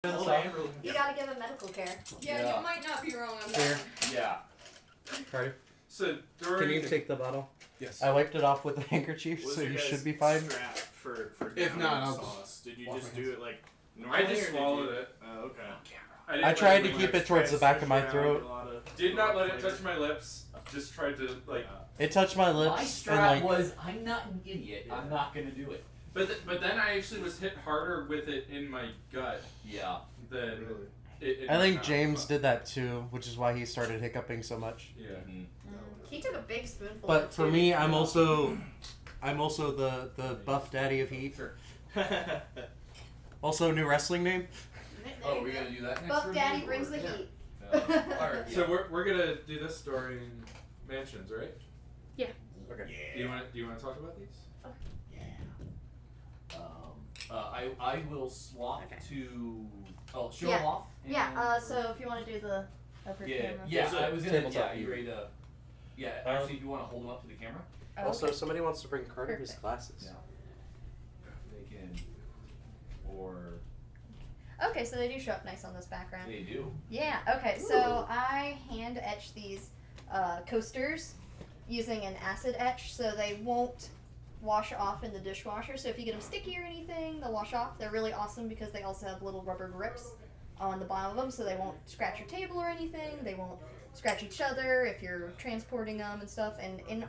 You gotta give him medical care. Yeah, you might not be wrong on Here. that. Yeah. Carter, So can you take the bottle? Yes. I wiped it off with a handkerchief, so you should be fine. For If not, I'll sauce. Did you wash just my do it like normally? I just swallowed it. Oh, okay. I tried to keep it towards the back of my throat. Did not let it touch my lips. Just tried to like. It touched my lips. My and strat like, was, I'm not an idiot. Yeah. I'm not gonna do it. But then I actually was hit harder with it in my gut Yeah. than. I think James did that too, which is why he started hiccuping so much. Yeah. Mm-hmm. He took a big spoonful. But of it for too. me, I'm also the buff daddy of heat. Sure. Also, new wrestling name. Oh, we're gonna do that next Buff room, Daddy or- brings the yeah. heat. Alright. So we're gonna do this story in mansions, right? Yeah. Okay. Do you want to talk about these? I will swap to. Oh, show Yeah. them off. Yeah. So if you want to do the upper Yeah. camera. Yeah. I was gonna. tabletop Yeah. You view. ready to? Yeah. Actually, if you want to hold them up to the camera. Oh, Also, okay. somebody wants to bring Carter his Perfect. glasses. Yeah. They can. Or Okay, so they do show up nice on this background. they do. Yeah. Okay. So I hand etch these coasters using an acid etch, so they won't wash off in the dishwasher. So if you get them sticky or anything, they'll wash off. They're really awesome because they also have little rubber grips on the bottom of them, so they won't scratch your table or anything. They won't scratch each other if you're transporting them and stuff. And in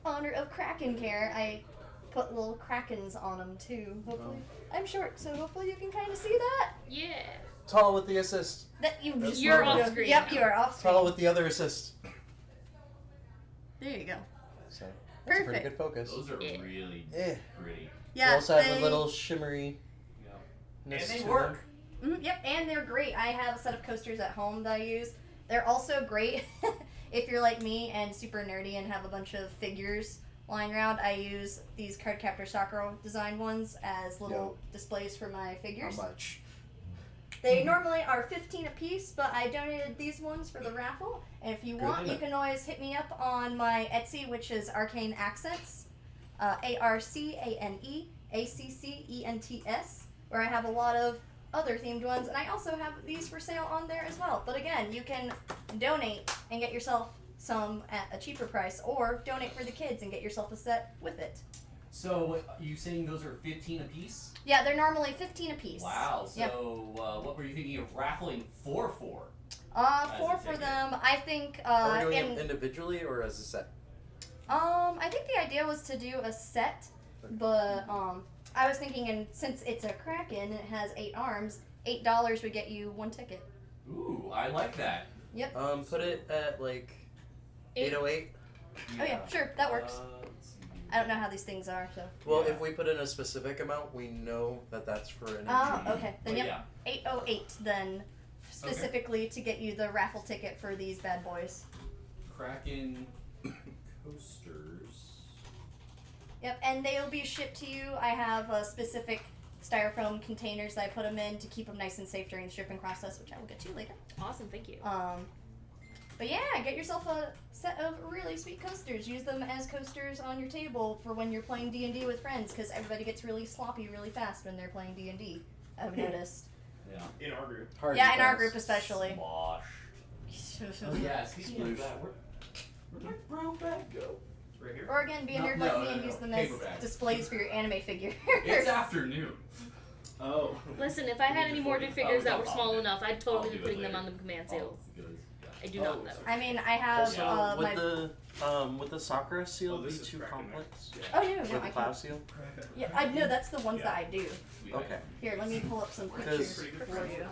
honor of KrakenKare, I put little krakens on them too. Hopefully, I'm short, so hopefully you can kind of see that. Yeah. Tall with the assist. That you That's You're perfect. off screen. Yep, now. you are off screen. Tall with the other assist. There you go. So that's a pretty Perfect. good focus. Those are Yeah. really Yeah. pretty. Yeah. You also have they- a little shimmery. Yeah. And they work. Yep, and they're great. I have a set of coasters at home that I use. They're also great if you're like me and super nerdy and have a bunch of figures lying around. I use these Card Captor Sakura design ones as little displays for my figures. How much? They normally are 15 a piece, but I donated these ones for the raffle. And if you Good want, to you know. can always hit me up on my Etsy, which is Arcane Accents, ARCANEACCENTS, where I have a lot of other themed ones, and I also have these for sale on there as well. But again, you can donate and get yourself some at a cheaper price, or donate for the kids and get yourself a set with it. So, you saying those are 15 a piece? Yeah, they're normally 15 a piece. Wow. So, Yep. What were you thinking of raffling four for? Four a for ticket. them. I think Are we doing in it individually or as a set? I think the idea was to do a set, but I was thinking, and since it's a Kraken, it has 8 arms. $8 would get you 1 ticket. Ooh, I like that. Put it at like 8. 808. Oh yeah, sure, that works. Let's see. I don't know how these things are, so. Well, Yeah. if we put in a specific amount, we know that that's for an Oh, entry. okay. Then But yep, 808 then, specifically to get you the raffle ticket for these bad boys. Kraken coasters. Yep, and they'll be shipped to you. I have specific styrofoam containers that I put them in to keep them nice and safe during the shipping process, which I will get to later. Awesome, thank you. But yeah, get yourself a set of really sweet coasters. Use them as coasters on your table for when you're playing D&D with friends, because everybody gets really sloppy really fast when they're playing D&D. I've noticed. Yeah. In our group. Hard Yeah, to in our pass. group especially. Slosh. Oh yeah, speaking of that, where'd my brown bag go? It's right here. Or again, be a No, nerd no, like no, me and no. use them as Paper bag. displays for your anime figures. It's afternoon. Oh. Listen, if I had any more figures that were I'll small do it. enough, I'd I'll totally do be it putting them later. on the command sales. Good. I do not though. I mean, I have Also, my. would the Sakura seal Oh, be this is too Kraken complex? Oh no, no, With I the cloud can. seal? Yeah, I know that's the ones that I do. Sweet. Okay. Here, let me pull up some Because- pictures for you.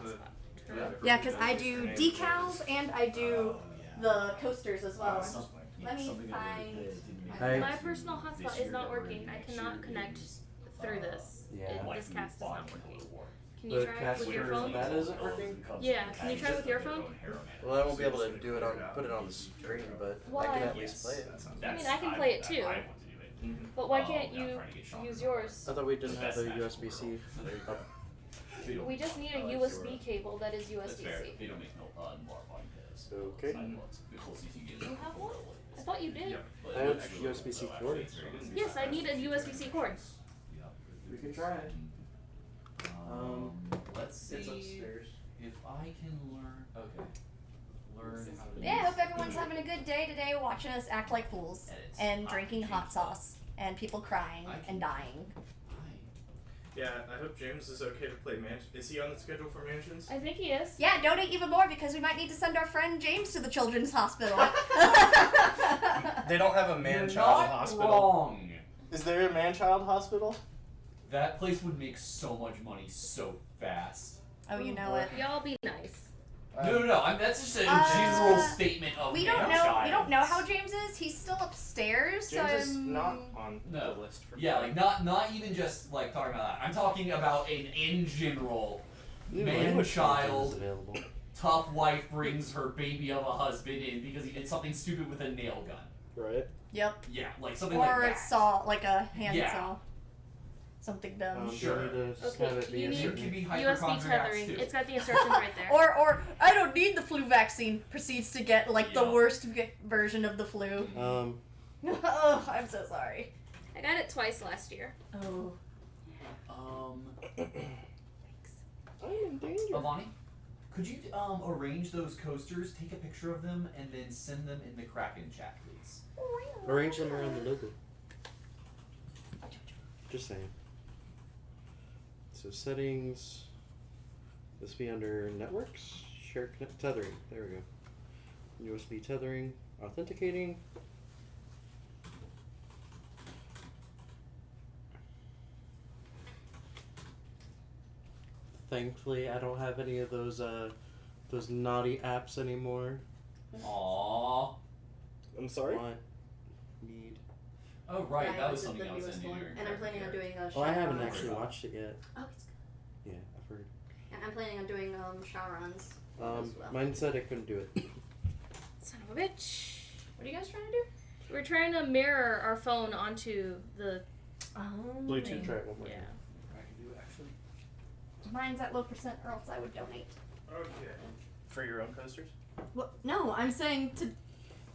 Yeah. Yeah, because I do decals and I do the coasters as well. Let me find. My personal hotspot is not working. I cannot connect through this. Yeah. This cast is not working. Can you The try it cast with your for phone? that isn't working? Yeah, can you try with your phone? Well, I won't be able to do it put it on the screen, but I Why? can at least play it. I mean, I can play it too. But why can't you use yours? I thought we didn't have a USB-C up. We just need a USB cable that is USB-C. They don't make no more podcasts. Okay. Do you have one? I thought you did. I have USB-C cord. Yes, I need a USB-C cord. We can try it. let's see It's upstairs. if I can learn. Okay. Learn how to. Yeah, I use hope everyone's having a good day today watching us act like fools edits. and drinking hot James sauce and people crying I can- and dying. Yeah, I hope James is okay to play Mansion. Is he on the schedule for Mansions? I think he is. Yeah, donate even more because we might need to send our friend James to the children's hospital. They don't have a You're man-child not hospital. wrong. Is there a man-child hospital? That place would make so much money so fast. Oh, you know it. Y'all be nice. No. That's just a general statement of We don't know. man-child. We don't know how James is. He's still upstairs. James is so not on No. the list for Yeah, like not even just like talking about that. I'm talking about in general. Man-child, available. tough wife brings her baby of a husband in because he did something stupid with a nail gun. Right. Yep. Yeah, like something Or like a that. saw, like a hand Yeah. saw. Something dumb. Sure. Do you need to Okay, have it be you a need- It certain- can be USB hypochondriacs tethering. too. It's got the instructions right there. Or I don't need the flu vaccine. Proceeds to get like the Yeah. worst version of the flu. Oh, I'm so sorry. I got it twice last year. Oh. I'm in danger. Avani, could you arrange those coasters, take a picture of them, and then send them in the Kraken chat, please? Arrange them around the logo. Just saying. So settings. This be under networks. Share connect tethering. There we go. USB tethering. Authenticating. Thankfully, I don't have any of those naughty apps anymore. Aww. I'm sorry? Want, need. Oh right, Yeah, that was the something I was newest into. one. during And I'm planning on KrakenKare. doing a Oh, I haven't shower actually runs. watched it yet. Oh, it's good. Yeah, I've heard. And I'm planning on doing shower runs as well. Mine said I couldn't do it. Son of a bitch. What are you guys trying to do? We're trying to mirror our phone onto the. Bluetooth. Try it one more Yeah. time. I can do it actually. Mine's at low percent, or else I would donate. Okay. For your own coasters? What? No, I'm saying to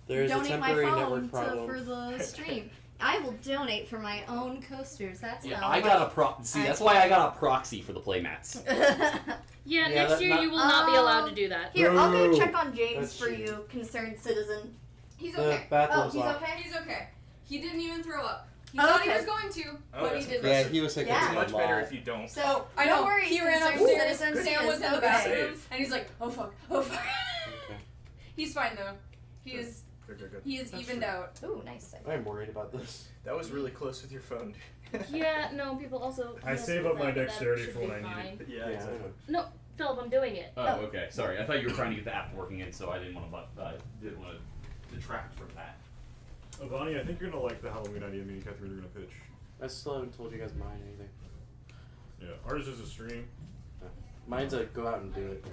There's a donate my temporary phone network problem. for the stream. I will donate for my own coasters. That's Yeah, how I much. got a See, that's why I got a proxy for the playmats. Yeah, Yeah, next that's year not- you will not be allowed to do that. Here, I'll go Boo. check on James That's for cheating. you, concerned citizen. He's The okay. Oh, bathroom's he's locked. okay. He's okay. He didn't even throw up. He Oh, thought he okay. was going to, Oh, but he that's didn't. Yeah, he was sick. Yeah. It's much Wow. better if you don't. So, I no know. worries, He ran concerned upstairs. citizen. Sam He was is in the okay. bathroom, and he's like, "Oh fuck, oh fuck." Okay. He's fine though. He is Good. he is That's evened true. out. Ooh, nice save. I'm worried about this. That was really close with your phone. Yeah, no, people also. I also save up my think that dexterity should for be when I need fine. it. Yeah, exactly. No, Philip, I'm doing it. Oh, okay. Sorry, I thought you were trying to get the app working, and so I didn't want to detract from that. Avani, I think you're gonna like the Halloween idea me and Catherine are gonna pitch. I still haven't told you guys mine anything. Yeah, ours is a stream. Mine's a go out and do it.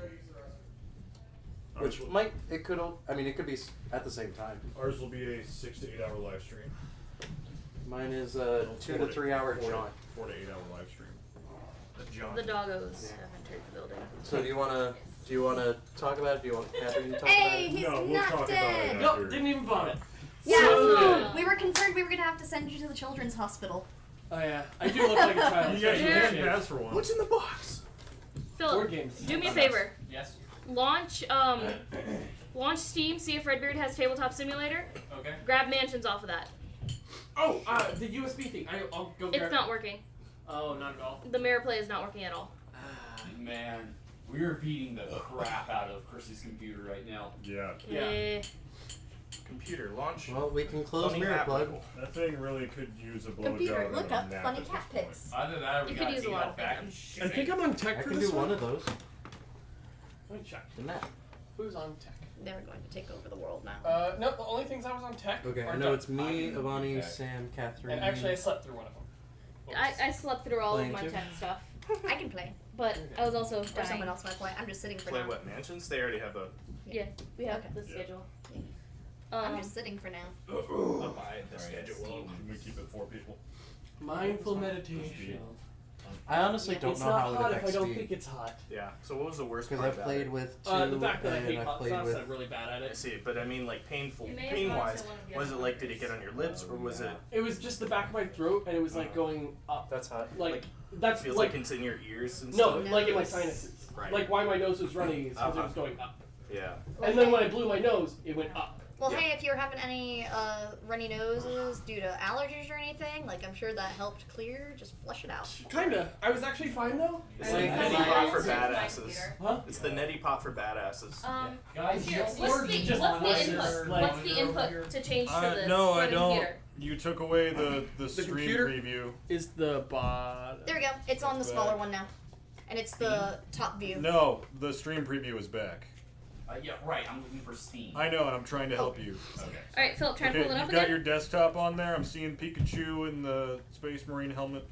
Ours Which might, it could, I mean, it could be at the same time. Ours will be a 6 to 8 hour live stream. Mine is a 2 to 3 hour jaunt. 4 to 8 hour live stream. The doggos Yeah. have entered the building. So do you wanna talk about it? Do you want Catherine to talk Hey, about it? he's No, we'll not talk about it dead. after. Nope, didn't even vomit. Yeah, So- we were concerned we were gonna have to send you to the children's hospital. Oh yeah, I do look like a child. Yeah, you Yeah. can pass for one. What's in the box? Philip, Board games. do me a favor. Yes. Launch Steam. See if Redbeard has Tabletop Simulator. Okay. Grab Mansions off of that. Oh, the USB thing. I'll go grab It's not working. Oh, not at all. The mirror play is not working at all. Man, we are beating the crap out of Chris's computer right now. Yeah, Okay. Computer launch. Well, we can close Funny mirror app. plug. that thing really could use a blowjob. Computer, and look a up nap funny at this cat point. pics. Either that or we You could got use a lot of back. things. I think I'm on tech I for can this do one of those. Let me check. The nap. Who's on tech? They're going to take over the world now. No, the only things I was on tech. Okay, are I know done. it's me, I'm Avani, okay. Sam, Catherine. And actually, I slept through one of them. I slept through all of Playing my too? tech stuff, I can play. but I was also Or dying. someone else might play. I'm just sitting for Play now. what, Mansions? They already have a... Yeah, we have Okay. the Yeah. schedule. I'm just sitting for now. Buy the Alright, schedule. Can we keep it 4 people? Mindful meditation. I honestly don't It's know not how hot it if I affects don't me. think it's hot. Yeah, so what was the worst Because part I've about played it? with two, The fact that I hate and I've hot played sauce, with... I'm really bad at I it. see, but I mean, like, painful, You may have pain-wise, gone to one of the was it other like, did it get on your lips, or was it... It was just the back of my throat, and it was like going up. That's hot. Like That's Feels like like it's in your ears and no, stuff. like in my sinuses. Right. Like why my nose was running is because it Uh-huh. was going up. Yeah. And then when I blew my nose, it went up. Well, Yeah. hey, if you're having any runny noses due to allergies or anything, like I'm sure that helped clear, just flush it out. Kinda. I was actually fine though. It's And- like and- neti pot for It's my badasses. computer. Huh? It's the neti pot for badasses. Guys, Here, you what's don't the just what's the watch input? your, What's the monitor over here. input to change to this? No, for I the don't. computer? You took away the stream computer? preview. Is the bot? There we go. It's on the That's smaller bad. one now, and it's the top view. No, the stream preview is back. Yeah, right. I'm looking for Steam. I know, and I'm trying to help you. Okay. All right, Philip, try to Okay, pull it up you've got again. your desktop on there. I'm seeing Pikachu in the Space Marine helmet.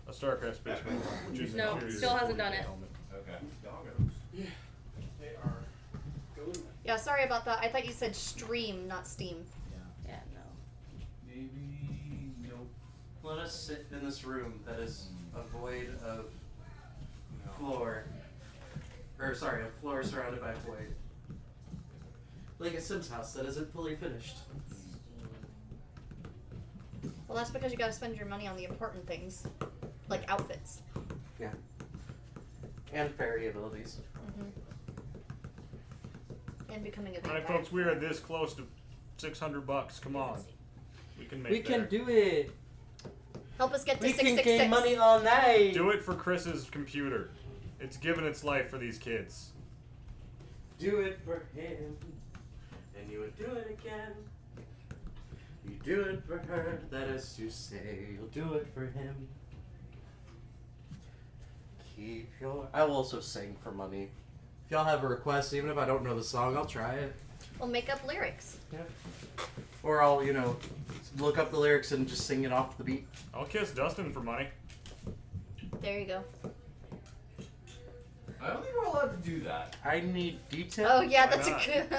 A StarCraft Space Marine, which is No, inferior still to hasn't the done it. helmet. Okay. They are going. Yeah, sorry about that. I thought you said stream, not Steam. Yeah, no. Maybe nope. Let us sit in this room that is a void of floor. Or sorry, a floor surrounded by void. Like a Sims house that isn't fully finished. Well, that's because you gotta spend your money on the important things, like outfits. Yeah. And fairy abilities. And becoming a big Alright, guy. folks, we are this close to $600. Come on, we can make We can that. do it. Help us get to We can 666. gain money all night. Do it for Chris's computer. It's given its life for these kids. Do it for him, and you would do it again. You do it for her, that is to say, you'll do it for him. Keep your. I will also sing for money. If y'all have a request, even if I don't know the song, I'll try it. We'll make up lyrics. Or I'll, look up the lyrics and just sing it off the beat. I'll kiss Dustin for money. There you go. I don't think we're allowed to do that. I need detail. Oh yeah, Why that's a not? good.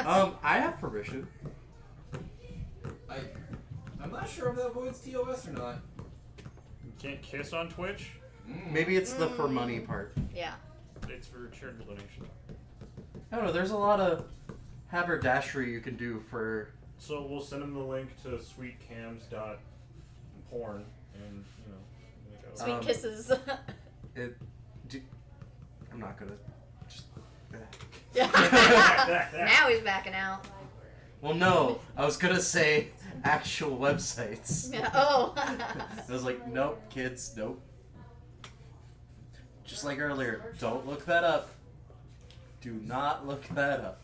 I have permission. I'm not sure if that voids TOS or not. You can't kiss on Twitch. Maybe it's the for money part. Yeah. It's for charitable donation. I don't know, there's a lot of haberdashery you can do for. So we'll send him the link to sweetcams.porn and make a- Sweet kisses. I'm not gonna. Just. Now he's backing out. Well, no, I was gonna say actual websites. Yeah. Oh. I was like, nope, kids, nope. Just like earlier, don't look that up. Do not look that up.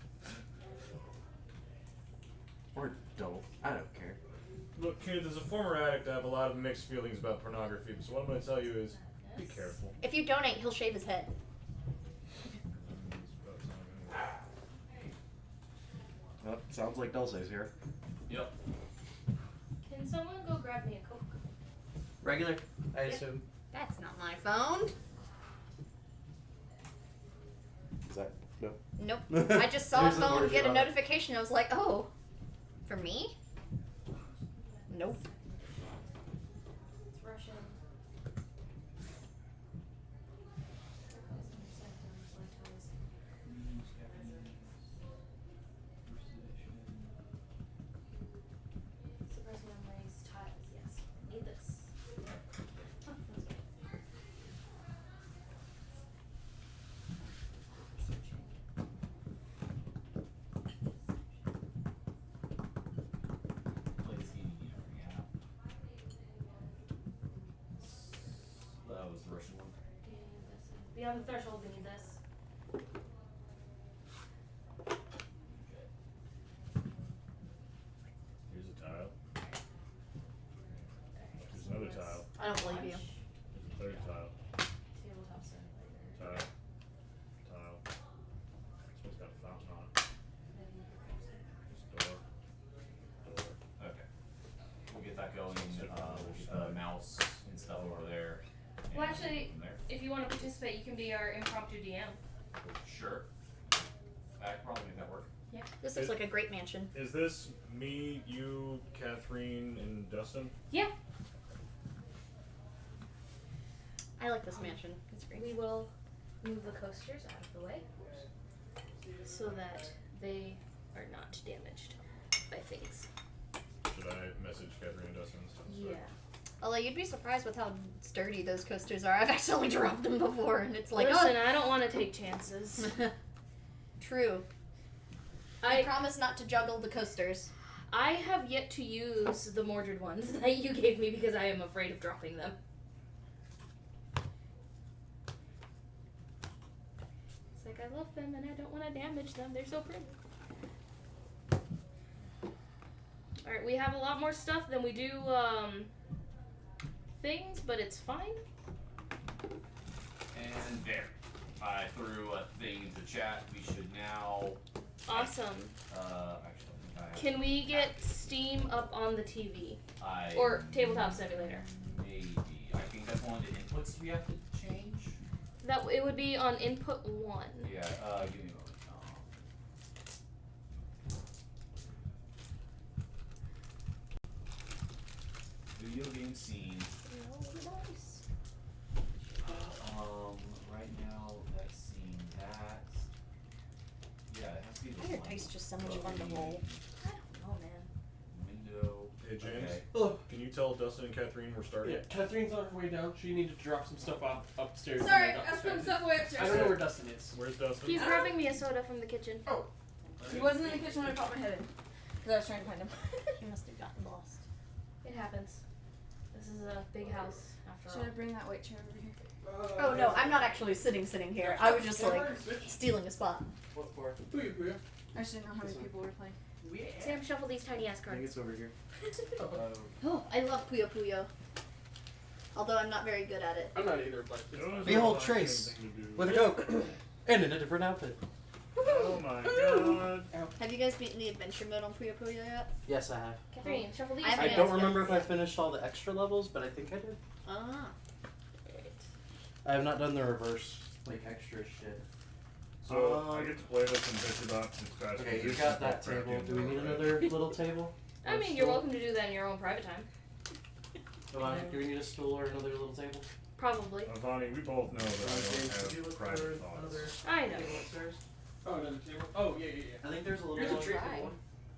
Or don't. I don't care. Look, kids, as a former addict, I have a lot of mixed feelings about pornography. So what I'm going to tell you is, be careful. If you donate, he'll shave his head. Well, sounds like Dulce's here. Yep. Can someone go grab me a Coke? Regular, I assume. That's not my phone. Is that no? Nope. I just saw a There's the phone version get a of it. notification. I was like, oh, for me? Nope. It's Russian. Suppress memories, tiles, yes. Need this. Play this game again, yeah. That was the Russian one. Beyond the threshold, we need this. Here's a tile. Here's another tile. I don't believe you. Here's a third tile. Tabletop simulator. Tile. Tile. This one's got a fountain on it. There's door. Door. Okay. We'll get that going. We'll get the mouse and stuff over there. Well, and actually, from there. if you want to participate, you can be our impromptu DM. Sure. I can probably make that work. This looks like a great mansion. Is this me, you, Catherine, and Dustin? Yeah. I like this mansion. It's great. We will move the coasters out of the way so that they are not damaged by things. Should I message Catherine and Dustin and stuff? Yeah. Although you'd be surprised with how sturdy those coasters are. I've accidentally dropped them before, and it's like, Listen, I don't want to take chances. True. I promise not to juggle the coasters. I have yet to use the Mordred ones that you gave me because I am afraid of dropping them. It's like I love them and I don't want to damage them. They're so pretty. Alright, we have a lot more stuff than we do things, but it's fine. And there. I threw a thing into chat. We should now. Awesome. Actually, I have Can we get Steam up on the TV? I Or Tabletop Simulator? maybe. I think that's one of the inputs we have to change. That it would be on input 1. Yeah. Give me a moment. Video game scene. Right now that's scene that. Yeah, it has to be the Your one dice just so much above fun to the roll. I don't know, man. Window. Hey James, Okay. Oh, can you tell Dustin and Catherine we're starting? yeah. Catherine's on her way down. She needed to drop some stuff off upstairs. and Sorry, I got I was putting distracted. stuff away upstairs. I don't know where Dustin is. Where's Dustin? He's grabbing me a soda from the kitchen. He wasn't in the kitchen when I popped my head in. Because I was trying to find him. He must have gotten lost. It happens. This is a big house, after Should all. I bring that white chair over here? Oh no, I'm not actually sitting here. I was just like Switch. stealing a spot. What for? Booyah, booyah. I just didn't know how many people were playing. Sam, shuffle these tiny ass I think cards. it's over here. Oh, I love Puyo Puyo. Although I'm not very good at it. I'm not either, but it's fine. Behold Trace with a Coke and in a different outfit. Oh my god. Have you guys beaten the adventure mode on Puyo Puyo yet? Yes, I have. Catherine, shuffle these. I haven't I yet. don't remember if I finished all the extra levels, but I think I did. Ah. I have not done the reverse, like extra shit. So I get to play this and bitch about its fast. Okay, you got that table. Do we need another little table? I Or mean, a you're stool? welcome to do that in your own private time. Avani, do we need a stool or another little table? Probably. Avani, we both know that James, I could you don't look have private for thoughts. another I know. table upstairs? Oh, another table. Oh, yeah, yeah, yeah. I think there's a little Here's a one. treat for try. one.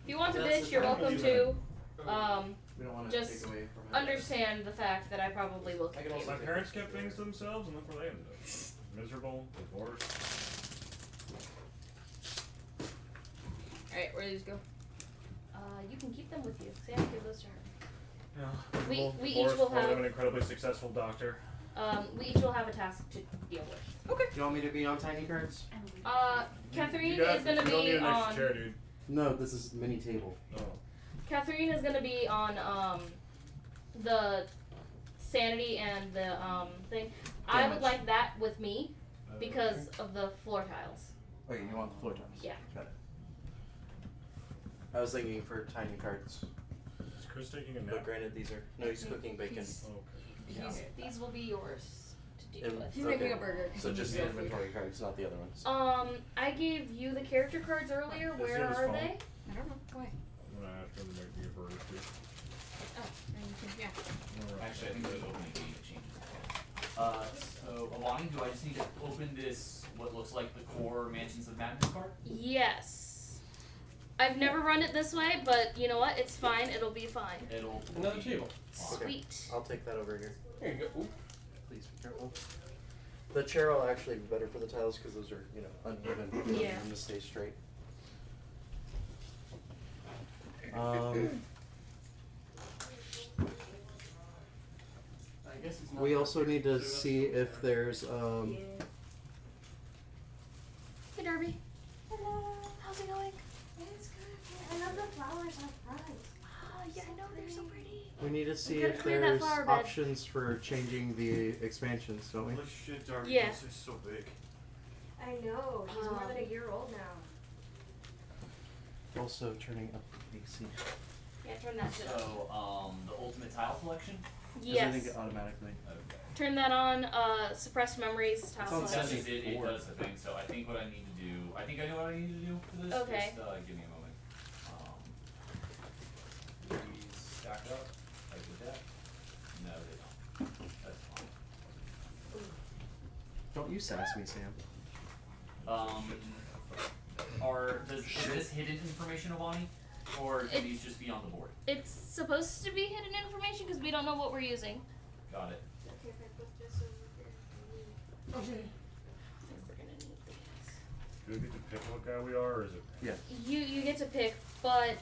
If you want to That's bitch, the you're time welcome you to. win. We don't want to Just take away from it. Understand the fact that I probably will I kick can you. also- My parents kept things to themselves, and look where they ended up. Miserable, divorced. Alright, where do these go? You can keep them with you. Sam, give those to her. Yeah. We Divorced, each will part of have- an incredibly successful doctor. We each will have a task to deal with. Do you want me to be on tiny cards? Catherine You guys- is gonna you don't need be an extra on. chair, dude. No, this is mini table. Oh. Catherine is gonna be on the sanity and the thing. I would Damage. like that with me because of the floor tiles. Okay, you want the floor tiles? Yeah. Got it. I was thinking for tiny cards, Is Chris taking a but nap? granted these are no. He's cooking bacon. He's- Oh, okay. These will be yours to deal And- with. He's Okay. making a burger. 'cause So he just needs the food. inventory cards, not the other ones. I gave you the character cards earlier. Does Where he have his are phone? they? I don't know. Why? I'm gonna ask him to make me a burger too. Oh, and you can, yeah. Actually, I think there's opening game changes. So Alani, do I just need to open this? What looks like the core Mansions of Madness card? Yes. I've never run it this way, but you know what? It's fine. It'll be fine. It'll Another be table. fine. Sweet. I'll take that over here. There you go. Ooh. Please be careful. The chair will actually be better for the tiles because those are, uneven. You don't Yeah. want them to stay straight. I guess it's not. We also need to see if there's Hey, Darby. Hello. How's it going? It's good. I love the flowers up front. Oh, yeah, I know they're so pretty. we need to see gotta if clear that there's flower bed. options for changing the expansions, don't we? Holy shit, Darby, Yeah. this is so big. I know. He's more than a year old now. Also turning up the AC. Yeah, turn that shit on. So, the Ultimate Tile Collection? I Yes. think it automatically. Okay. Turn that on. Suppressed memories. Tile It's on It selection. does, it does the thing, so I think what I need to do, I think I know what I need to do for this. Okay. Just, give me a moment. These stack up, like with that. No, they don't. That's fine. Don't you sass me, Sam. Is this hidden information, Avani? Or can these just be on the board? It's supposed to be hidden information because we don't know what we're using. Got it. Okay, if I put this over here. Okay. I think we're gonna need these. Do we get to pick what guy we are, or is it? Yes. You get to pick, but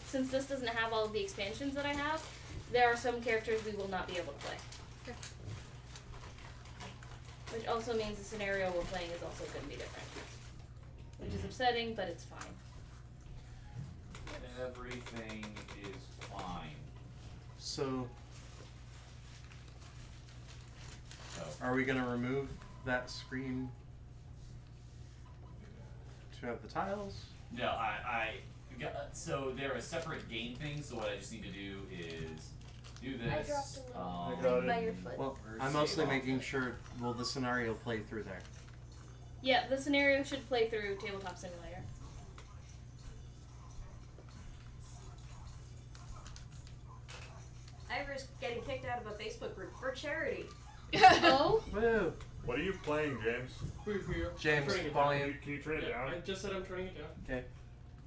since this doesn't have all of the expansions that I have, there are some characters we will not be able to play. Okay. Which also means the scenario we're playing is also going to be different. Which is upsetting, but it's fine. Everything is fine. So, Oh. are we gonna remove that screen to have the tiles? No, I got, so they're a separate game thing, so what I just need to do is do this. I dropped a little I um, got it. by your foot. Well, Or I'm save mostly on making it. sure, will the scenario play through there? Yeah, the scenario should play through Tabletop Simulator. I risked getting kicked out of a Facebook group for charity. Oh? Woo! What are you playing, James? James, Turning it volume. Can you turn it down? I just said I'm turning it down. Okay.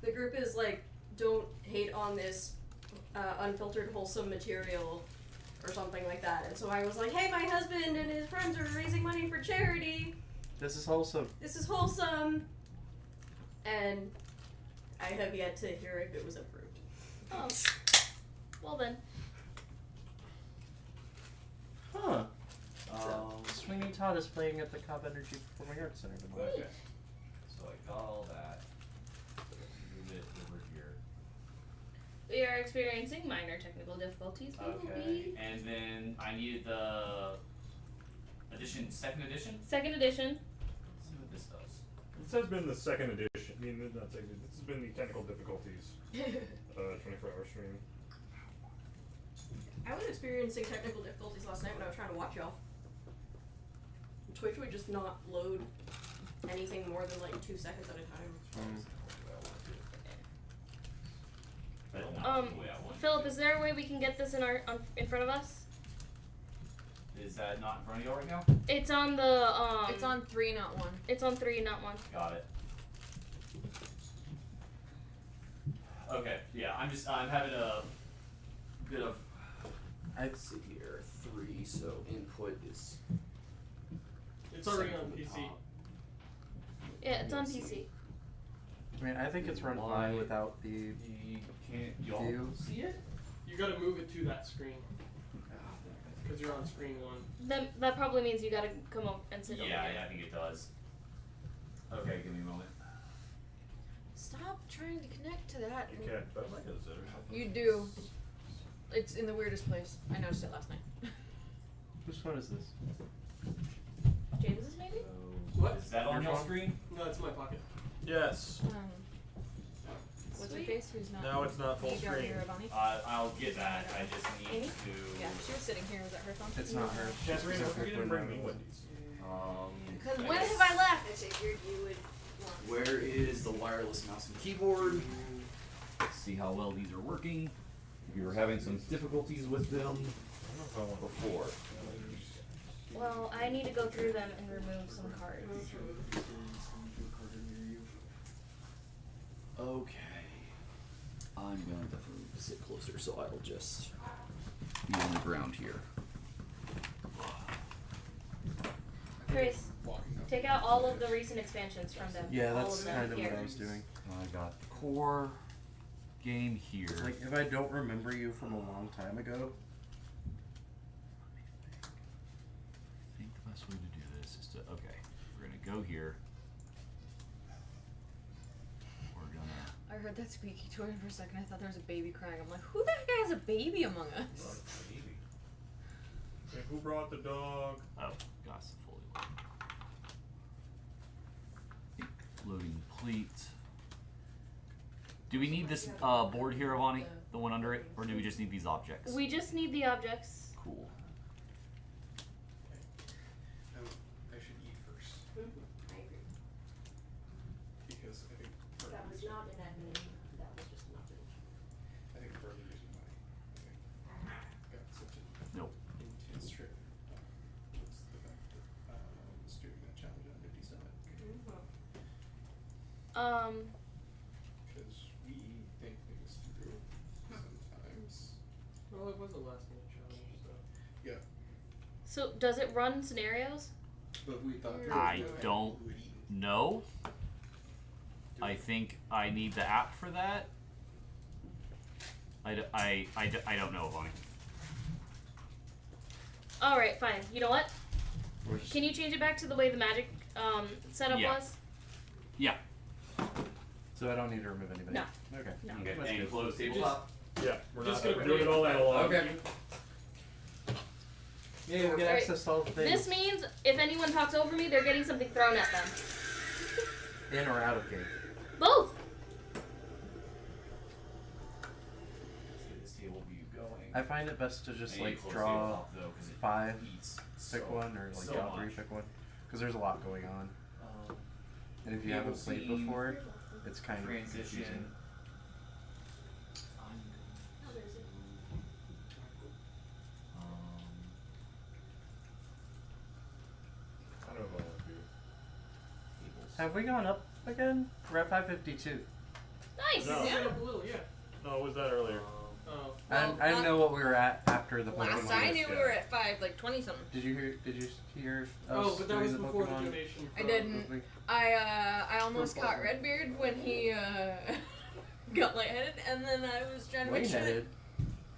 The group is like, don't hate on this unfiltered wholesome material or something like that. And so I was like, hey, my husband and his friends are raising money for charity. This is wholesome. This is wholesome. And I have yet to hear if it was approved. Oh. Well then. Huh. Um, Sweeney Todd is playing at the Cobb Energy Performing Arts Center tomorrow. okay. So I got all that. Move it over here. We are experiencing minor technical difficulties. We will Okay. be And then I needed the second edition. second edition. Let's see what this does. This has been the second edition. I mean, not second. This has been the technical difficulties. 24-hour stream. I was experiencing technical difficulties last night when I was trying to watch y'all. Twitch would just not load anything more than like 2 seconds at a time. But not the way I want it Philip, to. is there a way we can get this in front of us? Is that not in front of you right now? It's on the It's on 3, not 1. It's on 3, not 1. Got it. Okay, yeah, I'm having a bit of, let's see here, 3, so input is. It's already set on from the PC. top. Yeah, it's on Yes. PC. I mean, I think it's run Why? fine without the. You can't, you all View. see it? You gotta move it to that screen because you're on screen 1. Then that probably means you gotta come up and sit over Yeah, here. yeah, I think it does. Okay, give me a moment. Stop trying to connect to that. You can't. But like, is it or something? You do. It's in the weirdest place. I noticed it last night. Whose phone is this? James's maybe? So, What? is that on Your your phone? screen? No, it's in my pocket. Yes. What's her Sweet. face? Who's not? No, it's not full Maybe screen. Ravani? I'll get that. I just need Amy? to. Yeah, she was sitting here. Was that her phone? It's not her. Catherine, She's what you didn't bring me Wendy's? Because I when guess- have I left? I figured you would want Where is the wireless mouse and keyboard? Let's see how well these are working. We were having some difficulties with them before. Well, I need to go through them and remove some cards. Okay. I'm going to definitely need to sit closer, so I'll just be on the ground here. Chris, take out all of the recent expansions from them. Yeah, all that's of them kind of here. what I was doing. I got core game here. Like, if I don't remember you from a long time ago, I think the best way to do this is to, okay, we're gonna go here. We're gonna, I heard that squeaky toy for a second. I thought there was a baby crying. I'm like, who the heck has a baby among us? Okay, who brought the dog? oh, got some fully loaded. Loading complete. Do we need this board here, Avani? The one under it? Or do we just need these objects? We just need the objects. Cool. I should eat first I agree. because I think part That of was the reason- not an admin. That was just nothing. I think part of the reason why I got such an Nope. intense trip was the fact that I was doing that challenge on 50 stomach Um, because we think it was Well, it was a last minute challenge, so. So does it run scenarios? But we thought I don't know. I think I need the app for that. I don't know, Bonnie. Alright, fine. You know what? Can you change it back to the way the magic setup Yeah. was? Yeah. So I don't need to remove anybody. No. Okay. No. Okay. That's And good. close tabletop. Yeah, we're Just not gonna doing it all analog. Okay. Yeah, you get Alright. access to all the things. This means if anyone talks over me, they're getting something thrown at them. In or out of game. Both! This table view going. I find it best to just And like close draw tabletop, though, 'cause it 5, eats pick so- one, or like so draw 3, much. pick one. Because there's a lot going on. And if you Table haven't played scene, before, it's kind of transition. confusing. I don't know if I want to. Have we gone up again? We're at 552. Nice! No. Yeah. Up a little, yeah. No, it was that earlier. Oh. I didn't know what we were at after the Last Pokemon. I knew we yeah. were at 5, like 20 something. Did you hear us Oh, but that doing was the before Pokemon? the donation. I from- didn't. I almost For caught fun. Redbeard when he got lightheaded, and then I was trying to make sure that Lightheaded?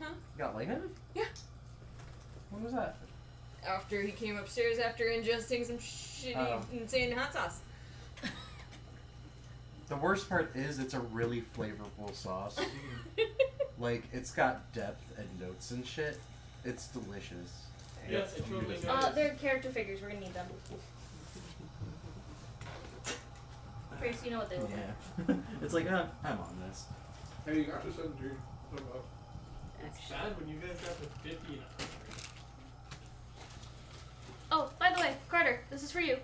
Huh? You got lightheaded? Yeah. When was that? after he came upstairs after ingesting some shitty, insane hot sauce. The worst part is it's a really flavorful sauce. Like, it's got depth and notes and shit. It's delicious. Yes, it totally does. They're character figures. We're gonna need them. Grace, you know what they look like. Yeah. It's like, I'm on this. Hey, you got to 17. What about? It's sad when you guys got to 50 and up. Oh, by the way, Carter, this is for you.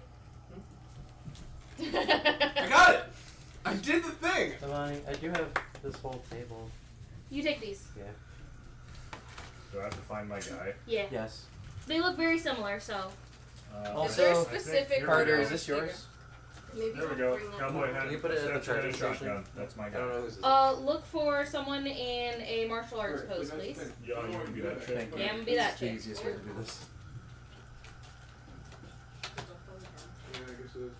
I got it! I did the thing! Devani, I do have this whole table. You take these. Yeah. Do I have to find my guy? Yeah. Yes. They look very similar, so. Is there a Also, specific Here we Carter, go. is this yours? Maybe There we I'll go. bring that Cowboy one. hat. Can you put it at the charging shotgun. station? That's my I guy. don't know who's this. Look for someone in a martial arts Alright, pose, but that's please. the thing. Yeah, you can be that shit. Thank you. Yeah, I'm gonna be that It's the chick. easiest way to do this. Yeah, I guess it is.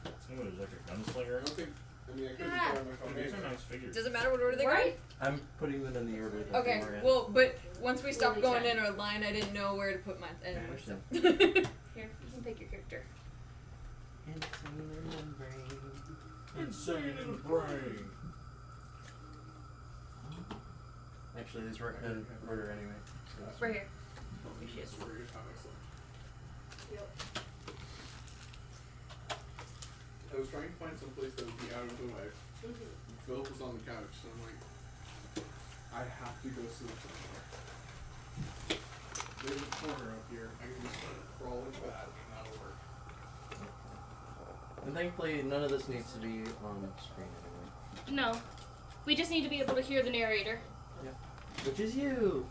Oh, there's like a I gunslinger. don't think. I mean, I could Yeah. just grab my phone. These are nice figures. Does it matter what order they go in? Right? I'm putting them in the order that Okay, they were in. well, but once we stopped Really going trying. in our line, I didn't know where to put my I anymore. So. Here, you can pick your character. Insane in the brain. Actually, these were in order anyway. Right here. That's where your comics are. I was trying to find some place that would be out of the way. Philip was on the couch, so I'm like, I have to go sit somewhere. There's a corner up here. I can just crawl into that, and that'll work. And thankfully, none of this needs to be on screen anyway. No. We just need to be able to hear the narrator. Which is you!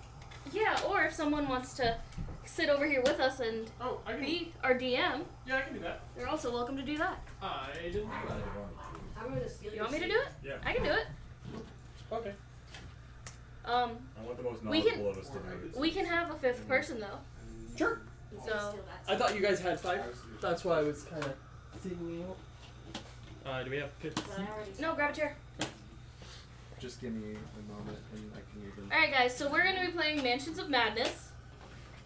Yeah, or if someone wants to sit over here with us and Oh, I can. be our DM, Yeah, I can do that. they're also welcome to do that. I didn't do that. I'm gonna steal You your want me to seat. do it? Yeah. I can do it. Okay. I want the most We can- knowledgeable of us to do it. We can have a fifth person though. Sure. You can So- steal that I thought you guys had I 5. was- That's why I was kind of seeing you out. Do we have 50? seat, but I already No, grab a chair. Just give me a moment and I can read them. Alright guys, so we're gonna be playing Mansions of Madness.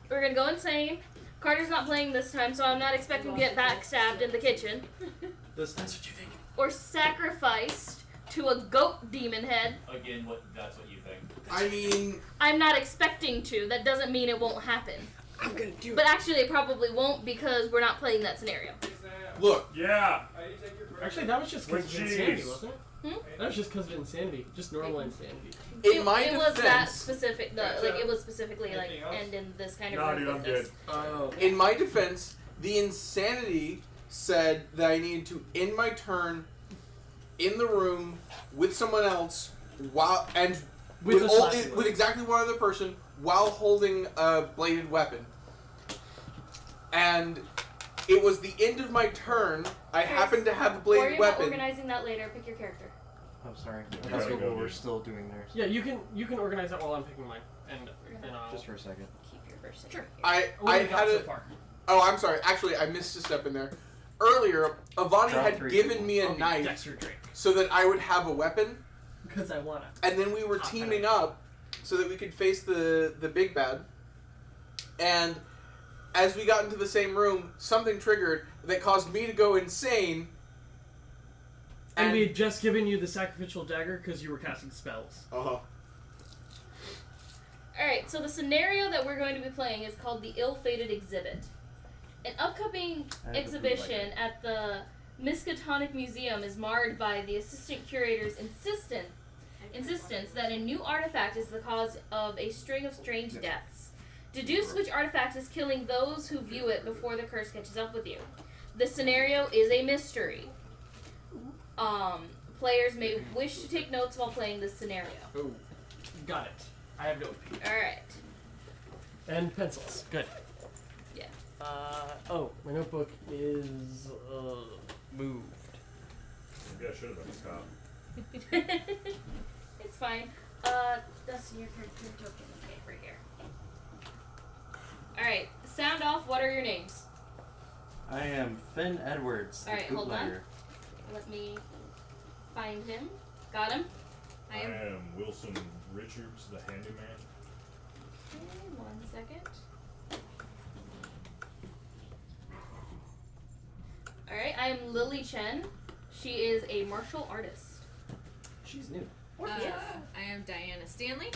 We're gonna go insane. Carter's not playing this time, so I'm not expecting to get backstabbed in the kitchen. That's what you think. Or sacrificed to a goat demon head. Again, that's what you think. I mean, I'm not expecting to. That doesn't mean it won't happen. I'm gonna do But actually it probably won't because we're not playing that scenario. look, Yeah. Actually, that was just because of With insanity, cheese. wasn't it? Hmm? That was just because of insanity. Just normal insanity. in my it was that defense, specific. Like it was specifically like Anything else? end in this kind of Nah, room dude, like I'm this. good. Oh. in my defense, the insanity said that I needed to end my turn in the room with someone else while and With a with, slashing with weapon. exactly one other person while holding a bladed weapon. And it was the end of my turn. I Chris, happened to have a Worry bladed about weapon. organizing that later. Pick your character. Oh, sorry. You That's gotta what go, we're dude. still doing theirs. Yeah, you can organize that while I'm picking mine, and I'll. Just for a second. Keep your person. Sure. I What have we got had so a. far? Oh, I'm sorry. Actually, I missed a step in there. Earlier, Avani Draw had 3 given people. me a Okay, knife Dexter Drake. so that I would have a weapon, Because I wanna. and then we were teaming up so that we could face the big bad. And as we got into the same room, something triggered that caused me to go insane. And we had just given you the sacrificial dagger because you were casting spells. Uh-huh. Alright, so the scenario that we're going to be playing is called the Ill-Fated Exhibit. An upcoming exhibition at the Miskatonic Museum is marred by the assistant curator's insistence that a new artifact is the cause of a string of strange deaths. Deduce which artifact is killing those who view it before the curse catches up with you. The scenario is a mystery. Players may wish to take notes while playing this scenario. Oh, got it. I have note. Alright. And pencils. Good. Yeah. Oh, my notebook is moved. Maybe I should have been a cop. It's fine. Dustin, your token. Okay, right here. Alright, sound off. What are your names? I am Finn Edwards, the Alright, hold on. bootlegger. Let me find him. Got him? I am Wilson Richards, the handyman. Okay, 1 second. Alright, I am Lily Chen. She is a martial artist. She's new. Yes. I am Diana Stanley,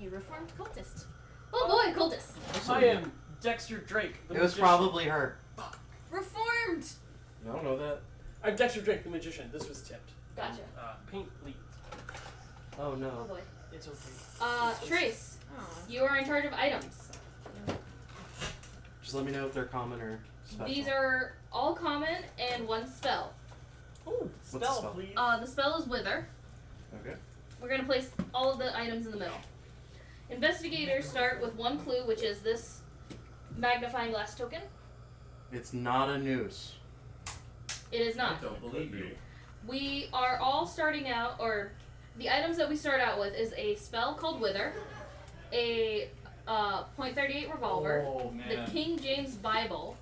a reformed cultist. Oh boy, cultist. I am Dexter Drake. The It was magician. probably her. Reformed! I don't know that. I'm Dexter Drake, the magician. This was tipped. Gotcha. Paint leaked. Oh Oh no. boy. It's okay. Trace, Oh. you are in charge of items. Just let me know if they're common or special. These are all common and 1 spell. Oh, What's the spell? please. The spell is Wither. Okay. We're going to place all of the items in the middle. Investigators start with 1 clue, which is this magnifying glass token. It's not a noose. It is not. don't believe you. We are all starting out, or the items that we start out with is a spell called Wither, a .38 revolver, Oh, the man. King James Bible,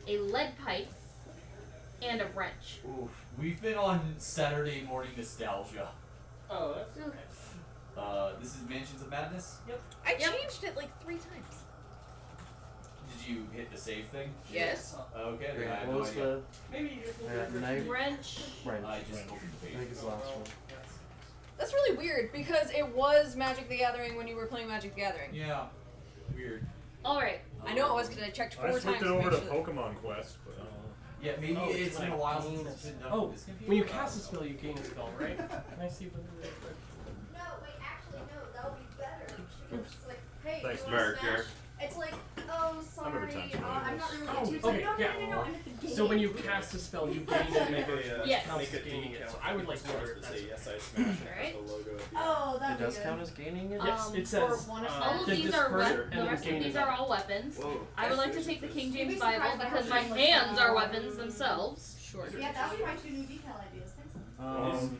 a lead pipe, and a wrench. Oof. We've been on Saturday morning nostalgia. Oh, that's okay. This is Mansions of Madness? Yep. I changed it like 3 times. Did you hit the save thing? Yes. Okay, then I have What no was idea. the Maybe knife? Wrench. Wrench. I just opened the I page. think it's the last one. That's really weird because it was Magic the Gathering when you were playing Magic the Gathering. Yeah. Weird. Alright. I know it was because I checked 4 I times. switched it to over make to sure that- Pokemon Quest, but Yeah, maybe Oh, it's when been I a while gain since a it's been done. Oh, with this computer. when you cast a spell, you gain a spell, right? Can I see whether No, wait, actually, no, that would be better. Because it's like, hey, Thanks, you wanna Merrick, smash? Derek. It's like, oh, sorry, remember times when I'm not really into it. It's okay, like, yeah. no, I'm at the game. So when you cast a spell, you gain it, make it Yes. counts Make as a gaining it. decal So I would like to order to that. say yes, I smashed it. Alright. The logo at the end. Oh, It that'd be does good. count as gaining it? Yes, it For says. one of All of the these are disperser the and rest of gain these it. are all weapons. Whoa. I would like to take the King You'd be James Bible surprised by how because my much, like, hands are weapons themselves. Sure. Yeah, that would be my 2 new decal ideas. Thanks.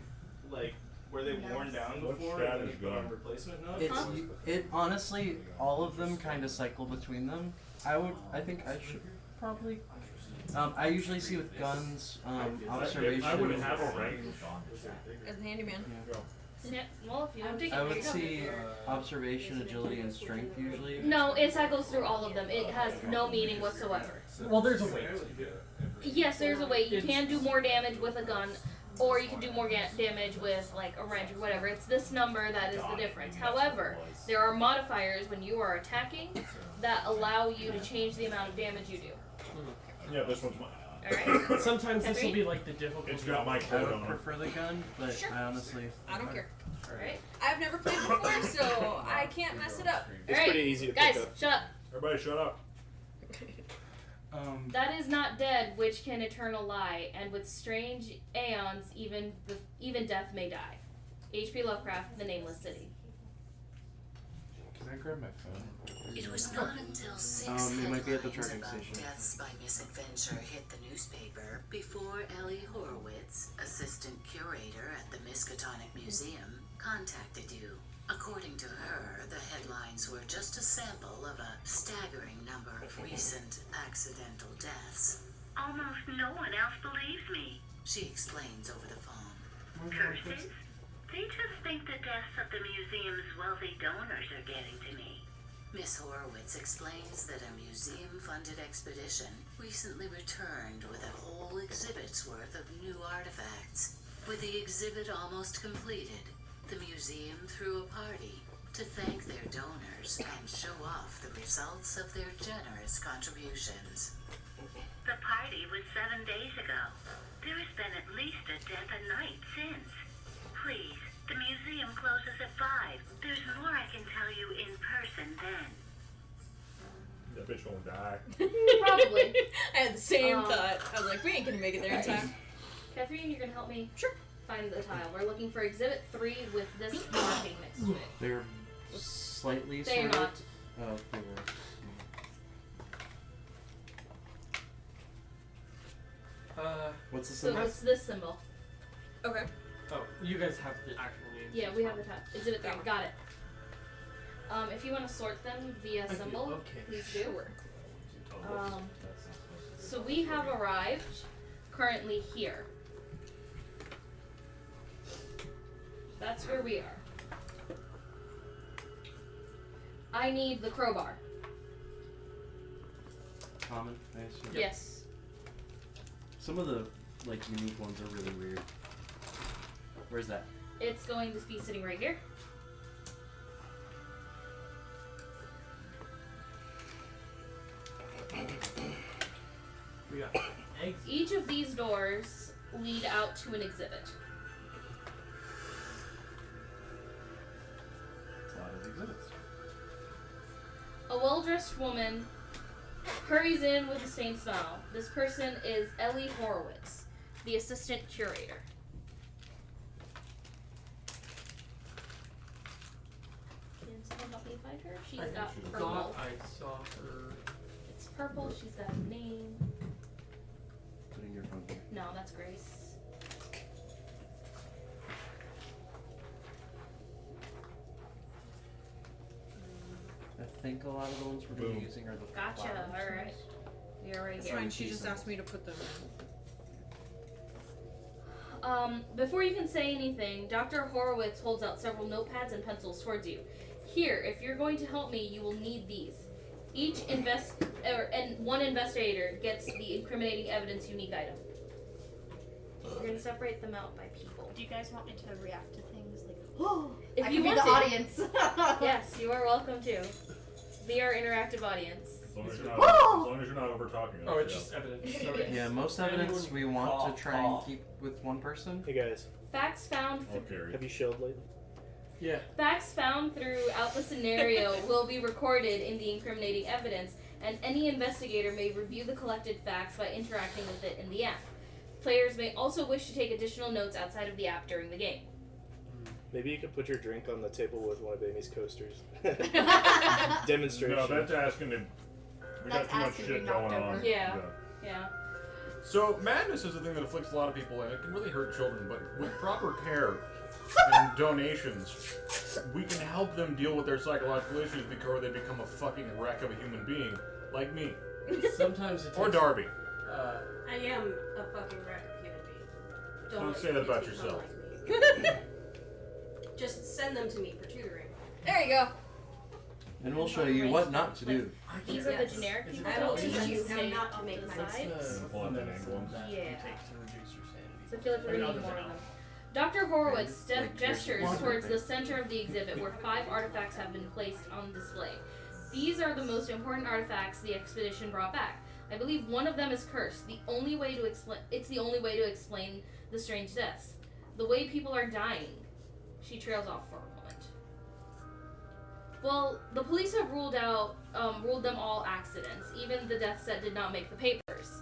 Like, were they worn down What before stat and then is you put on gone? replacement notes? It's it honestly, all of them kind of cycle between them. I think I should probably. I usually see with guns, observation. I would have a range. As the handyman. Yeah, well, if you don't take I it, would there you go. see observation, agility, and strength usually. No, it cycles through all of them. It has no meaning whatsoever. Well, there's a weight. Yes, there's a way. You can do more damage with a gun, or you can do more damage with like a wrench or whatever. It's this number that is the difference. However, there are modifiers when you are attacking that allow you to change the amount of damage you do. Yeah, this one's mine. Alright? Sometimes this will be like the difficulty. It's got my I code would on it. prefer the gun, but Sure. I honestly. I don't care. Alright. I've never played before, so I can't mess it up. It's Alright. pretty easy to Guys, pick up. shut up. Everybody shut up. That is not dead, which can eternal lie, and with strange aeons, even death may die. H.P. Lovecraft, The Nameless City. Can Can I grab my phone? It was not until 6 it might be at the headlines charging about station. deaths by misadventure hit the newspaper before Ellie Horowitz, assistant curator at the Miskatonic Museum, contacted you. According to her, the headlines were just a sample of a staggering number of recent accidental deaths. Almost no one else believes me. She explains over the phone. Curses? They just think the deaths of the museum's wealthy donors are getting to me. Miss Horowitz explains that a museum-funded expedition recently returned with a whole exhibit's worth of new artifacts. With the exhibit almost completed, the museum threw a party to thank their donors and show off the results of their generous contributions. The party was 7 days ago. There has been at least a death a night since. Please, the museum closes at 5. There's more I can tell you in person then. That bitch won't die. Probably. I had the same thought. I was like, we ain't gonna make it there in time. Catherine, you're gonna help me find the tile. We're looking for Exhibit 3 with this marking next to it. They're slightly They're sorted. not. Oh, they were. What's the So symbol? it's this symbol. Okay. Oh, you guys have the actual names. Yeah, we have the tile. Exhibit 3. Got it. If you want to sort them via Okay, symbol, okay, please do. Sure. So we have arrived currently here. That's where we are. I need the crowbar. Common, I assume. Yes. Some of the like unique ones are really weird. Where's that? It's going to be sitting right here. We got eggs. Each of these doors lead out to an exhibit. A lot of exhibits. A well-dressed woman hurries in with a stained smile. This person is Ellie Horowitz, the assistant curator. Can someone help me find her? She's got purple. I saw her. It's purple. She's got a name. Putting your phone here. No, that's Grace. I think a lot of the ones we're gonna be using are the Gotcha. flowers. All right. We are right That's here. fine. She just asked me to put them in. Before you can say anything, Dr. Horowitz holds out several notepads and pencils towards you. Here, if you're going to help me, you will need these. Each one investigator gets the incriminating evidence unique item. We're gonna separate them out by people. Do you guys want me to react to things like, If I you can be want the to. audience? Yes, you are welcome to. Be our interactive audience. As long as you're not, Whoa! as long as you're not over talking. Oh, it's just evidence. Okay. Yeah, most evidence we want to try and keep with one person. Hey guys, Facts found. Okay. have you shelled lately? Yeah. Facts found throughout the scenario will be recorded in the incriminating evidence, and any investigator may review the collected facts by interacting with it in the app. Players may also wish to take additional notes outside of the app during the game. Maybe you could put your drink on the table with one of Amy's coasters. Demonstration. No, that's asking to. We got That's too much asking to be shit going knocked on. over. Yeah. Yeah. So madness is a thing that afflicts a lot of people, and it can really hurt children. But with proper care and donations, we can help them deal with their psychological issues before they become a fucking wreck of a human being, like me Sometimes it takes, or Darby. I am a fucking wreck of human being. Don't let say that kids about become yourself. like me. Just send them to me for tutoring. There you go. And we'll show you what not to do. These are the Yes. generic Is it people I that will will teach teach you you how stay not to off make the my sides. Pull out that angle. Yeah. Takes to reduce your sanity. So I feel like we're I mean, gonna need other more than of them. Dr. Horowitz Like, gestures there's towards one the center of the exhibit where 5 artifacts have been placed on display. These are the most important artifacts the expedition brought back. I believe one of them is cursed. It's the only way to explain the strange deaths. The way people are dying. She trails off for a moment. Well, the police have ruled them all accidents, even the deaths that did not make the papers.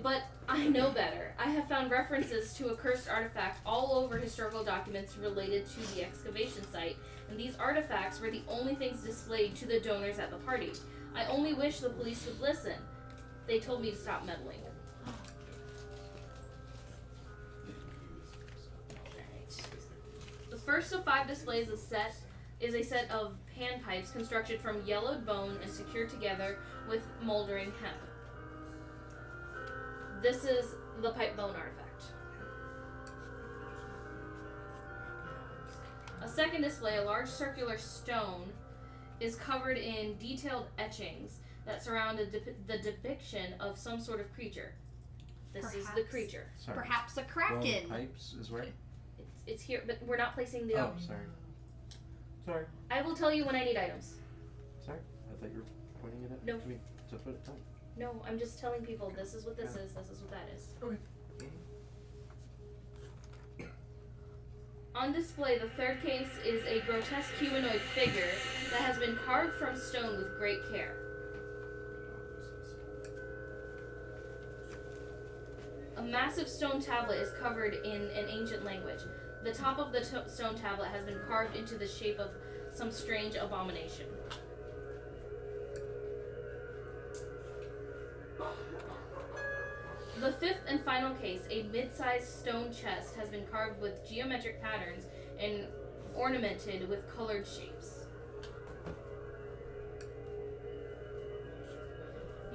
But I I know better. I have found references to a cursed artifact all over historical documents related to the excavation site, and these artifacts were the only things displayed to the donors at the party. I only wish the police would listen. They told me to stop meddling. The first of 5 displays is a set of panpipes constructed from yellowed bone and secured together with moldering hemp. This is the pipe bone artifact. A second display, a large circular stone, is covered in detailed etchings that surround the depiction of some sort of creature. This is the creature. Sorry. Perhaps a kraken. Bone pipes is where? It's here, but we're not placing the. Oh, sorry. Sorry. I will tell you when I need items. Sorry. I thought you were pointing it at No. me. So put it down. No, I'm just telling people this is what this is, this is what that is. Okay. On display, the third case is a grotesque humanoid figure that has been carved from stone with great care. A massive stone tablet is covered in an ancient language. The top of the stone tablet has been carved into the shape of some strange abomination. The fifth and final case, a mid-sized stone chest, has been carved with geometric patterns and ornamented with colored shapes.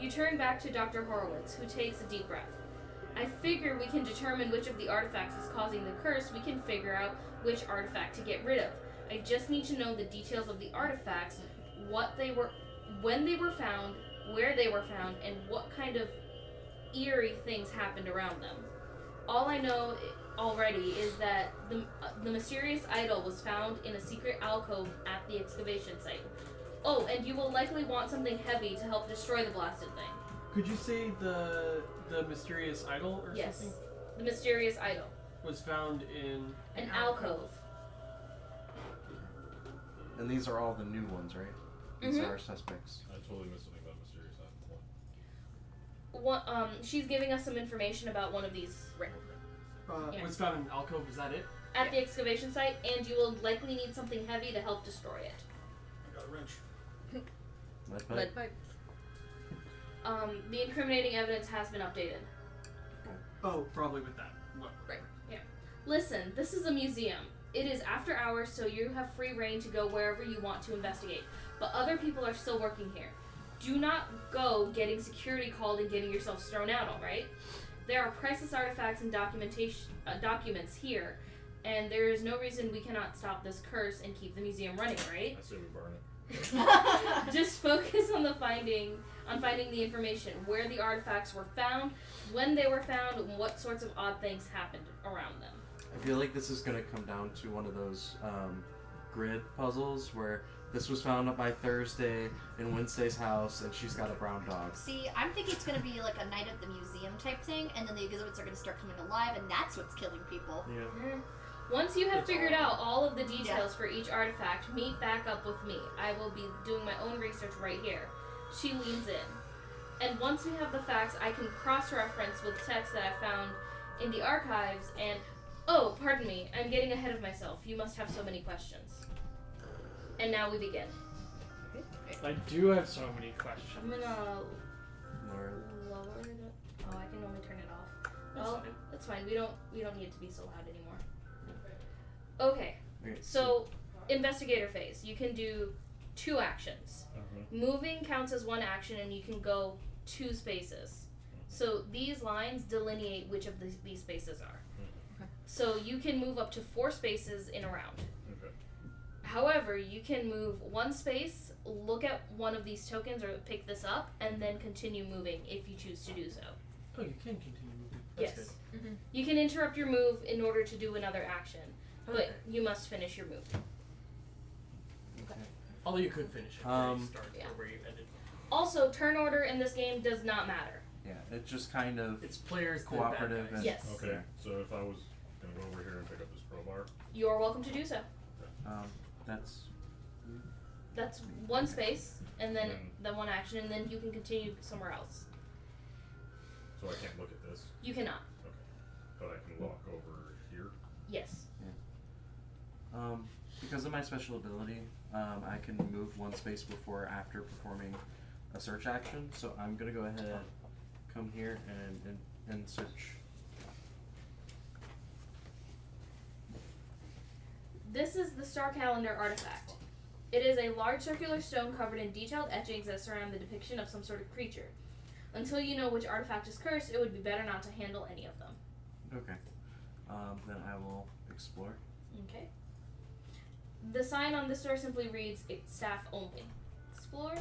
You turn back to Dr. Horowitz, who takes a deep breath. I figure we can determine which of the artifacts is causing the curse. We can figure out which artifact to get rid of. I just need to know the details of the artifacts, what they were, when they were found, where they were found, and what kind of eerie things happened around them. All I know already is that the mysterious idol was found in a secret alcove at the excavation site. Oh, and you will likely want something heavy to help destroy the blasted thing. Could you say the mysterious idol or Yes. something? The mysterious idol. Was found in An alcove. And these are all the new ones, right? These Mhm. are our suspects. I totally missed something about mysterious item. She's giving us some information about one of these Yeah. Was found in an alcove, is that it? at the excavation site, and you will likely need something heavy to help destroy it. I got a wrench. Lead pipe. Lead pipe. The incriminating evidence has been updated. Oh, probably with that. What? Right. Yeah. Listen, this is a museum. It is after hours, so you have free reign to go wherever you want to investigate. But other people are still working here. Do not go getting security called and getting yourselves thrown out, alright? There are priceless artifacts and documents here, and there is no reason we cannot stop this curse and keep the museum running, right? I say we burn it. Just focus on finding the information, where the artifacts were found, when they were found, and what sorts of odd things happened around them. I feel like this is gonna come down to one of those grid puzzles where this was found by Thursday in Wednesday's house, and she's got a brown dog. See, I'm thinking it's gonna be like a night at the museum type thing, and then the exhibits are gonna start coming alive, and that's what's killing people. Yeah. Once you have figured out all of the details for each artifact, meet back up with me. I will be doing my own research right here. She leans in. And once we have the facts, I can cross-reference with texts that I found in the archives and... Oh, pardon me. I'm getting ahead of myself. You must have so many questions. And now we begin. I do have so many questions. I'm gonna Or lower it. Oh, I can only turn it off. That's Well, fine. that's fine. We don't need it to be so loud anymore. Okay. okay, So, investigator phase. You can do 2 actions. Moving counts as 1 action, and you can go 2 spaces. So these lines delineate which of these spaces are. Okay. So you can move up to 4 spaces in a round. Okay. However, you can move 1 space, look at one of these tokens or pick this up, and then continue moving if you choose to do so. Oh, you can continue moving. That's Yes. Mm-hmm. You can interrupt your move in order to do another action, but Okay. you must finish your move. okay. Although you could finish it where you started yeah. or where you ended. Also, turn order in this game does not matter. Yeah, it's just kind of It's players then cooperative bad guys. and Yes. Okay, so if I was gonna go over here and pick up this crowbar, You're welcome to do so. that's That's 1 space, and then And- the 1 action, and then you can continue somewhere else. So I can't look at this. You cannot. Okay. But I can walk over here. Yes. Because of my special ability, I can move one space before or after performing a search action. So I'm gonna go ahead, come here and search. This is the Star Calendar artifact. It is a large circular stone covered in detailed etchings that surround the depiction of some sort of creature. Until you know which artifact is cursed, it would be better not to handle any of them. Okay. Then I will explore. Okay. The sign on this door simply reads, staff only. Explore.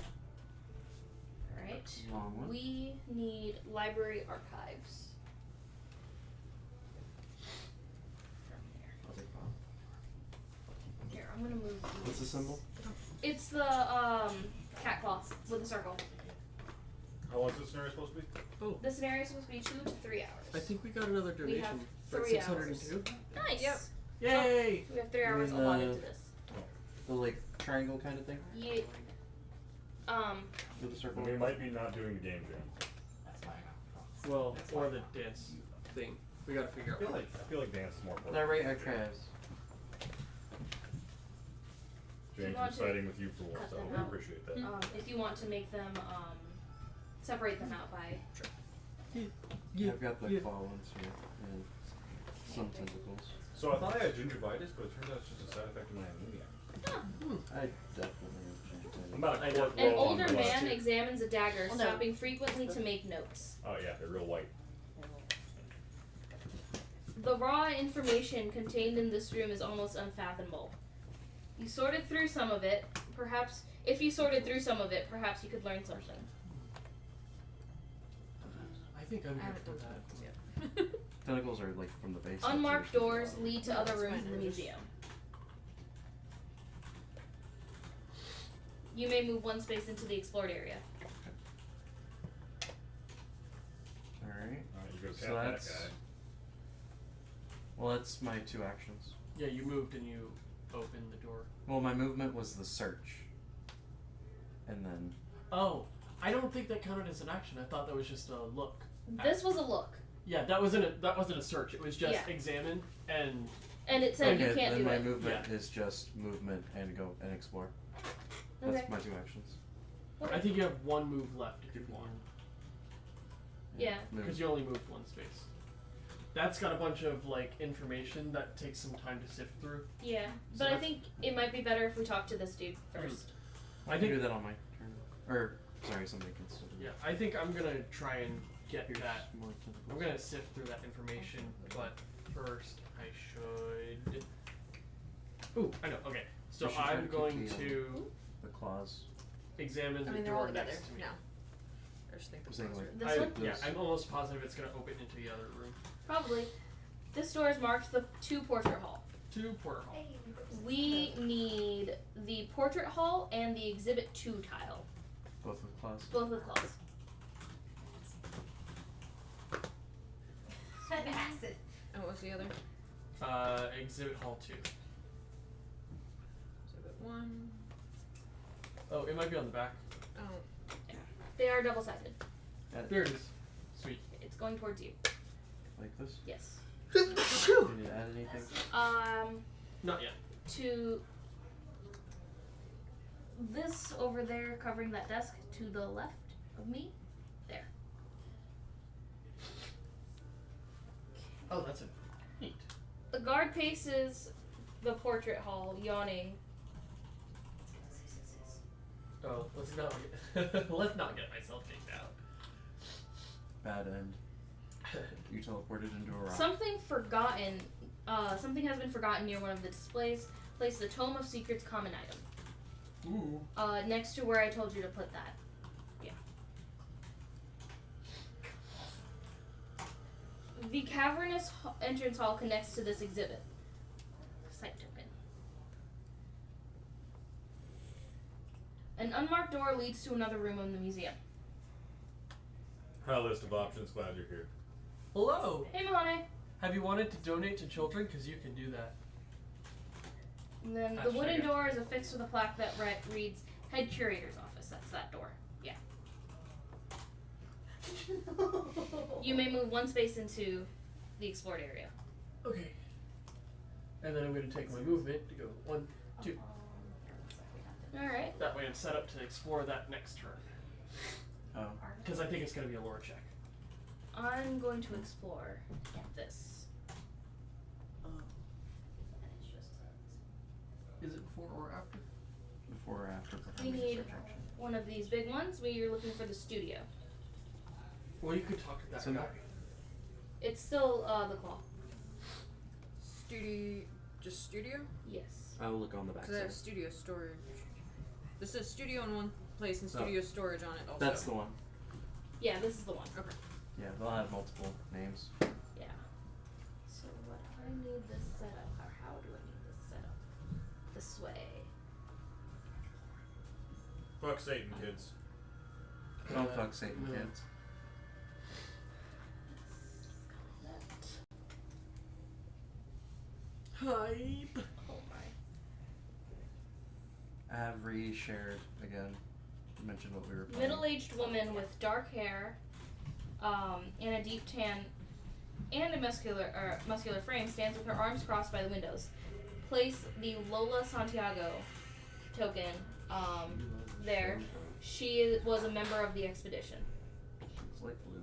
Alright. Long one. We need library archives. From here. I'll take one. Here, I'm gonna move these. What's the symbol? It's the cat claws with a circle. How long is this scenario supposed to be? Oh, The scenario is supposed to be 2 to 3 hours. I think we got another We have donation. For 3 602. Nice. Yep. Yay! So we have 3 hours mean allotted the- to this. The like triangle kind of thing Yeah. with the circle. We might be not doing the game jam. Well, or the dance thing. We gotta figure out. I feel like dance is more important. Did I rate archives? James, want I'm to siding with you for once. cut I them really out? appreciate that. If you want to make them, separate them out by. I've got the claw ones here and some tentacles. So I thought I had gingivitis, but it turns out it's just a side effect of my anemia. I definitely have gingivitis. I'm about a quart An low on older blood. man examines a dagger, Well, no. stopping frequently to make notes. Oh yeah, they're real white. The raw information contained in this room is almost unfathomable. You sorted through some of it. Perhaps, if you sorted through some of it, perhaps you could learn something. I think I'm I good haven't for done that. that yet. Tentacles are like from the base. Unmarked doors lead to other rooms in the museum. You may move one space into the explored area. Alright. Alright, you go So tap that that's- guy. Well, that's my 2 actions. Yeah, you moved and you opened the door. Well, my movement was the search. And then Oh, I don't think that counted as an action. I thought that was just a look. This was a look, Yeah, that wasn't a search. It was just Yeah. examine and and it said you okay, can't then do my it. movement is just movement and go and explore. That's Okay. my 2 actions. I think you have one move left if you want, Yeah. because you only moved one space. That's got a bunch of like information that takes some time to sift through. Yeah, So but I that's- think it might be better if we talk to this dude first. I can think- do that on my turn. Or sorry, somebody can still do Yeah, I think I'm gonna try and get Here's that. more tentacles. I'm gonna sift through that information, but first I should. Ooh, I know. Okay, so You should try I'm to keep going the, to the claws. examine I the mean, they're all door together next to me. now. I just think I'm the saying claws like are- This one? Yeah, those- I'm almost positive it's gonna open into the other room. Probably. This door is marked the 2 portrait hall. To porter hall. We need the portrait hall and the exhibit 2 tile, both with claws. both with claws. Acid. And what was the other? Exhibit hall 2. Exhibit 1. Oh, it might be on the back. Oh. They are double-sided. There it is. Sweet. It's going towards you. Like this? Yes. Do you need to add anything? Not yet. To this over there, covering that desk to the left of me. There. Oh, that's it. Neat. The guard paces the portrait hall, yawning. Oh, let's not get, let's not get myself kicked out. Bad end. You teleported into a rock. Something forgotten. Something has been forgotten near one of the displays. Place the Tome of Secrets common item. Ooh. Next to where I told you to put that. Yeah. The cavernous entrance hall connects to this exhibit. Site token. An unmarked door leads to another room in the museum. High list of options. Glad you're here. Hello. Hey, Mahane. Have you wanted to donate to children? Because you can do that. And then the Hashtag wooden it. door is affixed with a plaque that reads Head Curator's Office. That's that door. Yeah. You may move one space into the explored area. Okay. And then I'm going to take my movement to go 1, 2. Alright. That way I'm set up to explore that next turn. Oh. Because I think it's going to be a lore check. I'm going to explore this. Is it before or after? Before or after? We need one of these big ones. We're looking for the studio. Well, you could talk to that guy. It's still the claw. Just studio? Yes. I will look on the back Because I side. have studio storage. This says studio in one place and studio storage on it also. That's the one. Yeah, this is the one. Okay. Yeah, they'll have multiple names. Yeah. So what I need this set up, or how do I need this set up? This way. Fuck Satan, kids. Don't fuck Satan, kids. Hype. Oh my. I have re-shared again. Mentioned what we were playing. Middle-aged woman with dark hair, and a deep tan, and a muscular frame stands with her arms crossed by the windows. Place the Lola Santiago token there. She was a member of the expedition. It's like blue.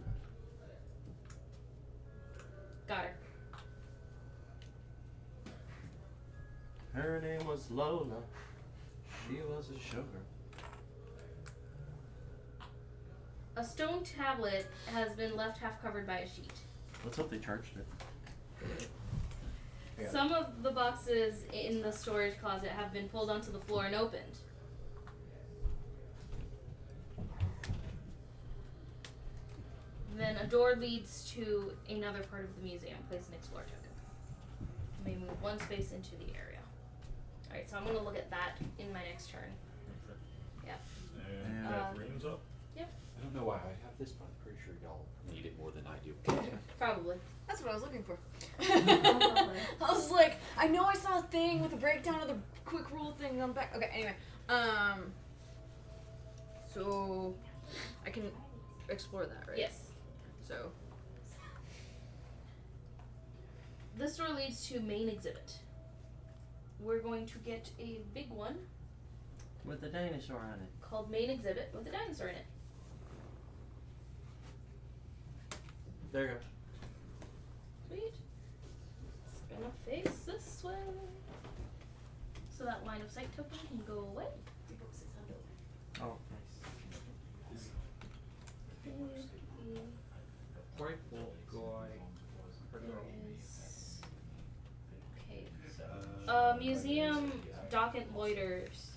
Got her. Her name was Lola. She was a sugar. A stone tablet has been left half covered by a sheet. Let's hope they charged it. Some of the boxes in the storage closet have been pulled onto the floor and opened. Then a door leads to another part of the museum. Place an explore token. You may move one space into the area. Alright, so I'm going to look at that in my next turn. Yep. And that rings up? Yep. I don't know why I have this, but I'm pretty sure y'all need it more than I do. Probably. That's what I was looking for. I was like, I know I saw a thing with a breakdown of the quick rule thing on the back. Okay, anyway. So I can explore that, right? Yes. So this door leads to main exhibit. We're going to get a big one With a dinosaur on it. called main exhibit with a dinosaur in it. There you go. Sweet. It's gonna face this way. So that line of sight token can go away. Oh, nice. Rifle guy. Okay. Museum docket loiters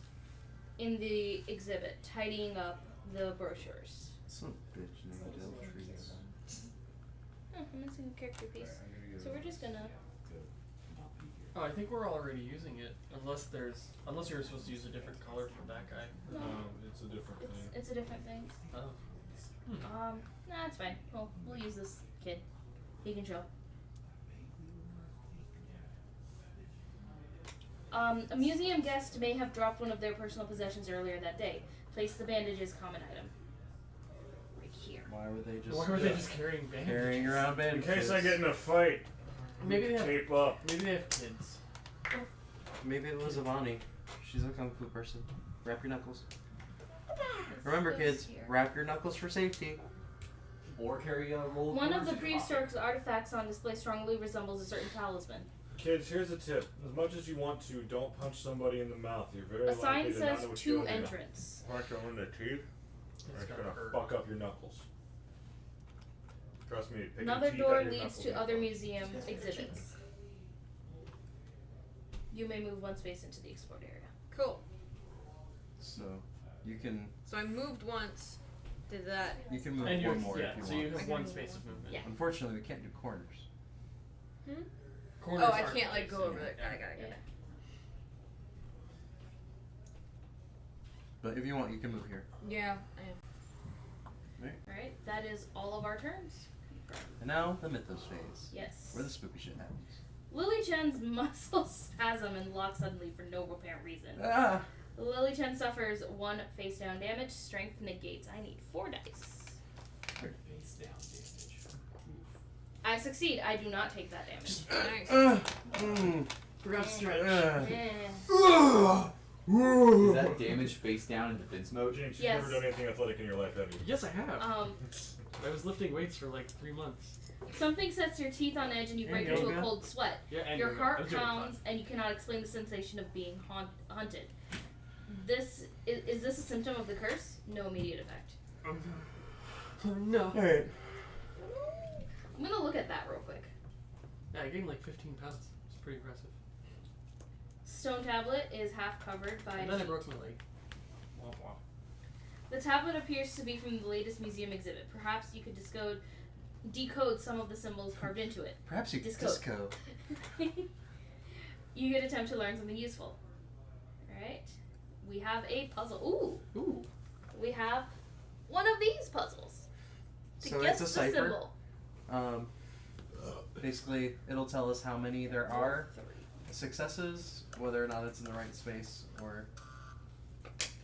in the exhibit, tidying up the brochures. Some bitch named Eltrees. Oh, I'm missing a character piece. So we're just gonna. Oh, I think we're already using it, unless you're supposed to use a different color from that guy. No. It's a different thing. It's a different thing. Oh. Nah, it's fine. We'll use this kid. He can show. A museum guest may have dropped one of their personal possessions earlier that day. Place the bandages common item. Right here. Why were they just? Why were they just carrying bandages? Carrying around In bandages. case I get in a fight, Maybe they have tape up. Maybe they have kids. Maybe it was Avani. She's a kung fu person. Wrap your knuckles. Remember, kids, wrap your knuckles for safety. Or carry a roll. One of the prehistoric artifacts on display strongly resembles a certain talisman. Kids, here's a tip. As much as you want to, don't punch somebody in the mouth. You're very A sign likely to says not know what to you're doing. entrance. Punch them in the teeth. Or it's gonna gonna hurt. fuck up your knuckles. Trust me. Picking Another teeth door out your leads knuckles to ain't other fun. museum exhibits. You may move one space into the explored area. cool. So you can So I moved once. Did that? you can move And you're, one more yeah, if you so want. you I have can one move space one. of movement. Yeah. Unfortunately, we can't do corners. Corners Oh, I aren't can't like facing go over you. there. Yeah. Got it. But if you want, you can move here. Yeah, I am. Alright, that is all of our turns. And now the Mythos phase, Yes. where the spooky shit happens. Lily Chen's muscles spasm and lock suddenly for no apparent reason. Ah! Lily Chen suffers 1 face down damage. Strength negates. I need 4 dice. down damage. I succeed. I do not take that damage. Nice. Forgot to stretch. Yeah. Is that damage face down in defense mode? James, you've Yes. never done anything athletic in your life, have you? Yes, I have. Um, I was lifting weights for like 3 months. something sets your teeth on edge and you And break into a yoga. cold sweat. Yeah, and Your yoga. I heart was doing pounds and you cannot explain the sensation of being haunted. This is this a symptom of the curse? No immediate effect. No. Alright. I'm gonna look at that real quick. Yeah, I gained like 15 pounds. It's pretty impressive. Stone tablet is half covered by. And then I broke my leg. Wah, wah. The tablet appears to be from the latest museum exhibit. Perhaps you could decode some of the symbols carved into it. Perhaps you could Disco. disco. You could attempt to learn something useful. Alright. We have a puzzle. Ooh. We have one of these puzzles. To So guess it's a the cipher. symbol. Basically, it'll tell us how many there are successes, whether or not it's in the right space, or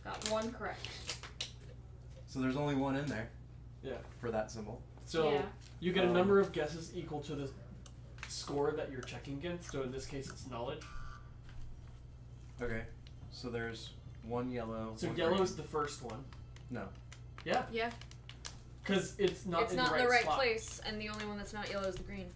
Got one correct. so there's only one in there. Yeah. For that symbol. So Yeah. you get a number of guesses equal to the score that you're checking against. So in this case, it's knowledge. Okay. So there's one yellow. So one yellow green. is the first one. No. Yeah. Yeah. Because it's not It's in not the in right the right spot. place, and the only one that's not yellow is the green.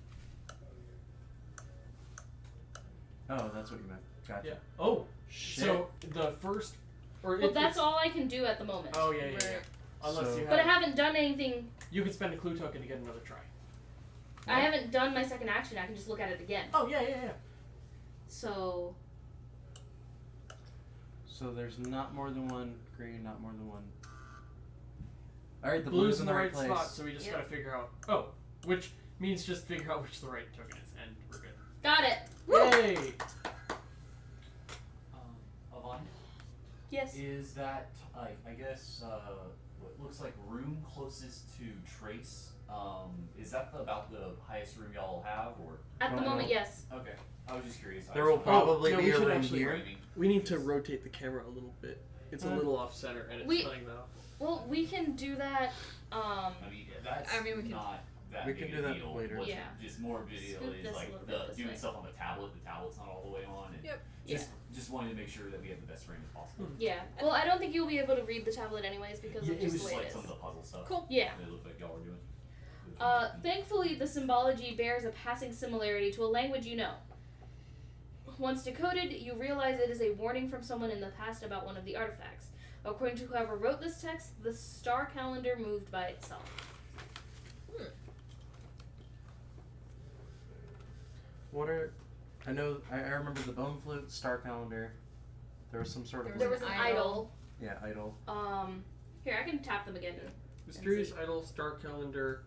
Oh, that's what you meant. Gotcha. Yeah. Oh. Shit. So the first. Or Well, it- that's it's- all I can do at the moment. Oh yeah, yeah, yeah. Right. Unless So- you have. But I haven't done anything. You can spend a clue token to get another try. I haven't done my second action. I can just look at it again. Oh yeah, yeah, yeah. So So there's not more than one green, not more than one. All right, the Blue's blue's in the right place. spot, so we just Yep. gotta figure out. Oh, which means just figure out which the right token is, and we're good. got it. Yay! Avon, Yes. is that I guess what looks like room closest to Trace? Is that about the highest room y'all have, or? At the moment, yes. Okay, I was just curious. There will probably no, be we a should room actually- here. We need to rotate the camera a little bit. It's a little off center, and it's We- cutting that off. Well, we can do that. I mean, that's I mean, we can- not that We big can a do that deal. later. What's Yeah. just more video Scoot is this a like little bit this doing way. stuff on the tablet. The tablet's not all the way on, and Yep. just wanting to make sure that we have the best frame as possible. Yeah. Well, I don't think you'll be able to read the tablet anyways because Yeah, of it just was the just way like it some of is. the puzzle stuff. Cool. Yeah. It looked like y'all were doing. Thankfully, the symbology bears a passing similarity to a language you know. Once decoded, you realize it is a warning from someone in the past about one of the artifacts. According to whoever wrote this text, the star calendar moved by itself. What are? I know. I remember the bone flute, star calendar. There was some sort of. There was an idol. Yeah, idol. Here, I can tap them again. Mysterious Idol, Star Calendar.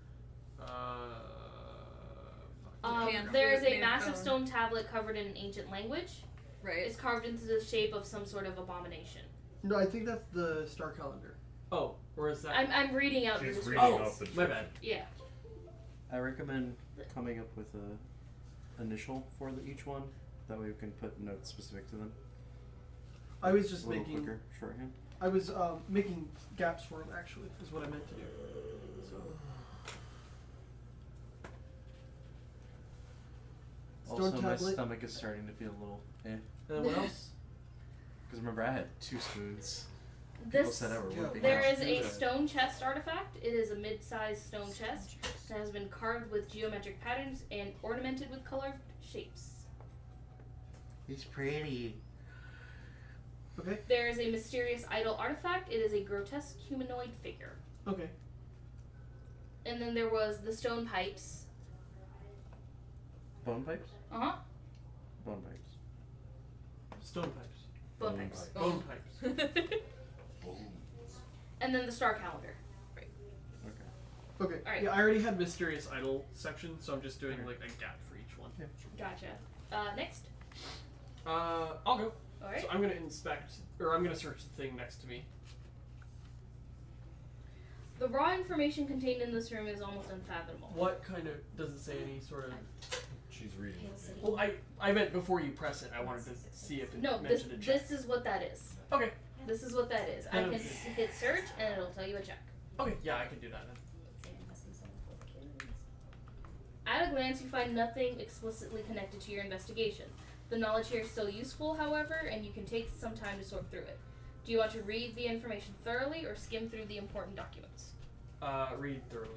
There is a Hand massive phone. stone tablet covered in an ancient language. Right. It's carved into the shape of some sort of abomination. No, I think that's the star calendar. Oh, or is that? I'm reading out the She's description. reading off the my bad. Yeah. I recommend coming up with a initial for each one. That way we can put notes specific to them. I was just a little making. quicker shorthand. I was making gaps for them. Actually, is what I meant to do. So. Stone Also, my tablet. stomach is starting to feel a little eh. And then what else? Because remember, I had 2 spoons. People This said I were limping. there out. is a stone chest artifact. It is a mid-sized stone chest that has been carved with geometric patterns and ornamented with colored shapes. He's pretty. Okay. There is a mysterious idol artifact. It is a grotesque humanoid figure. Okay. And then there was the stone pipes. Bone pipes? Uh-huh. Bone pipes. Stone pipes. Bone pipes. Bone pipes. And then the star calendar. Okay. Alright. Yeah, I already had Miss. Mysterious Idol section, so I'm just doing like a gap for each one. Gotcha. Next. I'll go. Alright. So I'm gonna inspect, or I'm gonna search the thing next to me. The raw information contained in this room is almost unfathomable. What kind of, does it say any sort of? She's reading. Well, I meant before you press it, I wanted to see if it No, this mentioned a check. this is what that is. Okay. This is what that is. I Then can hit search and it'll tell you a check. Okay, yeah, I can do that then. glance, you find nothing explicitly connected to your investigation. The knowledge here is still useful, however, and you can take some time to sort through it. Do you want to read the information thoroughly or skim through the important documents? Read thoroughly.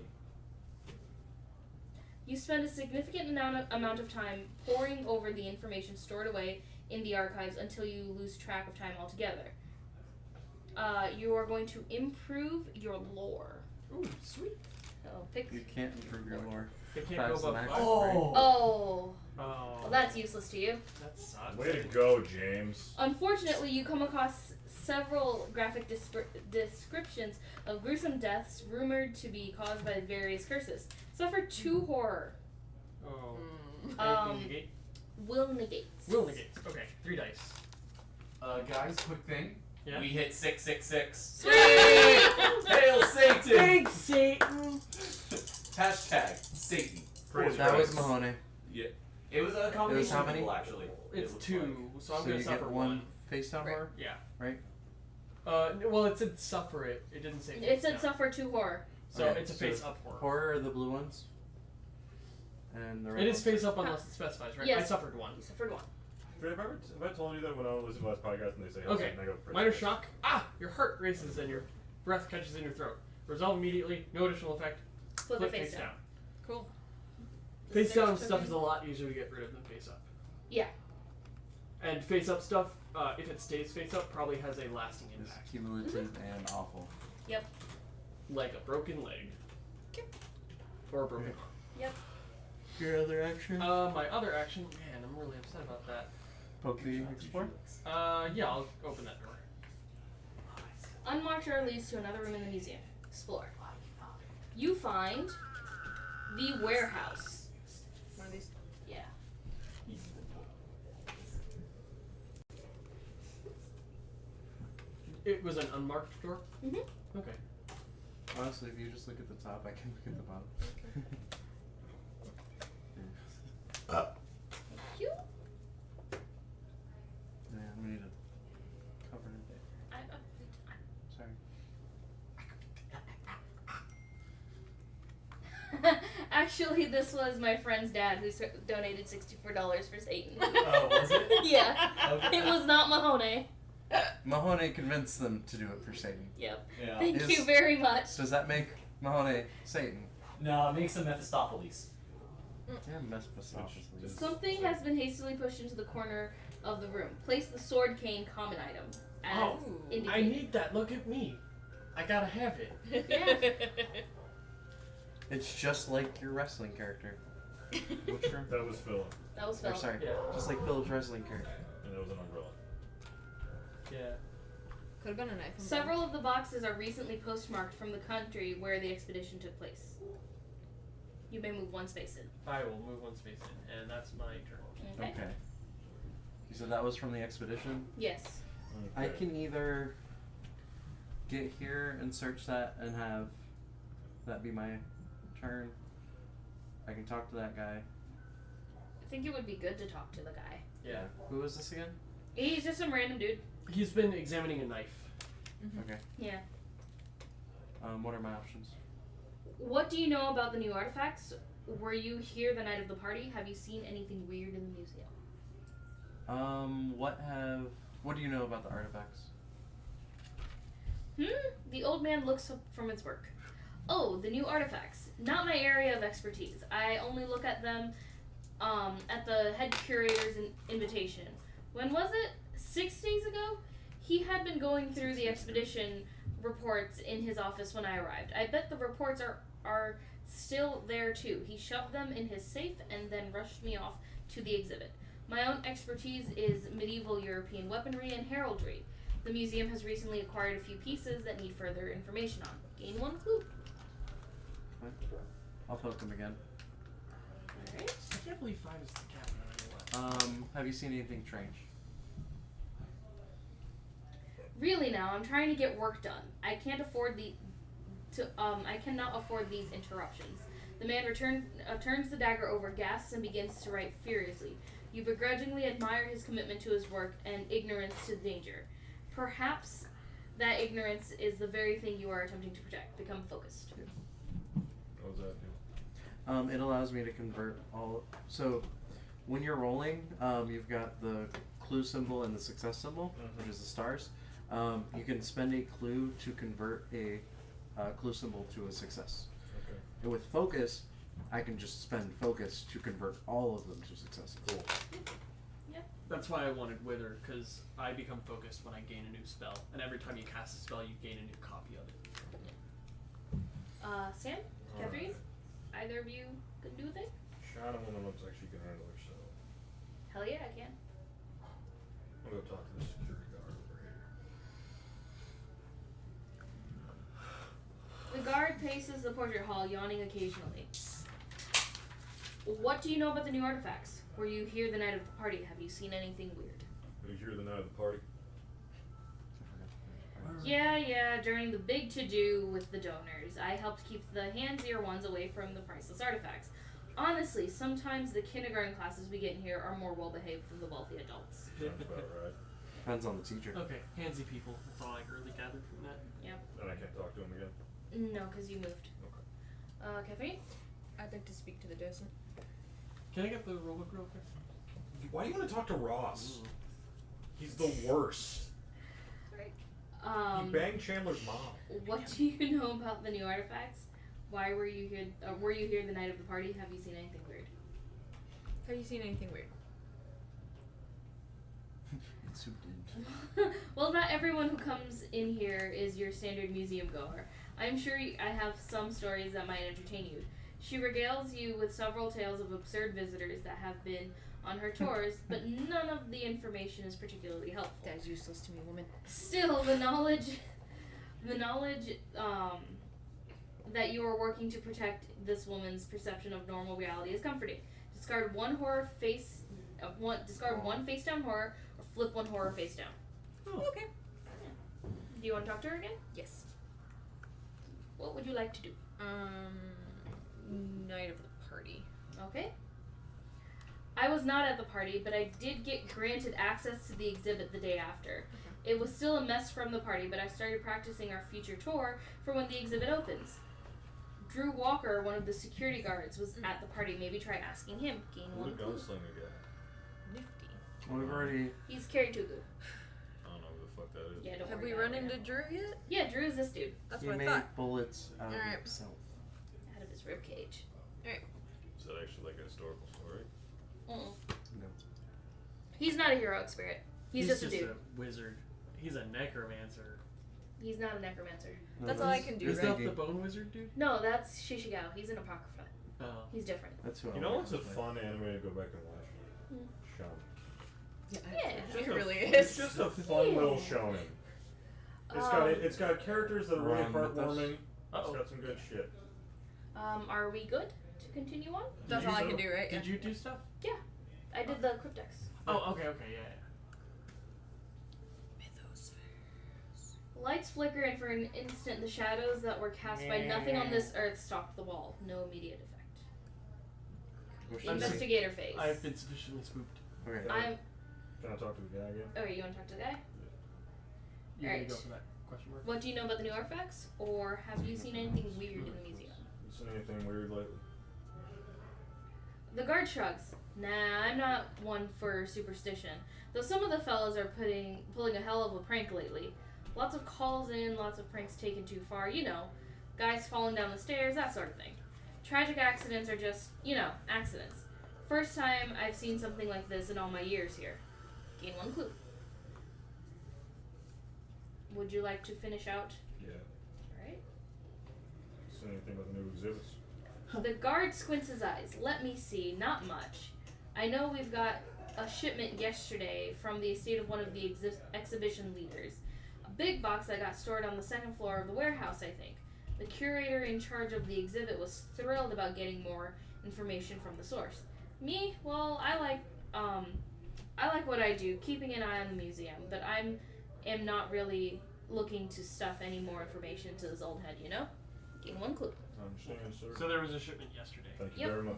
You spend a significant amount of time poring over the information stored away in the archives until you lose track of time altogether. You are going to improve your lore. Ooh, sweet. So pick. You can't improve your lore. It can't go Five's the above max, five. right? Oh. Oh. Well, that's useless to you. That sucks. Way to go, James. Unfortunately, you come across several graphic descriptions of gruesome deaths rumored to be caused by various curses. Suffer 2 horror. Oh. Um, Negate? Will negates. Will negates. Okay, 3 dice. Guys, quick thing. Yeah? We hit 666. Sweet! Hail Satan! Thanks, Satan! Hashtag Satan. Praise That was Christ. Mahoney. Yeah. It was a combination how of many? people, actually. It's It was 2, like- so I'm So gonna you suffer get 1. one face down horror? Yeah. Right? Well, it said suffer it. It didn't say It face said down. suffer 2 horror. So Okay, it's a so face up horror. Horror are the blue ones? And the red It is ones face are- up unless it specifies, right? Yes. I suffered 1. You suffered 1. Have I told you that when I was listening to the last podcast and they say, Okay. and I go, "Praise Minor Christ." shock. Ah! Your heart races and your breath catches in your throat. Resolve immediately. No additional effect. Flip it face down. Cool. Face down stuff is a lot easier to get rid of than face up. Yeah. And face up stuff, if it stays face up, probably has a lasting It's impact. cumulative and awful. Yep. Like a broken leg. Or a broken arm. Yep. Your other action? My other action, man, I'm really upset about that. Poke the explore? Yeah, I'll open that door. Unmarked door leads to another room in the museum. Explore. You find the warehouse. One of these. Yeah. It was an unmarked door? Mm-hmm. Okay. Honestly, if you just look at the top, I can look at the bottom. Thank you. Yeah, we need to cover it. Sorry. Actually, this was my friend's dad who donated $64 for Satan. Oh, was it? Yeah. Okay. It was not Mahoney. Mahoney convinced them to do it for Satan. Yep. Yeah. Thank you very much. Does that make Mahoney Satan? No, it makes him Mephistopheles. Yeah, Mephistopheles. Something has been hastily pushed into the corner of the room. Place the sword cane common item as Oh, indicated. I need that. Look at me. I gotta have it. Yeah. It's just like your wrestling character. Which room? That was Phil. That was Or, Phil. sorry, Yeah. just like Phil's wrestling character. And that was an umbrella. Yeah. Could have been a knife. Several of the boxes are recently postmarked from the country where the expedition took place. You may move 1 space in. I will move 1 space in, and that's my turn. Okay. Okay. You said that was from the expedition? Yes. I can either get here and search that and have that be my turn. I can talk to that guy. I think it would be good to talk to the guy. Yeah. Who was this again? He's just some random dude. He's been examining a knife. Okay. Yeah. What are my options? What do you know about the new artifacts? Were you here the night of the party? Have you seen anything weird in the museum? What do you know about the artifacts? The old man looks up from his work. Oh, the new artifacts. Not my area of expertise. I only look at them at the head curator's invitation. When was it? 6 days ago? He had been going through the expedition reports in his office when I arrived. I bet the reports are still there too. He shoved them in his safe and then rushed me off to the exhibit. My own expertise is medieval European weaponry and heraldry. The museum has recently acquired a few pieces that need further information on. Gain 1 clue. Fine. I'll poke him again. Alright. I can't believe 5 is the cap. Have you seen anything strange? Really now, I'm trying to get work done. I can't afford I cannot afford these interruptions. The man turns the dagger over, gasps, and begins to write furiously. You begrudgingly admire his commitment to his work and ignorance to danger. Perhaps that ignorance is the very thing you are attempting to protect. Become focused. What was that? It allows me to convert all. So, when you're rolling, you've got the clue symbol and the success symbol, which is the stars. You can spend a clue to convert a clue symbol to a success. Okay. And with focus, I can just spend focus to convert all of them to successes. Cool. That's why I wanted Wither, because I become focused when I gain a new spell, and every time you cast a spell, you gain a new copy of it. Sam, Catherine, either of you can do a thing? Shadow Woman looks like she can handle herself. Hell yeah, I can. I'll go talk to the security guard over here. The guard paces the portrait hall, yawning occasionally. What do you know about the new artifacts? Were you here the night of the party? Have you seen anything weird? Were you here the night of the party? Yeah, during the big to-do with the donors, I helped keep the handsier ones away from the priceless artifacts. Honestly, sometimes the kindergarten classes we get in here are more well-behaved than the wealthy adults. Sounds about right. Depends on the teacher. Okay, handsy people. That's all I really gathered from that. Yep. And I can't talk to him again? No, because you moved. Okay. Catherine? I'd like to speak to the docent. Can I get the rulebook real quick? Why do you want to talk to Ross? He's the worst. He banged Chandler's mom. What do you know about the new artifacts? Why were you here? Were you here the night of the party? Have you seen anything weird? Have you seen anything weird? It's who did. Well, not everyone who comes in here is your standard museum goer. I'm sure I have some stories that might entertain you. She regales you with several tales of absurd visitors that have been on her tours, but none of the information is particularly helpful. That is useless to me, woman. Still, the knowledge that you are working to protect this woman's perception of normal reality is comforting. Discard one face down horror, or flip one horror face down. Oh, okay. Do you want to talk to her again? Yes. What would you like to do? Night of the party. Okay. I was not at the party, but I did get granted access to the exhibit the day after. It was still a mess from the party, but I started practicing our future tour for when the exhibit opens. Drew Walker, one of the security guards, was at the party. Maybe try asking him. Gain Who'd a one clue. gunslinger get? Nifty. Well, we've already. He's Karitugu. I don't know who the fuck that is. Yeah, don't Have worry we about run it. into Drew yet? Yeah, Drew is this dude. That's He what I made thought. bullets out of Alright. himself. Out of his ribcage. Is that actually like a historical story? Mm-mm. No. He's not a heroic spirit. He's just a dude. a wizard. He's a necromancer. He's not a necromancer. No, That's all I can do, Is right? that the bone wizard dude? No, that's Shishigao. He's an apocrypha. Oh. He's different. That's who I You know want what's a to play. fun anime to go back and watch? Hmm. Shonen. Yeah. It really It's is. just a fun little shonen. It's got characters that are really Run with us. heartwarming. It's got some good shit. Are we good to continue on? That's all I can do, right? Did you do stuff? Yeah. I did the cryptex. Oh, okay, yeah. Lights flicker, and for an instant, the shadows that were cast by nothing on this earth stalked the wall. No immediate effect. Investigator phase. I've been sufficiently spooked. Okay. I'm. Can I talk to the guy again? Oh, you want to talk to the guy? You Alright. gonna go for that question mark? What do you know about the new artifacts, or have you seen anything weird in the museum? You seen anything weird lately? The guard shrugs. Nah, I'm not one for superstition. Though some of the fellas are pulling a hell of a prank lately. Lots of calls in, lots of pranks taken too far, you know. Guys falling down the stairs, that sort of thing. Tragic accidents are just, accidents. First time I've seen something like this in all my years here. Gain one clue. Would you like to finish out? Yeah. Alright. Seen anything about the new exhibits? The guard squints his eyes. Let me see. Not much. I know we've got a shipment yesterday from the estate of one of the exhibition leaders. A big box that got stored on the second floor of the warehouse, I think. The curator in charge of the exhibit was thrilled about getting more information from the source. Me, well, I like what I do, keeping an eye on the museum, but am not really looking to stuff any more information into this old head, Gain one clue. I understand, sir. So there was a shipment yesterday. Thank you very much.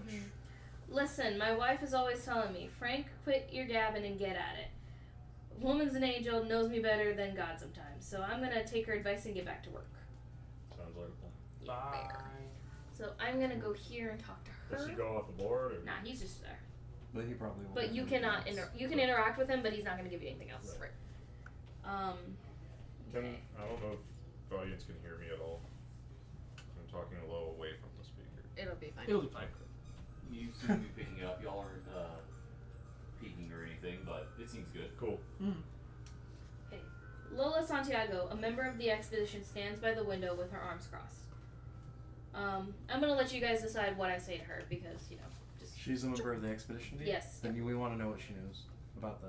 Listen, my wife is always telling me, Frank, quit your gabbing and get at it. Woman's an angel, knows me better than God sometimes, so I'm gonna take her advice and get back to work. Sounds like a plan. Bye. So I'm gonna go here and talk to her. Does he go off the board? Or? Nah, he's just there. But he probably won't. But you cannot you can interact with him, but he's not going to give you anything else. Right. Okay. I don't know if the audience can hear me at all. I'm talking low away from the speaker. It'll be fine. It'll be fine. You seem to be picking up. Y'all aren't peeking or anything, but it seems good. Cool. Okay. Lola Santiago, a member of the expedition, stands by the window with her arms crossed. I'm going to let you guys decide what I say to her because, you know, just... She's a member of the expedition team? Yes. Then we want to know what she knows about the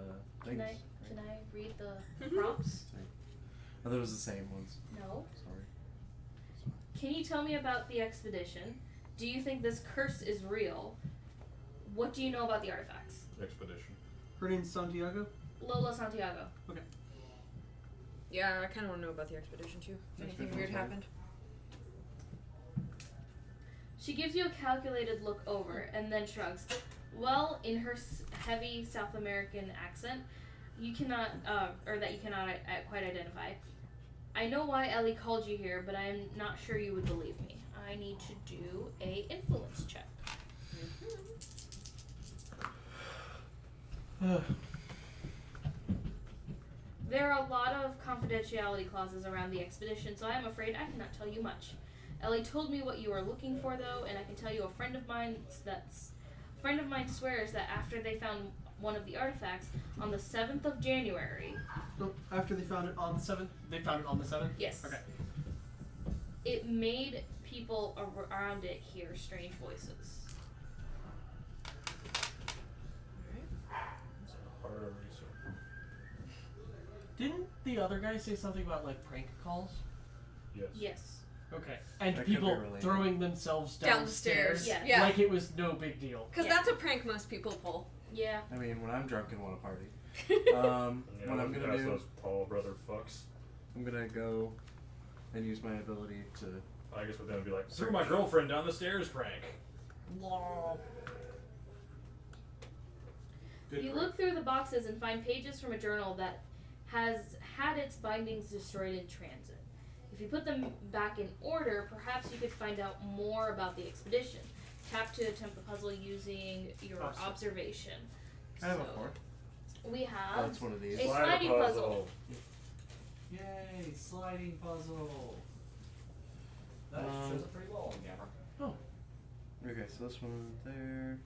things. Can I read the prompts? I thought it was the same ones. No. Sorry. Can you tell me about the expedition? Do you think this curse is real? What do you know about the artifacts? Expedition. Her name's Santiago. Lola Santiago. Okay. Yeah, I kind of want to know about the expedition too. If anything weird happened. She gives you a calculated look over and then shrugs. Well, in her heavy South American accent, you cannot, quite identify. I know why Ellie called you here, but I am not sure you would believe me. I need to do a influence check. There are a lot of confidentiality clauses around the expedition, so I am afraid I cannot tell you much. Ellie told me what you are looking for, though, and I can tell you a friend of mine swears that after they found one of the artifacts on the 7th of January. No, after they found it on the 7th. They found it on the 7th? Yes. Okay. It made people around it hear strange voices. Didn't the other guy say something about like prank calls? Yes. Yes. Okay. And That could be people related. throwing themselves downstairs Downstairs. Yeah. like it was no big deal. Because that's a prank most people pull. Yeah. I mean, when I'm drunk and want to party. Yeah, What I'm gonna past do, those tall brother fucks. I'm gonna go and use my ability to. I guess with them be like, threw my girlfriend down the stairs prank. Lol. Good You prank. look through the boxes and find pages from a journal that has had its bindings destroyed in transit. If you put them back in order, perhaps you could find out more about the expedition. Tap to attempt the puzzle using your observation. I have a So, 4. We have That's one of these. a sliding puzzle. Yay, sliding puzzle. That shows up pretty well on camera. Oh. Okay, so this one there.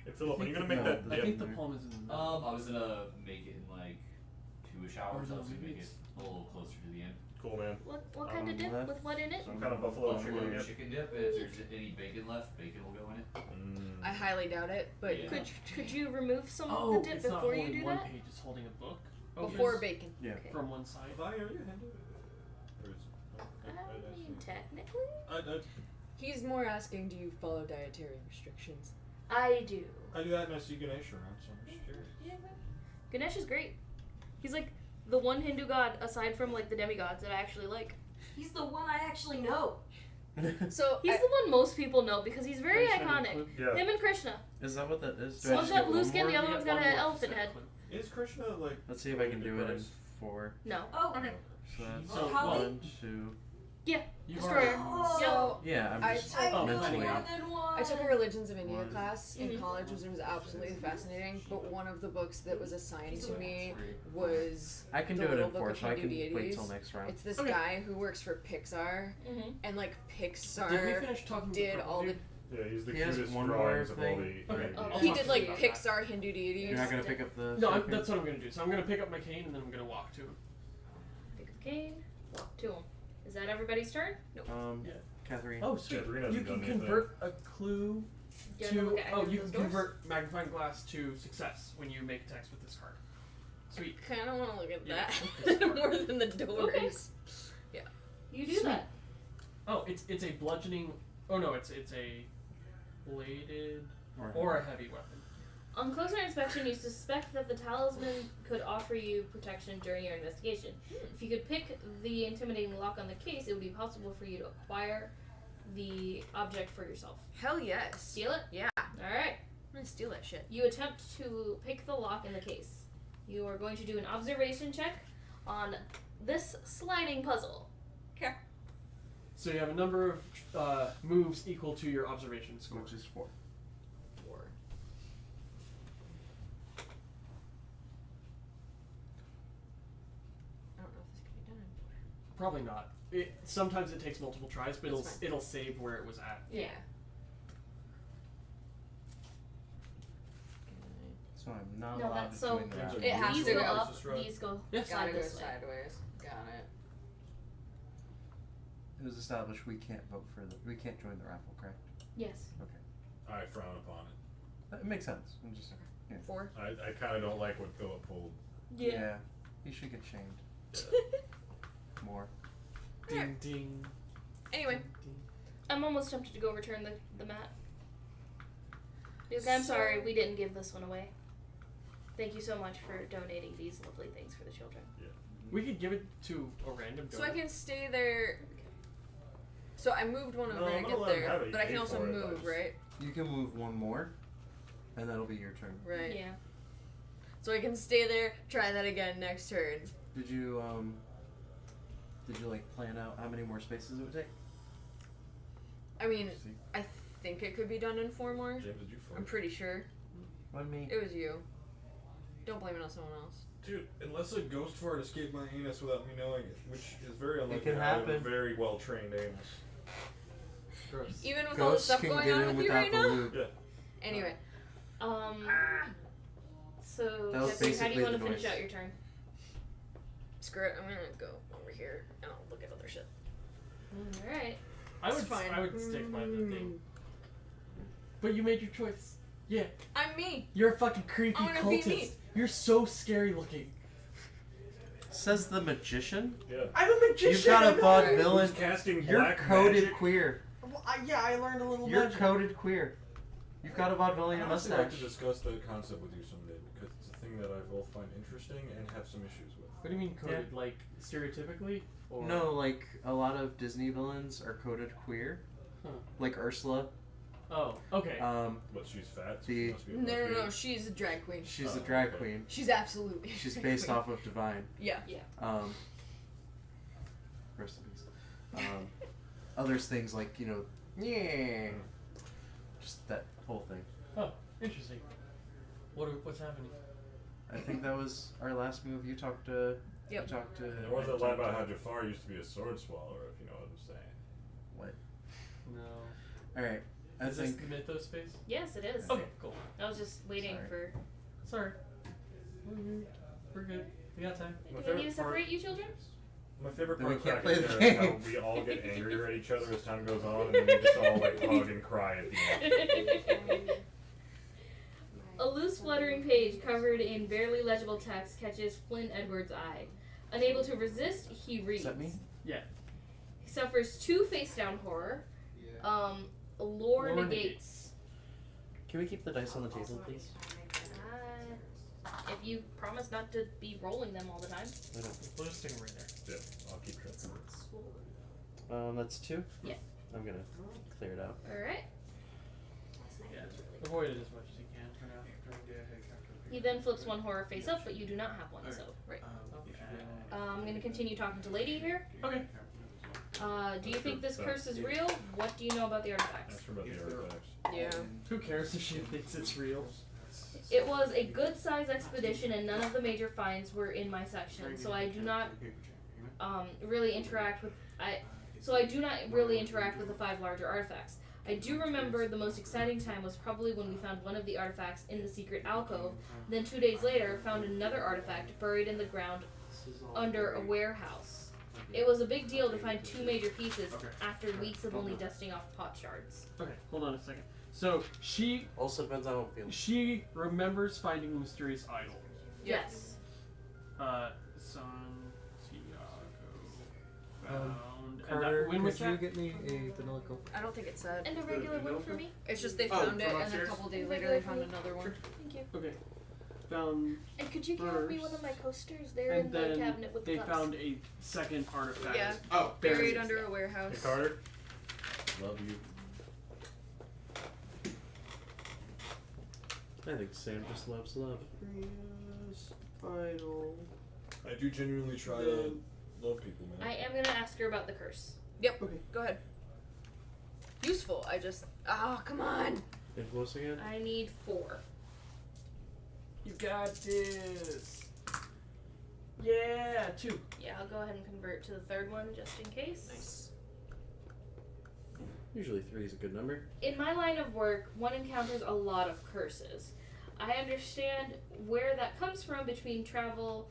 Hey Philip, are you gonna make no, that? I Yeah. think the poem is in the middle. I was gonna make it in like 2-ish hours. I was gonna make it It's- a little closer to the end. Cool, man. What kind of dip? left. With what in it? Some kind of buffalo chicken. Buffalo again. chicken dip. If there's any bacon left, bacon will go in it. I highly doubt it, but Yeah. Could you remove some Oh, of the dip it's not before you holding do one that? page, it's holding a book. before bacon. Yeah. Okay. From one side. Are you handed? Or is- I mean, technically, He's more asking, do you follow dietary restrictions? I do. I do that and I see Ganesh around, so I'm just curious. Yeah. Ganesh is great. He's like the one Hindu god aside from like the demigods that I actually like. He's the one I actually know. So He's the one most people know because he's very iconic. Yeah. Him and Krishna. Is that what that is? Do I One's just got get blue one skin, more? the other one's got an elephant head. Is Krishna like? Let's see if I can do it in Christ? 4. No. Oh, Okay. So that's So, how 1, 2. Yeah. You've Destroyer. So Yeah, I'm I just took- I know mentally. more than one. I took a Religions of India One. class in Mhm. college, which was absolutely fascinating. But one of the books that was assigned to me was I can the do it Little in Book 4, of so I Hindu can Deities. wait till next round. It's this Okay. guy who works for Pixar, Mm-hmm. and like Pixar Did we finish talking to did the all the dude? Yeah, he's the He has cutest one more drawings of all thing. the. Okay. Oh, he talk did to like you about Pixar Hindu deities. You're not gonna pick up the. No, second? that's what I'm gonna do. So I'm gonna pick up my cane and then I'm gonna walk to him. Pick up cane. Walk to him. Is that everybody's turn? Yeah. Catherine. Oh, sweet. Sabrina hasn't You can done anything. convert a clue Do you to. wanna look at Oh, either you of can those doors? convert magnifying glass to success when you make text with this card. Sweet. Kind of want to look at Yeah. that more than the doors. You do Sweet. that. Oh, it's a bludgeoning. Oh no, it's a bladed or a heavy weapon. On closer inspection, you suspect that the talisman could offer you protection during your investigation. If you could pick the intimidating lock on the case, it would be possible for you to acquire the object for yourself. Hell yes. Steal it? Yeah. Alright. I'm gonna steal that shit. You attempt to pick the lock in the case. You are going to do an observation check on this sliding puzzle. So you have a number of moves equal to your observation score. Which is 4. 4. I don't know if this can be done in 4. Probably not. Sometimes it takes multiple tries, but That's fine. it'll save where it was at. Yeah. So I'm not No, allowed that's to so. join the raffle. It has These to go go. up. These go Yes. Gotta go this way. sideways. Got it. It was established we can't vote for we can't join the raffle, correct? Yes. Okay. I frown upon it. That makes sense. I'm just yeah. 4. I kind of don't like what Philip pulled. Yeah. He should get shamed. More. Ding ding. Anyway. I'm almost tempted to go return the mat. Duke, I'm sorry we didn't give this one away. Thank you so much for donating these lovely things for the children. Yeah. We could give it to a random So donor. I can stay there. So I moved one No, over I'm to not get allowed to there, have it. You but I can pay also for it, move, but- right? You can move one more, and that'll be your turn. Right. Yeah. So I can stay there, try that again next turn. Did you like plan out how many more spaces it would take? I mean, See? I think it could be done in 4 more. James, did you fart? I'm pretty sure. Let me. It was you. Don't blame it on someone else. Dude, unless a ghost fart escaped my anus without me knowing it, which is very unlikely. can I have a happen. very well trained anus. Gross. Even with all the Ghosts stuff can going get on in with you without right the now. loop. Yeah. Anyway, So, That was Jeffrey, how do basically you want to the finish noise. out your turn? screw it. I'm gonna go over here and I'll look at other shit. Alright. I It's would fine. I would stick by the thing. But you made your choice. Yeah. I'm me. You're a fucking creepy I'm gonna be cultist. me. You're so scary looking. Says the magician. Yeah. I'm a magician. You've got a I know. vaudevillain. Who's casting You're black coded magic? queer. Well, I learned a little You're magic. coded queer. You've got a vaudevillian I'd honestly like to mustache. discuss the concept with you someday because it's a thing that I both find interesting and have some issues with. What do you mean coded? Like stereotypically? Or No, like a lot of Disney villains are coded queer. Huh. Like Ursula. Oh, okay. But she's fat. So The she must be a No, lesbian. she's a drag queen. she's a drag okay. queen. She's absolutely. a She's drag based queen. off of Divine. Yeah. Rest in peace. Others things like yeah, just that whole thing. Oh, interesting. What's happening? I think that was our last move. You talked to. Yep. You talked to. There was a lie about how Jafar used to be a sword swallower, if you know what I'm saying. What? No. All right. I Is think. this the Mythos space? Yes, it is. Okay, cool. I was just waiting Sorry. for. Sorry. We're good. We got time. Do I need to separate you children? My favorite Then we part of can't play the KrakenKare is how game. we all get angrier at each other as time goes on, and then we just all like hug and cry at the end. A loose fluttering page covered in barely legible text catches Flynn Edwards' eye. Unable to resist, he reads. Is that me? Yeah. He suffers 2 face down horror. Lore negates. Can we keep the dice on the table, please? If you promise not to be rolling them all the time. I don't. We'll just stick them right there. Yeah, I'll keep track. That's 2. Yeah. I'm gonna clear it out. Alright. Yeah. Avoid it as much as you can for now. He then flips 1 horror face up, but you do not have one, so. Right. I'm going to continue talking to Lady here. Okay. Do you think this curse is real? What do you know about the artifacts? Ask her about the artifacts. Yeah. Who cares if she thinks it's real? It was a good size expedition and none of the major finds were in my section, so I do not really interact with the 5 larger artifacts. I do remember the most exciting time was probably when we found one of the artifacts in the secret alcove, then 2 days later found another artifact buried in the ground under a warehouse. It was a big deal to find 2 major pieces after weeks of only dusting off pot shards. Okay, hold on a second. So she Also depends on how I'm feeling. she remembers finding the mysterious idol. Yes. Santiago found. Carter, and when was could you that? get me a vanilla Coke? I don't think it said. And a regular one for me? It's just they Oh, found it from and then a upstairs? couple days later they found another one. Thank you. Okay. Found. And could you give me First. one of my coasters? They're And in the then cabinet with they cups. found a second artifact. Yeah. Oh, Buried under a warehouse. Hey Carter. Love you. I think Sam just loves love. I do genuinely try to love people, man. I am gonna ask her about the curse. Yep. Okay. Go ahead. Useful. I just. Oh, come on. Influence again? I need 4. You got this. Yeah, 2. Yeah, I'll go ahead and convert to the third one just in case. Nice. Usually 3 is a good number. In my line of work, one encounters a lot of curses. I understand where that comes from between the travel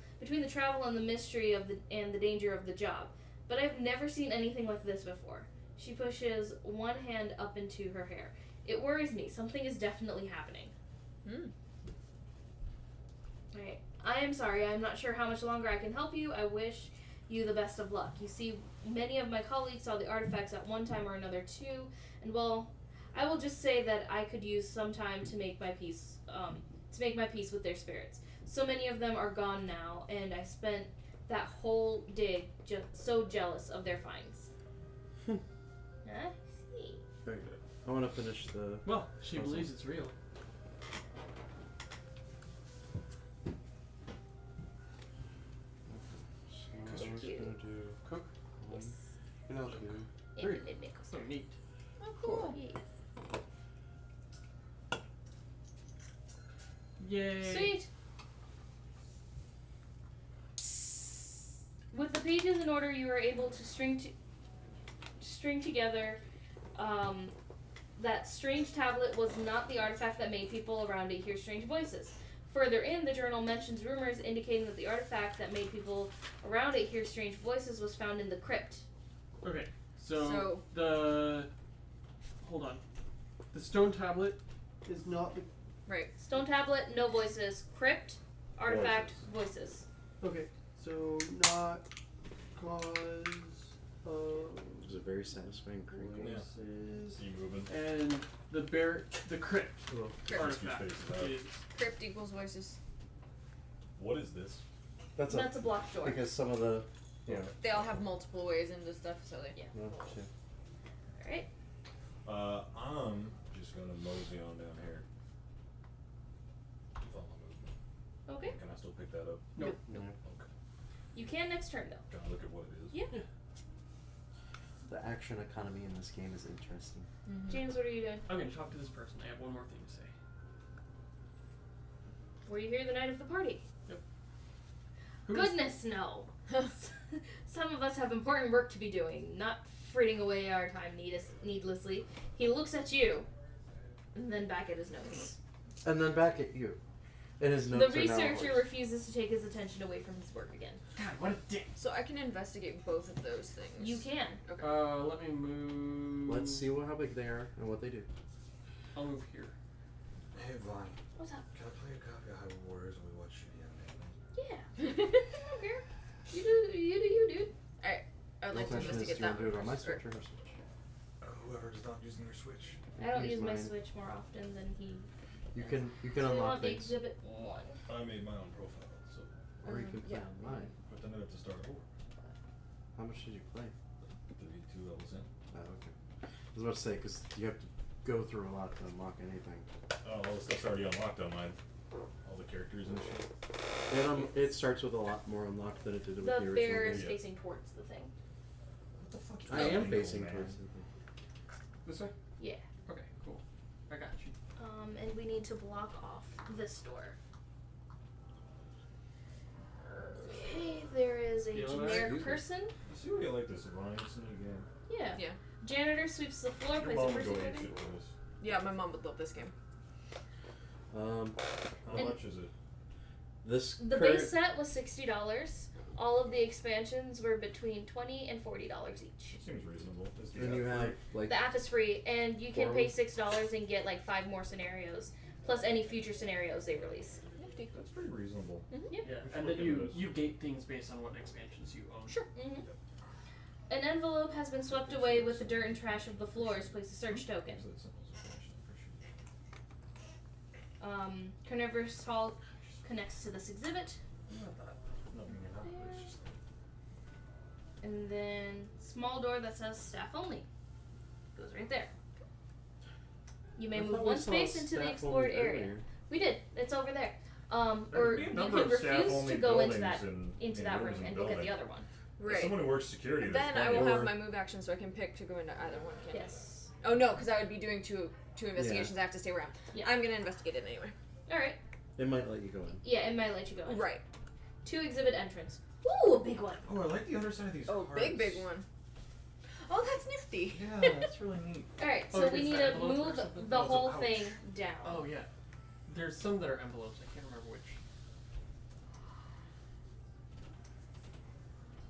and the mystery of the danger of the job, but I've never seen anything like this before. She pushes one hand up into her hair. It worries me. Something is definitely happening. Right. I am sorry. I'm not sure how much longer I can help you. I wish you the best of luck. You see, many of my colleagues saw the artifacts at one time or another too, and well, I will just say that I could use some time to make my peace with their spirits. So many of them are gone now, and I spent that whole dig so jealous of their finds. I see. Very good. I want to finish the... Well, she believes it's real. So we're just going to do cook. Yes. Vanilla And 3. it makes So neat. Oh, cool. Yay. Sweet. With the pages in order, you are able to string together that strange tablet was not the artifact that made people around it hear strange voices. Further in, the journal mentions rumors indicating that the artifact that made people around it hear strange voices was found in the crypt. Okay, so the... Hold on. The stone tablet is not the... Right. Stone tablet, no voices. Crypt, artifact, voices. Okay, so not cause of... It's a very satisfying crinkle. voices. Keep moving. And the crypt artifact is... Crypt equals voices. What is this? That's a blocked door. Because some of the... Yeah. They all have multiple ways into stuff, so they... Yeah. No, yeah. Alright. I'm just gonna mosey on down here. Follow movement. Okay. Can I still pick that up? Nope. No. Okay. You can next turn, though. Can I look at what it is? Yeah. The action economy in this game is interesting. James, what are you doing? I'm going to talk to this person. I have one more thing to say. Were you here the night of the party? Yep. Goodness, no. Some of us have important work to be doing, not fritting away our time needlessly. He looks at you, and then back at his notes. And then back at you. And his The notes are now researcher ours. refuses to take his attention away from his work again. God, what a dick. So I can investigate both of those things. You can. Okay. Let me move... Let's see how big they are and what they do. I'll move here. Hey, Vaughn. What's up? Can I play a copy of Hyrule Warriors when we watch shitty anime? Yeah. I don't care. You do you, dude. Alright. I would like to My question is, investigate do you that want to do it on one my first. Switch or her Switch? Whoever is not using their Switch. I don't use my mine. Switch more often than he. You can So you unlock want the things. exhibit 1. I made my own profile, so. Or you can play yeah. online. But then I have to start over. How much did you play? 32 levels in. Oh, okay. I was about to say, because you have to go through a lot to unlock anything. Oh, well, the stuff's already unlocked on mine. All the characters and shit. It starts with a lot more unlocked than it did with the The original bear is game. facing towards the thing. What the fuck? I am doing, facing man? towards it. This way? Yeah. Okay, cool. I got you. And we need to block off this door. Okay, there is a Feeling generic alright? person. You see why you like this, Vaughn? It's a new game. Yeah. Yeah. Janitor sweeps the floor, Your plays mom a would go person. ape shit with this. Yeah, my mom would love this game. How And- much is it? This The current, base set was $60. All of the expansions were between $20 and $40 each. Seems reasonable. Is the and you app have free? like The app is free, and you can pay Four. $6 and get like 5 more scenarios, plus any future scenarios they release. That's pretty reasonable. Yeah. Yeah, We should and look then into this. you gate things based on what expansions you own. Sure. Mm-hmm. An envelope has been swept away with the dirt and trash of the floors. Place a search token. So it's simple as a question. Carnivorous Hall connects to this exhibit, Nothing in that, but it's just and then small door that says staff only goes right there. You may I move thought we one saw space into the staff explored only area. earlier. We did. It's over there. There Or could be a you number can of staff refuse only to go into buildings that in that room rooms and and look at the buildings. other one. Right. Someone who works security. Then that's I will plenty. have my move action, so I can pick to go into either one. Can't Yes. I? Oh no, because I would be doing two investigations. I have to stay around. Yeah. I'm gonna investigate it anyway. All right. It might let you go in. Yeah, it might let you go in. Right. 2 exhibit entrance. Ooh, a big one. Oh, I like the other side of these. Oh, cards. big one. Oh, that's nifty. Yeah, that's really neat. All right, Oh, so it's we need the to envelope or move something? the Oh, it's a whole pouch. thing down. Oh yeah. There's some that are envelopes. I can't remember which.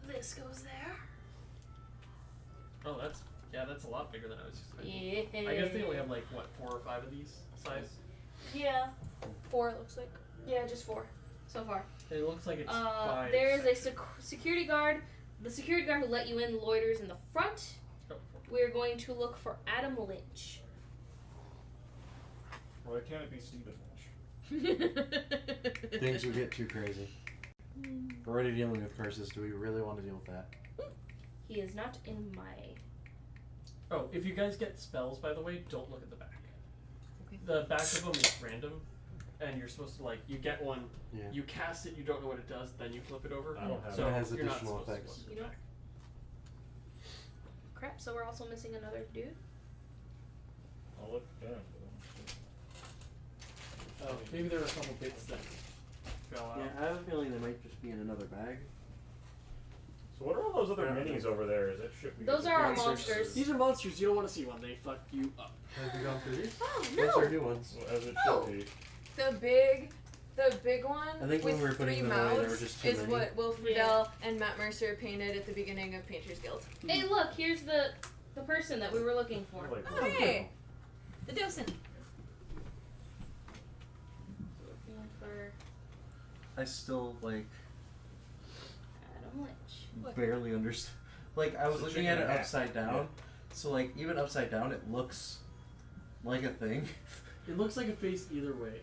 This goes there. Oh, that's a lot bigger than I was expecting. Yeah. I guess they only have like what 4 or 5 of these size. Yeah. 4 it looks like. Yeah, just 4 so far. And it looks like it's 5. There is a security guard. The security guard who let you in loiters in the front. Oh, We're going to look for Adam Lynch. Why can't it be Stephen Lynch? Things would get too crazy. We're already dealing with curses. Do we really want to deal with that? He is not in my. Oh, if you guys get spells, by the way, don't look at the back. Okay. The back of them is random, and you're supposed to you get one, Yeah. you cast it, you don't know what it does, then you flip it over. I don't have so it. It has you're not additional supposed to effects. look at You the know? back. Crap, so we're also missing another dude? I'll look down. Oh, maybe there are a couple bits that fell out. Yeah, I have a feeling they might just be in another bag. So what are all those other minis over there? Is that shit? we Those get are to our do? monsters. These are monsters. You don't want to see one. They fuck you up. Have we gone through these? Oh, Those are no! new ones. Well, as it No. should be. The big one I think with when we were 3 putting them away, there were mouths just too is many. what Will Friedle and Matt Mercer painted at the beginning of Painters Guild. Hey, look, here's the person that we were looking for. Like, Oh, hey! The docent. Looking for I still Adam Lynch. barely understand. Like I was It's a looking chicken at it and a hat. upside down, so like even upside down, it looks like a thing. It looks like a face either way.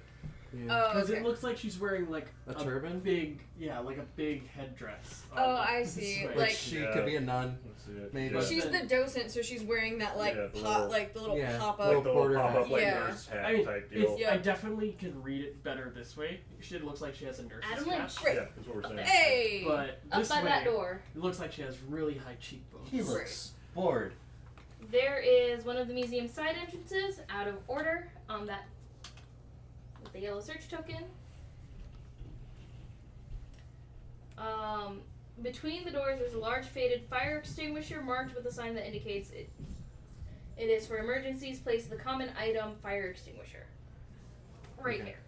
Yeah. Oh, Because okay. it looks like she's wearing like A turban? big, like a big headdress. Oh, I see. This way. Like, She could be a nun. Let's see it. Maybe. But she's then- the docent, so she's wearing that like Yeah, the pop, little- like the little Yeah, pop Like up. the little Porter hat. pop-up like Yeah. nurse hat I mean, type deal. Yeah. I definitely can read it better this way. It looks like she has a nurse's Adam cap. Lynch. Right. Yeah, that's what we're saying. Hey! But Up this by way, that door. it looks like she has really high cheekbones. He looks bored. There is one of the museum side entrances out of order on that with the yellow search token. Between the doors there's a large faded fire extinguisher marked with a sign that indicates it is for emergencies. Place the common item fire extinguisher. Right Okay. here.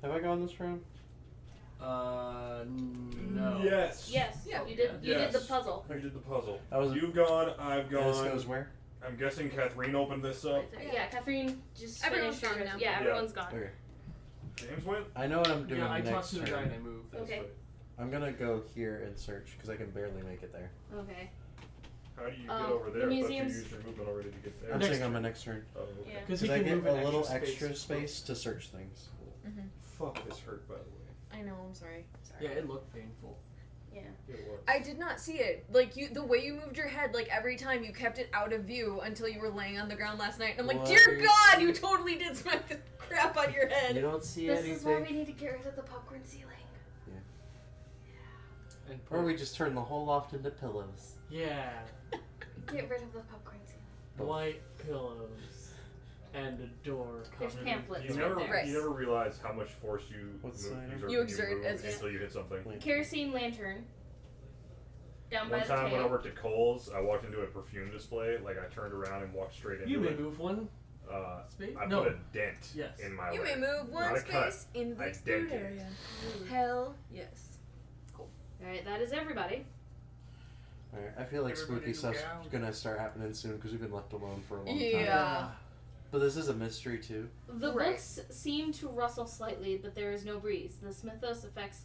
Have I gone this room? No. Yes. Yes. Yeah. You did the Yes. puzzle. I did the puzzle. I was. You've gone. I've And this gone. goes where? I'm guessing Catherine opened this up. Right there. Yeah, Catherine just Everyone's finished gone hers. now. Yeah, everyone's gone. Okay. James went. I know what I'm doing Yeah, I talked next to the guy turn. and I moved. Okay. I'm gonna go here and search because I can barely make it there. Okay. How do you get the over there? I thought you museum's- used your movement already to get there. I'm Next saying on my turn. next turn. Oh, okay. Yeah. Because Because he I can get move a an little extra extra space to search things. Fuck, this hurt, by the way. I know. I'm sorry. Yeah, it looked painful. Yeah. It was. I did not see it. Like the way you moved your head, like every time you kept it out of view until you were laying on the ground last night. And I'm like, What dear is- God, you totally did smack the crap out of your You head. don't see This anything. is why we need to get rid of the popcorn ceiling. And Or we just turn the whole loft into pillows. yeah, Get rid of the popcorn ceiling. white pillows and a door. There's covered pamphlets You right never, there. Right. you never realize how much force you What's move, the item? exert You when exert move as- until you hit something. Kerosene lantern. Down by One the time when I tail. worked at Kohl's, I walked into a perfume display. Like I turned around and walked straight into You may it. move one space. I no. put a dent Yes. in my You leg. may move Not one a cut. space in the I excluded dented. area. Hell yes. Alright, that is everybody. Alright, I feel like Everybody spooky do stuff's gal. gonna start happening soon because we've been left alone for a long time. Yeah. But this is a mystery too. The Right. books seem to rustle slightly, but there is no breeze. The Smithos affects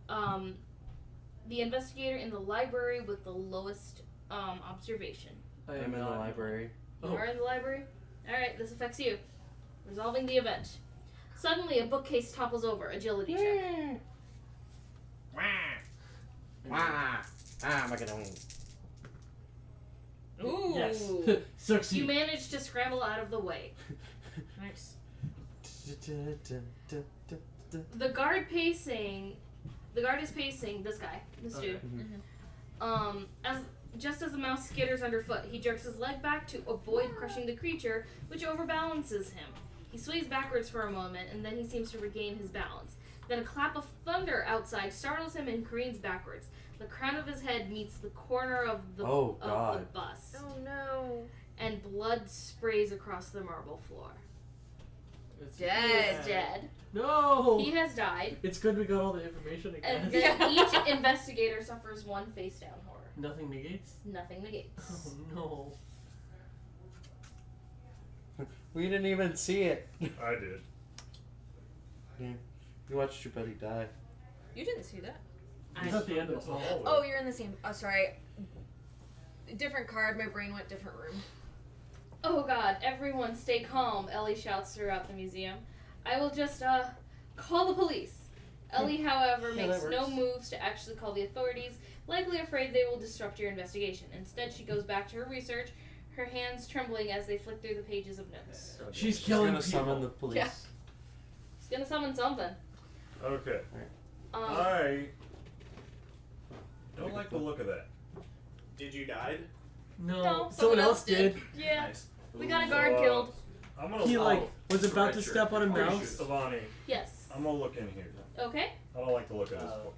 the investigator in the library with the lowest observation. I I'm am in the not- library. You Oh. are in the library? Alright, this affects you. Resolving the event. Suddenly, a bookcase topples over. Agility check. I'm not gonna win. Ooh. Yes. You Succeed. manage to scramble out of the way. Nice. The guard pacing The guard is pacing. This guy, this dude. Just as the mouse skitters underfoot, he jerks his leg back to avoid crushing the creature, which overbalances him. He sways backwards for a moment, and then he seems to regain his balance. Then a clap of thunder outside startles him and careens backwards. The crown of his head meets the corner of the bus. Oh no. And blood sprays across the marble floor. It's Dead. He is dead. No! He has died. It's good we got all the information again. And then each investigator suffers one face down horror. Nothing negates? Nothing negates. Oh no. We didn't even see it. I did. Yeah. You watched your buddy die. You didn't see that. He's at the end of the hallway. Oh, you're in the same. Oh, sorry. Different card. My brain went different room. Oh god, everyone stay calm, Ellie shouts throughout the museum. I will just, call the police. Ellie, however, Yeah, makes that no works. moves to actually call the authorities, likely afraid they will disrupt your investigation. Instead, she goes back to her research, her hands trembling as they flick through the pages of notes. She's She's killing gonna people. summon the police. Yeah. She's gonna summon something. Okay. Um, I don't like the look of that. Did you die? No, someone else did. Yeah. Nice. We got a guard killed. I'm gonna He look. was about to step on a mouse. Savani, Yes. I'm gonna look in here. Okay. I don't like the look of this book.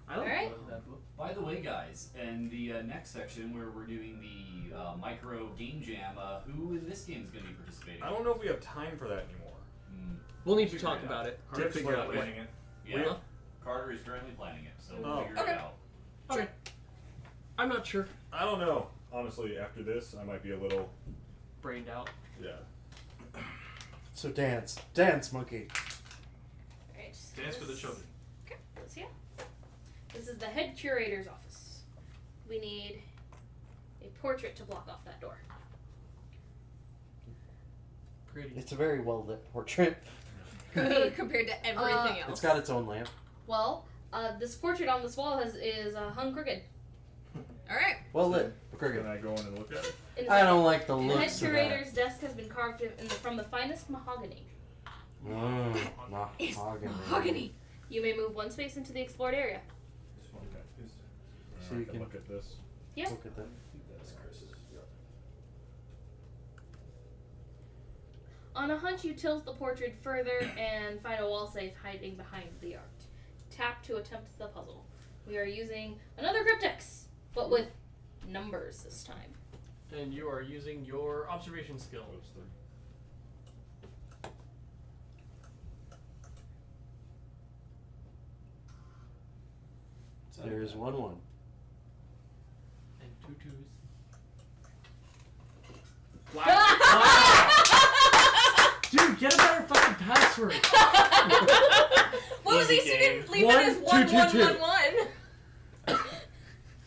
I don't Alright. love that book. By the way, guys, in the next section where we're doing the micro game jam, who in this game is going to be participating? I don't know if we have time for that anymore. We'll need to talk about it to Rick's figure out planning what. it. Yeah, Carter is currently planning it, so we'll Oh. figure it out. Okay. I'm not sure. I don't know. Honestly, after this, I might be a little brained out. Yeah. So dance, monkey. Alright. Dance for the children. Okay, let's see. This is the head curator's office. We need a portrait to block off that door. Pretty. It's a very well lit portrait. Compared to everything else. It's got its own lamp. Well, this portrait on this wall is hung crooked. All right. Well lit. Crooked. Can I go in and look at it? I don't like the The looks head of that. curator's desk has been carved from the finest mahogany. Mahogany. You may move one space into the explored area. So I you can can look at this. Yeah. Look at that. On a hunch, you tilt the portrait further and find a wall safe hiding behind the art. Tap to attempt the puzzle. We are using another cryptex, but with numbers this time. And you are using your observation skill. There's 1-1. And 2 2s. Dude, get a better fucking password. Well, at least you didn't leave it as 1 2 2 2. 1-1-1-1.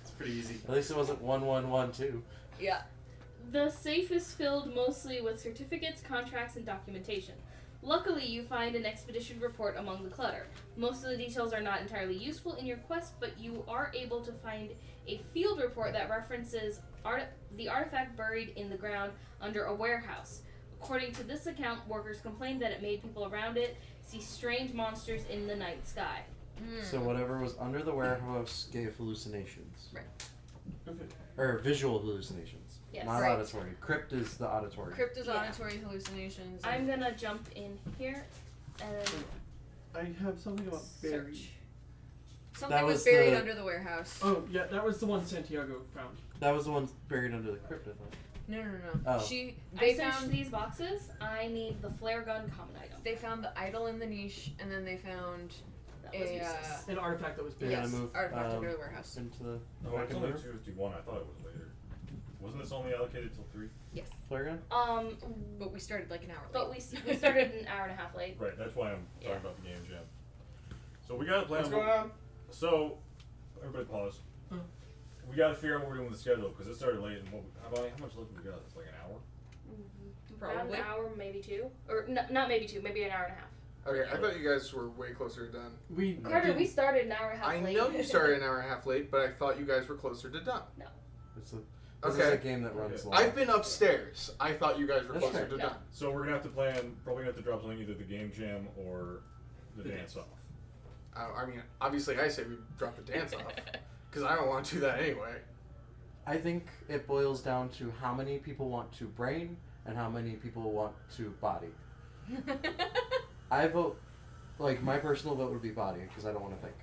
It's pretty easy. At least it wasn't 1-1-1-2. Yeah. The safe is filled mostly with certificates, contracts, and documentation. Luckily, you find an expedition report among the clutter. Most of the details are not entirely useful in your quest, but you are able to find a field report that references the artifact buried in the ground under a warehouse. According to this account, workers complained that it made people around it see strange monsters in the night sky. So whatever was under the warehouse gave hallucinations. Right. Or visual hallucinations. Yes. Not Right. auditory. Crypt is the auditory. Crypt is Yeah. auditory hallucinations. I'm gonna jump in here and I have something about buried. search. Something That was was buried the- under the warehouse. Oh, yeah, that was the one Santiago found. That was the one buried under the crypt, I thought. No. Oh. They I searched found these boxes. I need the flare gun common item. They found the idol in the niche, and then they found That was a useless. An artifact that was You're buried. gonna move artifact under the warehouse. into the No, it's back only of the room? 251. I thought it was later. Wasn't this only allocated till 3? Yes. Flare gun? But we started like an hour late. But we started an hour and a half late. Right, that's why I'm talking about the game jam. So we got a plan. What's going on? So, everybody pause. We got to figure out what we're doing with the schedule because it started late. And how much left we got? It's like an hour? Around Probably. an hour, maybe 2. Or not maybe 2, maybe an hour and a half. Okay, I thought you guys were way closer to done. Carter, we started an hour and a half I late. know you started an hour and a half late, but I thought you guys were closer to done. No. This is a game that runs long. I've been upstairs. I thought you guys were That's closer fair. to No. done. So we're going to have to plan, probably have to drop something either the game jam or the dance off. I mean, obviously I say we drop the dance off. Because I don't want to do that anyway. I think it boils down to how many people want to brain and how many people want to body. I vote, like, my personal vote would be body because I don't want to think.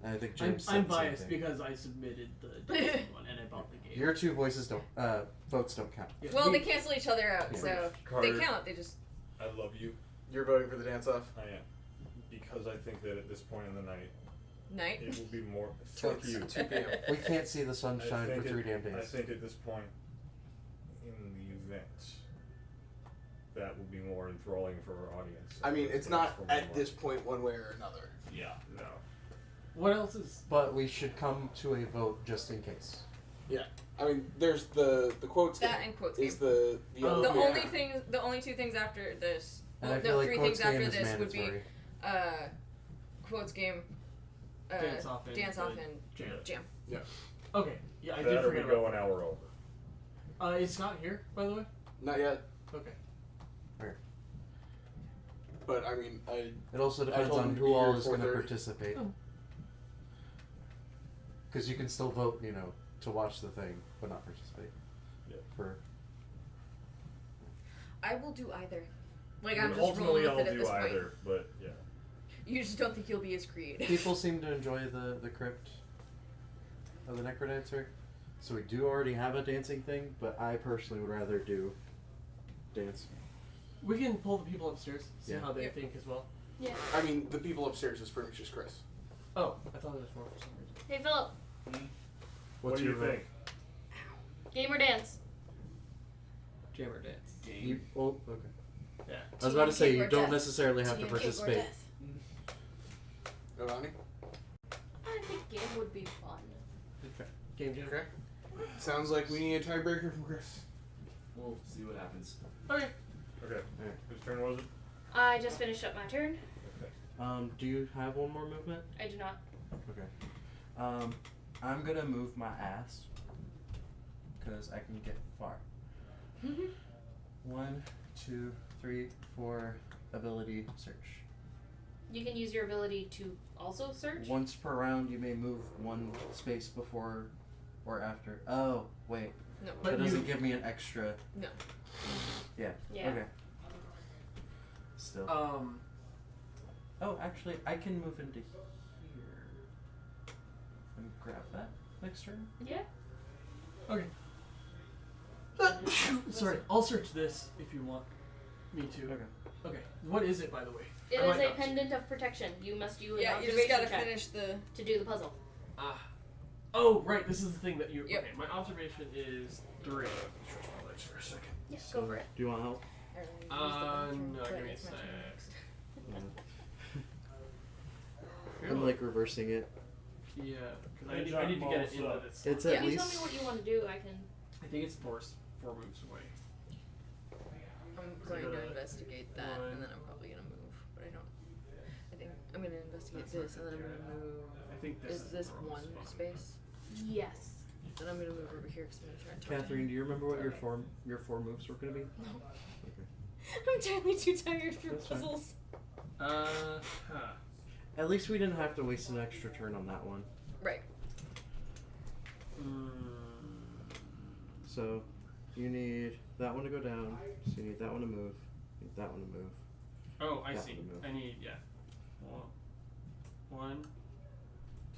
And I think James said I'm the same biased thing. because I submitted the dancing one and I bought the game. Your two voices don't, votes don't count. Yeah, Well, they cancel each other out, Yeah. so Carter, they count. They just. I love you. You're voting for the dance off? I am. Because I think that at this point in the night, Night. it will be more. Fuck you. 2 p.m. We can't see the I sunshine for think 3 it- damn days. I think at this point in the event, that will be more enthralling for our audience. I mean, it's not For at more. this point one way or another. Yeah, no. What else is? But we should come to a vote just in case. Yeah. I mean, there's the quotes That game and quotes is game. the Oh, The other only thing, the only 2 things after this, And well, I feel no, like 3 quotes things after game is this would be, mandatory. quotes game, Dance off and dance off the and jam. jam. Yeah. Okay. Yeah, I That did or we forget go about. an hour over. It's not here, by the way. Not yet. Okay. But I mean, It also I depends told on him who to all be is here going to 4:30. participate. Oh. Because you can still vote, you know, to watch the thing, but not participate. Yeah. For I will do either. Like I I'm mean, just ultimately, rolling I'll with it at do this point. either, but yeah. You just don't think you'll be as creative. people seem to enjoy the crypt of the Necrodancer. So we do already have a dancing thing, but I personally would rather do dance. We can pull the people upstairs, see Yeah. how they Yep. think as well. Yeah. I mean, the people upstairs is pretty much just Chris. Oh, I thought there was more for some reason. Hey, Philip. What do you think? Game or dance? Jam or dance? You, well, okay. Yeah. I was about to say Cake or you don't death. necessarily have to Tea and cake or participate. death. Ronnie? I think game would be fun. Okay. Game jam. Okay. Sounds like we need a tiebreaker from Chris. We'll see what happens. Okay. Okay. Alright. Whose turn was it? I just finished up my turn. Do you have one more movement? I do not. Okay. I'm gonna move my ass because I can get far. 1, 2, 3, 4. Ability search. You can use your ability to also search. Once per round, you may move 1 space before or after. Oh, wait. No. But That doesn't you- give me an extra. No. Yeah. Yeah. Okay. Still. Oh, actually, I can move into here and grab that next turn. Yeah. Okay. Sorry, I'll search this if you want me to. Okay. Okay. What is it, by the way? It I is might a not- pendant of protection. You must do an Yeah, you just observation gotta check finish the. to do the puzzle. Ah. Oh, right. This is the thing that you. Yep. Okay. My observation is 3. Stretch my legs for a second. Yeah, go for it. Do you want help? No, give me a sec. I'm like reversing it. Yeah, because Hey, I John, need to get it Paul, into this. It's Yeah, at you tell least. me what you want to do. I can. I think it's 4 moves away. I'm going to investigate that, and then I'm probably gonna move. But I don't. I think I'm gonna investigate this, and then I'm gonna move. I think this Is this the wrong 1 spot. space? Yes. Then I'm gonna move over here because I'm gonna try and talk Catherine, do you remember what your Okay. 4 moves were gonna be? No. Okay. I'm entirely too tired for That's fine. puzzles. Huh. At least we didn't have to waste an extra turn on that one. Right. So, you need that one to go down. So you need that one to move. You need that one to move. Oh, I That see. one to move. I need, yeah. 1,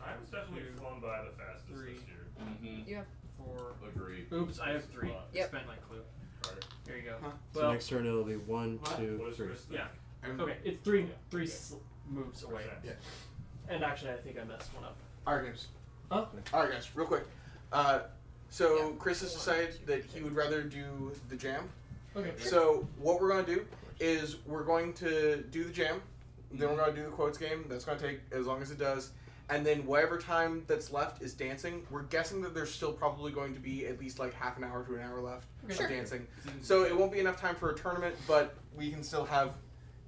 I was definitely 2, flown by the fastest 3. this year. Mm-hmm. You have 4. Agree. Oops, I have 3. Yep. Spent my clue. Carter. Here you go. Huh? So Well, next turn it'll be 1, What? 2, What does 3. Chris think? yeah. Okay, it's 3 Yeah. moves away. Percent. Yeah. And actually, I think I messed one up. Alright, guys. Huh? Alright, guys, real quick. So Yeah. Chris has decided that he would rather do the jam. Okay. So what we're going to do is we're going to do the jam, then we're going to do the quotes game. That's going to take as long as it does. And then whatever time that's left is dancing. We're guessing that there's still probably going to be at least like half an hour to an hour left Sure. of dancing. So it won't be enough time for a tournament, but we can still have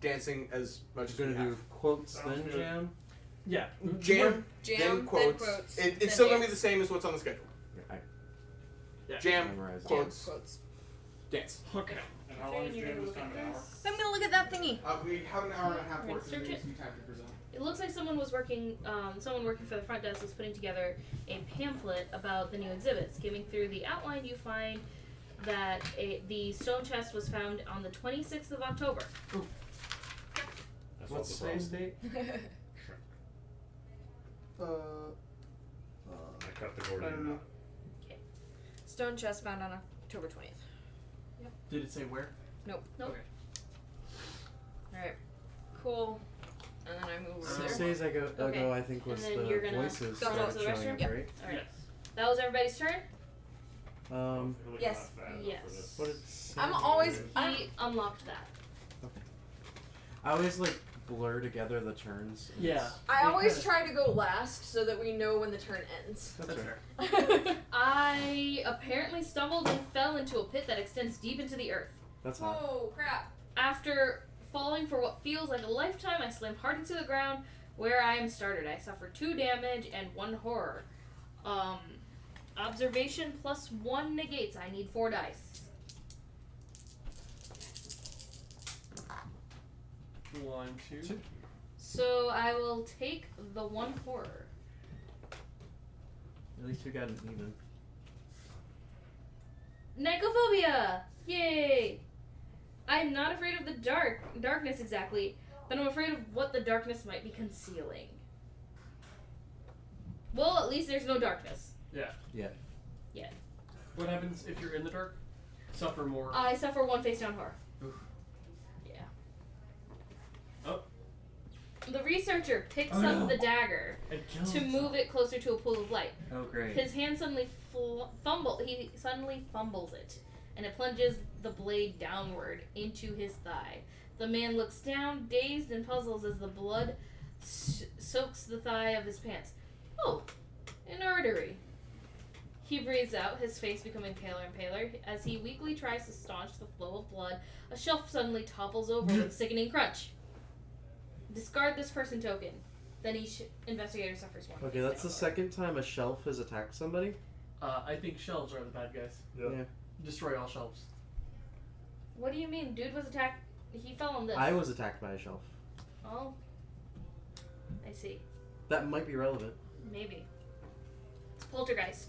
dancing as much as We're we gonna do have. quotes, Sounds then good. jam. Yeah. Jam, Jam, then quotes. then It's still going to be the same as what's on the schedule. I Yeah. Jam, memorize it. quotes. Quotes. Dance. Okay. And how long is You're jam gonna this look time? at An hour? this. I'm gonna look at that thingy. We have an hour and a half Right, worth, so search there it. needs to be time to present. It looks like someone was working. Someone working for the front desk was putting together a pamphlet about the new exhibits. Skimming through the outline, you find that the stone chest was found on the 26th of October. That's What's not the today's date? I cut the Gordian knot. Stone chest found on October 20th. Did it say where? Nope. Nope. Okay. Alright. Cool. And then I move over 6 there. days ago, Okay. I think, was And then the you're gonna voices go started to the showing restroom? up, Yep. right? All right. Yes. That was everybody's turn. Really Yes. not bad Yes. for this. What did it say? I'm always. He unlocked that. I always like blur together the turns. and Yeah. it's- I always try to go last so that we know when the turn ends. That's That's right. fair. I apparently stumbled and fell into a pit that extends deep into the earth. That's hot. Oh crap! After falling for what feels like a lifetime, I slammed hard into the ground where I am started. I suffer 2 damage and 1 horror. Observation plus 1 negates. I need 4 dice. 1, 2. So I will take the 1 horror. At least we got an even. Nicophobia! Yay! I'm not afraid of the darkness exactly, but I'm afraid of what the darkness might be concealing. Well, at least there's no darkness. Yeah. Yeah. Yet. What happens if you're in the dark? Suffer more. I suffer 1 face down horror. Oof. Yeah. Oh. The researcher picks Oh, up no. the dagger It kills to move it closer to a pool of light. Oh great. His hand suddenly he suddenly fumbles it, and it plunges the blade downward into his thigh. The man looks down, dazed and puzzled as the blood soaks the thigh of his pants. Oh, an artery. He breathes out, his face becoming paler and paler. As he weakly tries to staunch the flow of blood, a shelf suddenly topples over with a sickening crunch. Discard this person token. Then each investigator suffers 1. Okay, that's the second time a shelf has attacked somebody. I think shelves are the bad guys. Yeah. Destroy all shelves. What do you mean? Dude was attacked. He fell on this. I was attacked by a shelf. Oh. I see. That might be relevant. Maybe. It's poltergeist.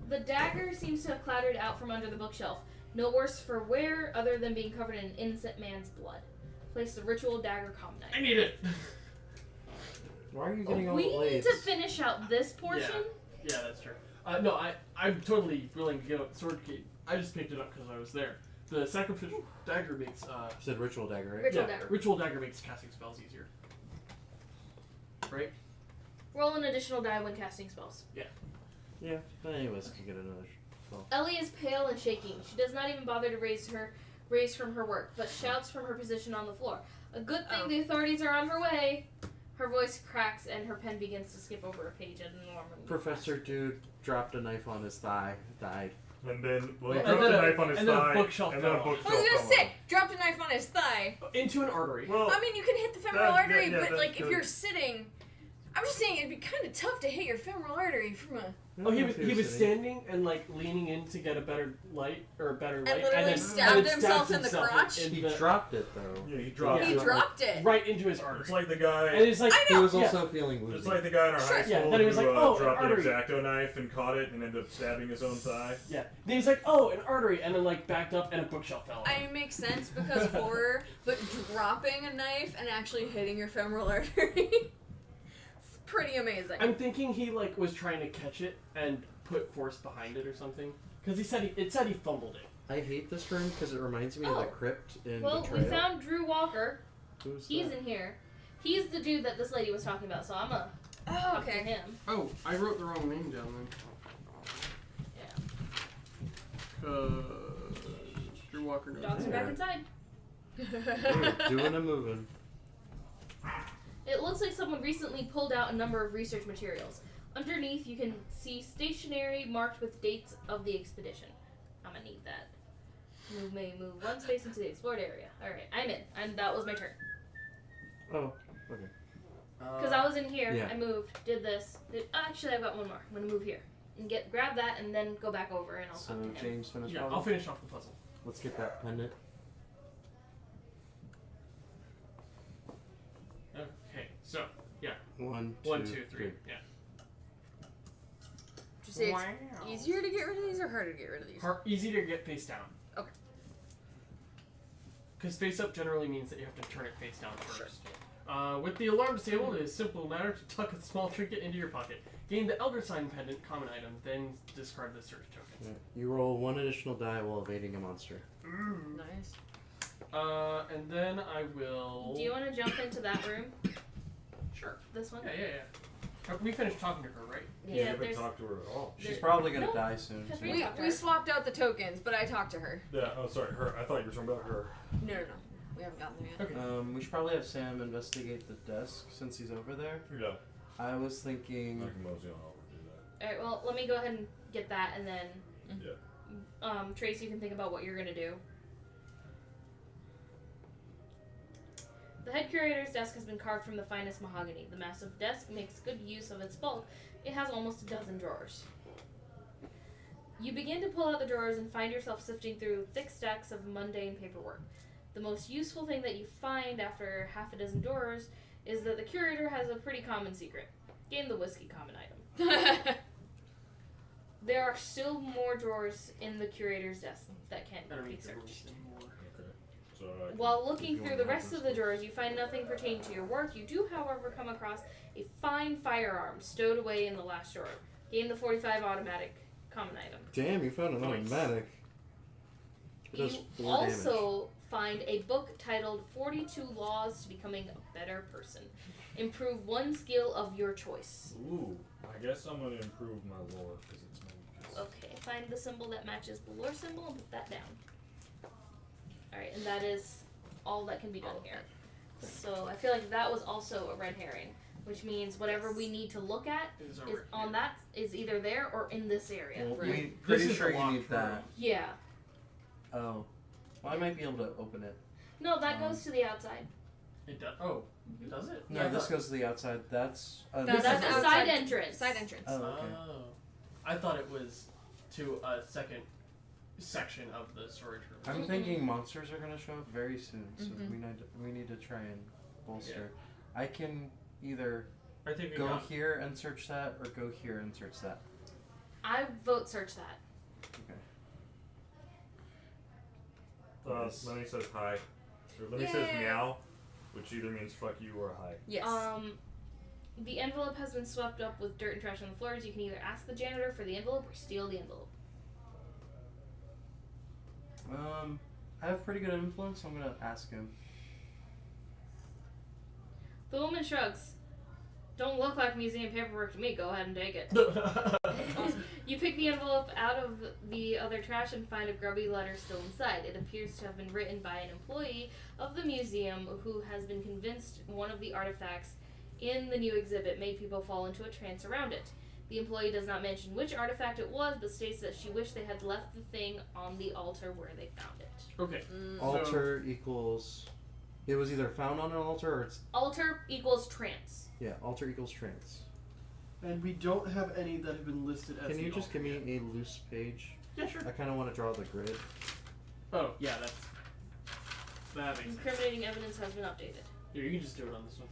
The dagger seems to have clattered out from under the bookshelf. No worse for wear other than being covered in an innocent man's blood. Place the ritual dagger comm knife. I need it! Why are you getting all We the need blades? to finish out this portion. Yeah, that's true. No, I'm totally willing to give up the sword key. I just picked it up because I was there. The sacrificial dagger makes You said ritual dagger, right? Ritual yeah, dagger. ritual dagger makes casting spells easier. Right? Roll an additional die when casting spells. Yeah. Any of us can get another spell. Ellie is pale and shaking. She does not even bother to raise from her work, but shouts from her position on the floor. A good thing the authorities are on her way. Her voice cracks and her pen begins to skip over a page at an alarming Professor Dude dropped a knife on his thigh, died. And then, well, he And dropped then a a- knife on his and then a thigh, bookshelf and then a fell. bookshelf I was fell gonna say, on. dropped a knife on his thigh. Into an artery. Well, I mean, you can hit the femoral that- artery, yeah, but that's like if good. you're sitting, I'm just saying it'd be kind of tough to hit your femoral artery from a. Oh, he was standing and like leaning in to get a better light or a better light, literally then stabbed then himself in the himself crotch? in He the- dropped it though. yeah, he dropped He it. dropped it. right into his artery. It's like the guy. And it's like He was yeah. also feeling woozy. It's like the guy in our high Yeah, school then he was who like, oh, an dropped an artery. X-Acto knife and caught it and ended up stabbing his own thigh. Yeah. Then he's like, oh, an artery, and then like backed up and a bookshelf fell. I mean, it makes sense because horror, but dropping a knife and actually hitting your femoral artery, it's pretty amazing. I'm thinking he like was trying to catch it and put force behind it or something, because it said he fumbled it. I hate this room because it reminds me of the Oh. crypt in Well, Betrayal. we found Drew Walker. Who's He's that? in here. He's the dude that this lady was talking about, so I'm gonna Oh, talk to okay. him. Oh, I wrote the wrong name down then. Drew Walker knows. Dogs are back inside. Doing a moving. It looks like someone recently pulled out a number of research materials. Underneath, you can see stationery marked with dates of the expedition. I'm gonna need that. Move 1 space into the explored area. Alright, I'm in. And that was my turn. Oh, okay. Because I was in here, Yeah. I moved, did this. Actually, I've got one more. I'm gonna move here. and grab that, and then go back over, and I'll So talk to him. James finished. Yeah, puzzle? I'll finish off the puzzle. Let's get that pendant. Okay, so yeah. 1, 1, 2, 2, 3. Yeah. Did you say it's easier to get rid of these or harder to get rid of these? Easy to get face down. Okay. Because face up generally means that you have to turn it face down first. With the alarm disabled, it is a simple matter to tuck a small trinket into your pocket. Gain the Elder Sign pendant, common item, then discard the search token. Yeah. You roll 1 additional die while evading a monster. Nice. And then I will. Do you want to jump into that room? Sure. This one? Yeah. We finished talking to her, right? You Yeah, haven't there's- talked to her at all. She's probably gonna No, die soon. because so- we- We swapped out the tokens, but I talked to her. Yeah, oh sorry, her. I thought you were talking about her. No. We haven't gotten there yet. Okay. We should probably have Sam investigate the desk since he's over there. Yeah. I was thinking. I can mosey on over and do that. Alright, well, let me go ahead and get that, and then Yeah. Trace, you can think about what you're gonna do. The head curator's desk has been carved from the finest mahogany. The massive desk makes good use of its bulk. It has almost a dozen drawers. You begin to pull out the drawers and find yourself sifting through thick stacks of mundane paperwork. The most useful thing that you find after half a dozen drawers is that the curator has a pretty common secret. Gain the whiskey common item. There are still more drawers in the curator's desk that can't I don't be need to roll searched. anymore. Okay. So. While looking through the rest of the drawers, you find nothing pertaining to your work. You do, however, come across a fine firearm stowed away in the last drawer. Gain the 45 automatic common item. Damn, you found an Nice. automatic. It does You 4 also find a book titled 42 Laws to Becoming a Better Person. Improve one skill of your choice. Ooh, I guess I'm gonna improve my lore because it's my weakest. Okay, find the symbol that matches the lore symbol and put that down. Alright, and that is all that can be done here. So I feel like that was also a red herring, which means whatever we need to look at Is is over on here. that is either there or in this area. Well, Right. we This pretty is sure a you locked need that. room. Yeah. Oh. Well, I might be able to open it. No, that goes to the outside. It does. Oh, does it? No, Yeah. this goes to the outside. That's. That's That's an a outside- side entrance. Side entrance. Oh, okay. Oh. I thought it was to a second section of the storage room. I'm thinking monsters are gonna show up very soon, so Mhm. we need to try and bolster. I can either I think we go got. here and search that, or go here and search that. I vote search that. Okay. Lenny says hi. Or Lenny says meow, which either means fuck you or hi. Yes. The envelope has been swept up with dirt and trash on the floors. You can either ask the janitor for the envelope or steal the envelope. I have pretty good influence, so I'm gonna ask him. The woman shrugs. Don't look like museum paperwork to me. Go ahead and take it. You pick the envelope out of the other trash and find a grubby letter still inside. It appears to have been written by an employee of the museum who has been convinced one of the artifacts in the new exhibit made people fall into a trance around it. The employee does not mention which artifact it was, but states that she wished they had left the thing on the altar where they found it. Okay. Altar equals. It was either found on an altar or it's. Altar equals trance. Yeah, altar equals trance. And we don't have any that have been listed as. Can you the just give me a loose page? Yeah, sure. I kind of want to draw the grid. Oh, yeah, that makes sense. Incriminating evidence has been updated. Here, you can just do it on this one.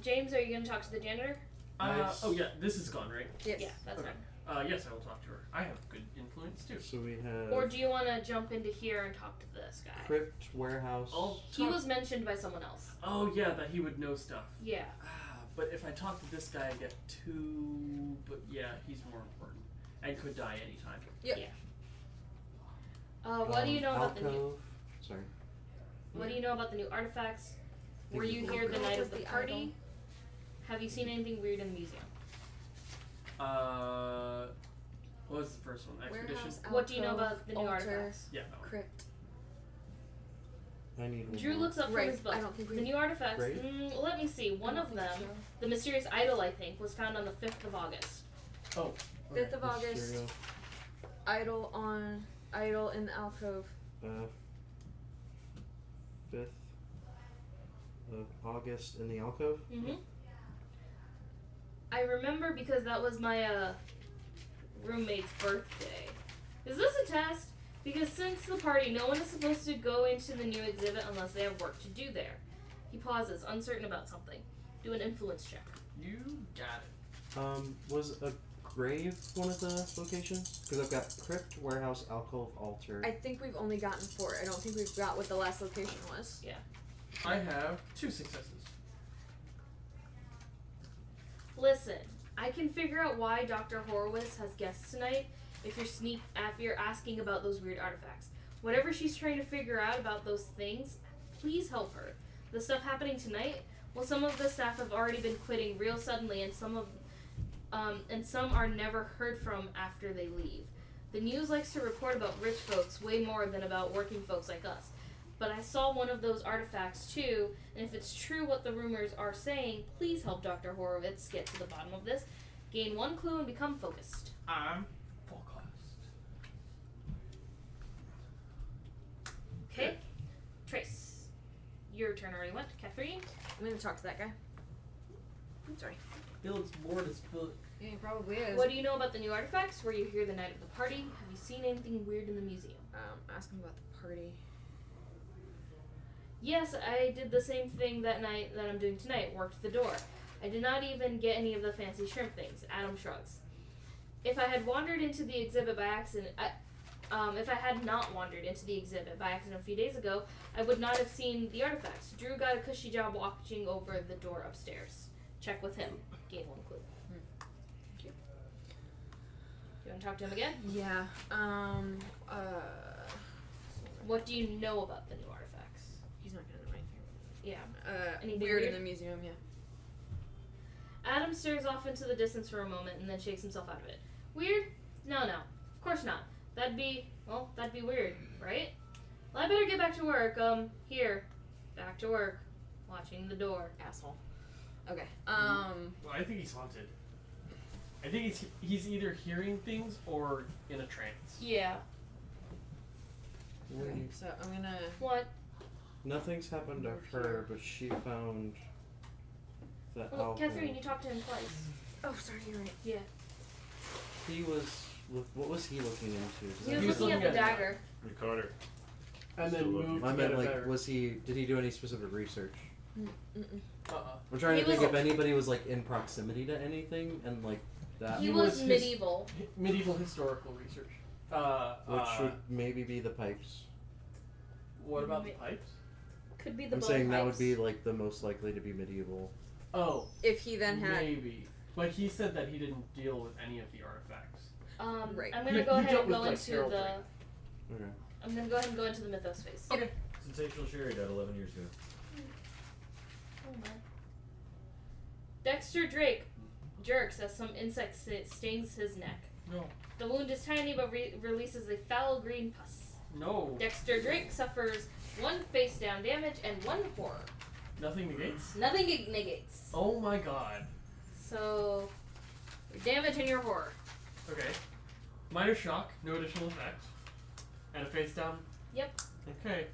James, are you going to talk to the janitor? Nice. Oh yeah, this is gone, right? Yes. Yeah, that's Okay. right. Yes, I will talk to her. I have good influence too. So we have. Or do you want to jump into here and talk to this guy? Crypt, warehouse. He was mentioned by someone else. Oh yeah, that he would know stuff. Yeah. But if I talk to this guy, I get 2. But yeah, he's more important and could die anytime. Yep. Yeah. What do you know about the new? alcove. Sorry. What do you know about the new artifacts? Were you here the Alcove night is of the the party? idol. Have you seen anything weird in the museum? What was the first one? Expedition. Warehouse, What do you know alcove, about the new altar, artifacts? Yeah. That one. Crypt. I need one Drew more. looks up from Right, his book. I don't think The we- new artifacts. Right? Let me see. One of them, the mysterious idol, I think, was found on the 5th of August. Oh. 5th of August. Mysterio. Idol in the alcove. 5th of August in the alcove. Mm-hmm. I remember because that was my roommate's birthday. Is this a test? Because since the party, no one is supposed to go into the new exhibit unless they have work to do there. He pauses, uncertain about something. Do an influence check. You got it. Was a grave one of the locations? Because I've got crypt, warehouse, alcove, altar. I think we've only gotten 4. I don't think we've got what the last location was. Yeah. I have 2 successes. Listen, I can figure out why Dr. Horowitz has guests tonight if you're asking about those weird artifacts. Whatever she's trying to figure out about those things, please help her. The stuff happening tonight, well, some of the staff have already been quitting real suddenly, and some are never heard from after they leave. The news likes to report about rich folks way more than about working folks like us. But I saw one of those artifacts too, and if it's true what the rumors are saying, please help Dr. Horowitz get to the bottom of this. Gain 1 clue and become focused. I'm focused. Okay. Trace. Your turn already went. Catherine. I'm gonna talk to that guy. I'm sorry. He looks bored as fuck. Yeah, he probably is. What do you know about the new artifacts? Were you here the night of the party? Have you seen anything weird in the museum? Ask him about the party. Yes, I did the same thing that night that I'm doing tonight. Worked the door. I did not even get any of the fancy shrimp things. Adam shrugs. If I had wandered into the exhibit by accident, if I had not wandered into the exhibit by accident a few days ago, I would not have seen the artifacts. Drew got a cushy job watching over the door upstairs. Check with him. Gain 1 clue. Thank you. You want to talk to him again? Yeah. What do you know about the new artifacts? He's not gonna know anything. Yeah. Anything Weird in the museum, yeah. Adam stares off into the distance for a moment and then shakes himself out of it. Weird? No. Of course not. That'd be weird, right? Well, I better get back to work. Here. Back to work. Watching the door. Asshole. Okay. Well, I think he's haunted. I think he's either hearing things or in a trance. Yeah. Okay, so I'm gonna... What? Nothing's happened to her, but she found the Well, alcove. Catherine, you talked to him twice. Oh, sorry, you're right. Yeah. He was... What was he looking into? He was looking at the dagger. You caught her. And then moved I to meant, get like, better. did he do any specific research? Uh-uh. I'm trying He to think was- if anybody was, like, in proximity to anything, and, like, that... He was medieval. Medieval historical research. Which would maybe be the pipes. What about the pipes? Could be the I'm bone saying that pipes. would be, like, the most likely to be medieval. Oh. If he then had... Maybe. But he said that he didn't deal with any of the artifacts. Right. I'm gonna He- go he ahead dealt and with, go like, into heraldry. the... Okay. I'm gonna go ahead and go into the mythos phase. Okay. Sensational Sherry died 11 years ago. Oh my. Dexter Drake jerks as some insect stings his neck. No. The wound is tiny but releases a foul green pus. No. Dexter Drake suffers 1 face down damage and 1 horror. Nothing negates? Nothing negates. Oh my god. So, your damage and your horror. Okay. Minor shock, no additional effect. And a face down? Yep. Okay.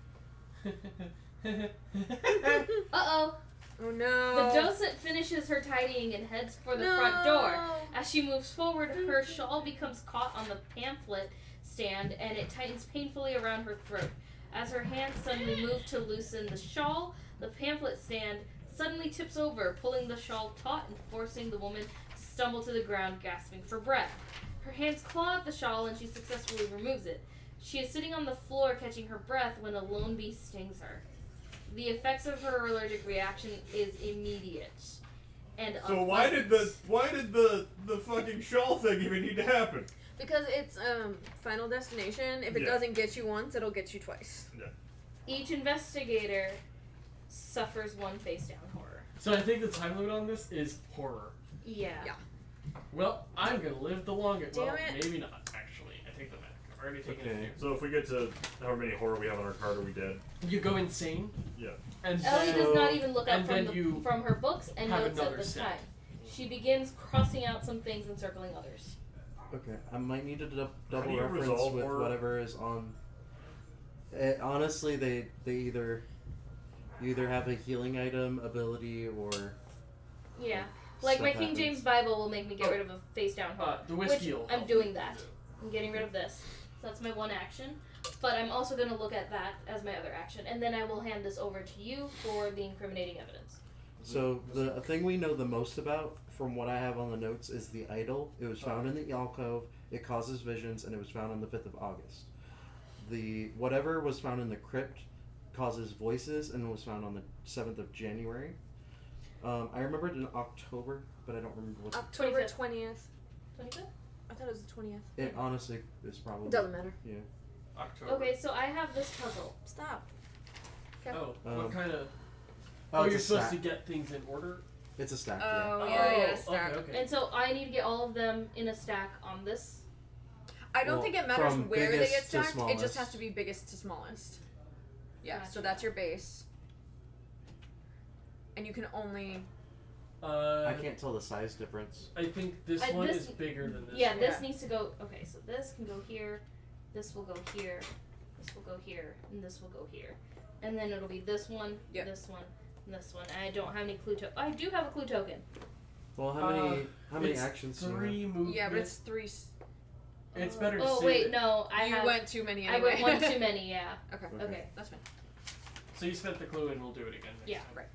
Uh-oh. Oh no. The docent finishes her tidying and heads for the front door. As she moves forward, her shawl becomes caught on the pamphlet stand and it tightens painfully around her throat. As her hands suddenly move to loosen the shawl, the pamphlet stand suddenly tips over, pulling the shawl taut and forcing the woman to stumble to the ground, gasping for breath. Her hands claw at the shawl and she successfully removes it. She is sitting on the floor catching her breath when a lone bee stings her. The effects of her allergic reaction is immediate and So why did the fucking shawl thing even need to happen? Because it's Final Destination. If it Yeah. doesn't get you once, it'll get you twice. Yeah. Each investigator suffers 1 face down horror. So I think the time limit on this is horror. Yeah. Well, I'm gonna live the longest. Damn Well, it. maybe not, actually. I take that back. I've already taken Okay. it. So if we get to however many horror we have on our card, are we dead? You go insane. Yeah. And Ellie does not even look up and then you from her books and have notes at another this step. time. She begins crossing out some things and circling others. Okay, I might need to How double do you reference resolve with horror? whatever is on. Honestly, they either you either have a healing item ability or Yeah. Like my stuff King happens. James Bible will make me get rid of a face down heart. The whiskey which will I'm help. doing that. I'm getting rid of this. So that's my one action. But I'm also going to look at that as my other action. And then I will hand this over to you for the incriminating evidence. So the thing we know the most about, from what I have on the notes, is the idol. It was found in the alcove. It causes visions, and it was found on the 5th of August. The whatever was found in the crypt causes voices, and was found on the 7th of January. I remember it in October, but I don't remember what. October 20th. 25th? I thought it was the 20th. It honestly is probably. Doesn't matter. Yeah. October. Okay, so I have this puzzle. Stop. Okay. Oh, what kind of? Oh, it's you're a supposed stack. to get things in order. It's a stack. Oh, yeah. yeah, stack. Okay. And so I need to get all of them in a stack on this. I don't Well, think it matters from where they biggest get to stacked. It just smallest. has to be biggest to smallest. Yeah, so Gotcha. that's your base. And you can only. I can't tell the size difference. I think this one is bigger than this Yeah, one. this needs to go. Okay, so this can go here. This will go here. This will go here. And this will go here. And then it'll be this one, this one, and this one. And I don't have any clue token. I do have a clue token. Well, how many it's actions? do you have? 3 movements. Yeah, but it's 3. It's better to Oh say wait, that- no, I You have. went too many I anyway. went one too many. Yeah. Okay. Okay. That's fine. So you spent the clue, and we'll do it again. Next Yeah. time. Right.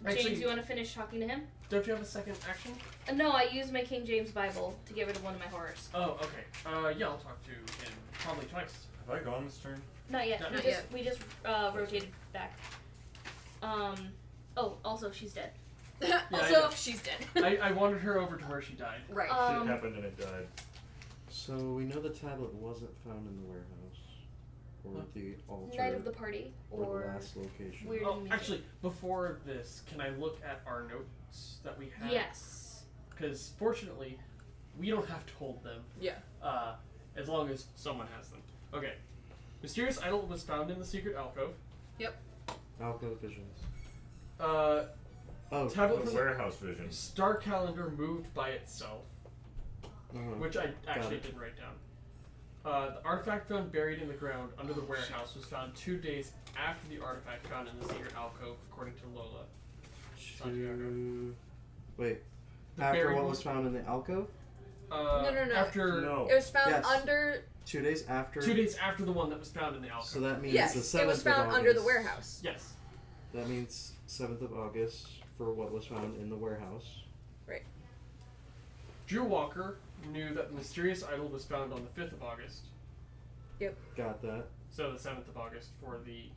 James, Actually- you want to finish talking to him? Don't you have a second action? No, I used my King James Bible to get rid of one of my horrors. Oh, okay. Yeah, I'll talk to him probably twice. Have I gone this turn? Not yet. Not we yet. just rotated back. Oh, also she's dead. Also, she's dead. I wanted her over to where she died. Right. Shit happened and it died. So we know the tablet wasn't found in the warehouse, or the altar, Night of the party, or or the last location. Weird Oh, music. actually, before this, can I look at our notes that we have? Yes. Because fortunately, we don't have to hold them. Yeah. As long as someone has them. Okay. Mysterious idol was found in the secret alcove. Yep. Alcove visions. Tablet the from warehouse vision. Star calendar moved by itself, which I actually it. didn't write down. The artifact found buried in the ground under the warehouse was found 2 days after the artifact found in the secret alcove, according to Lola. Wait. The After buried what one- was found in the alcove? No. After It was found Yes. under. 2 days after. 2 days after the one that was found in the alcove. So that means Yes, the it 7th was found of under the August. warehouse. Yes. That means 7th of August for what was found in the warehouse. Right. Drew Walker knew that the mysterious idol was found on the 5th of August. Yep. Got that. So the 7th of August for the...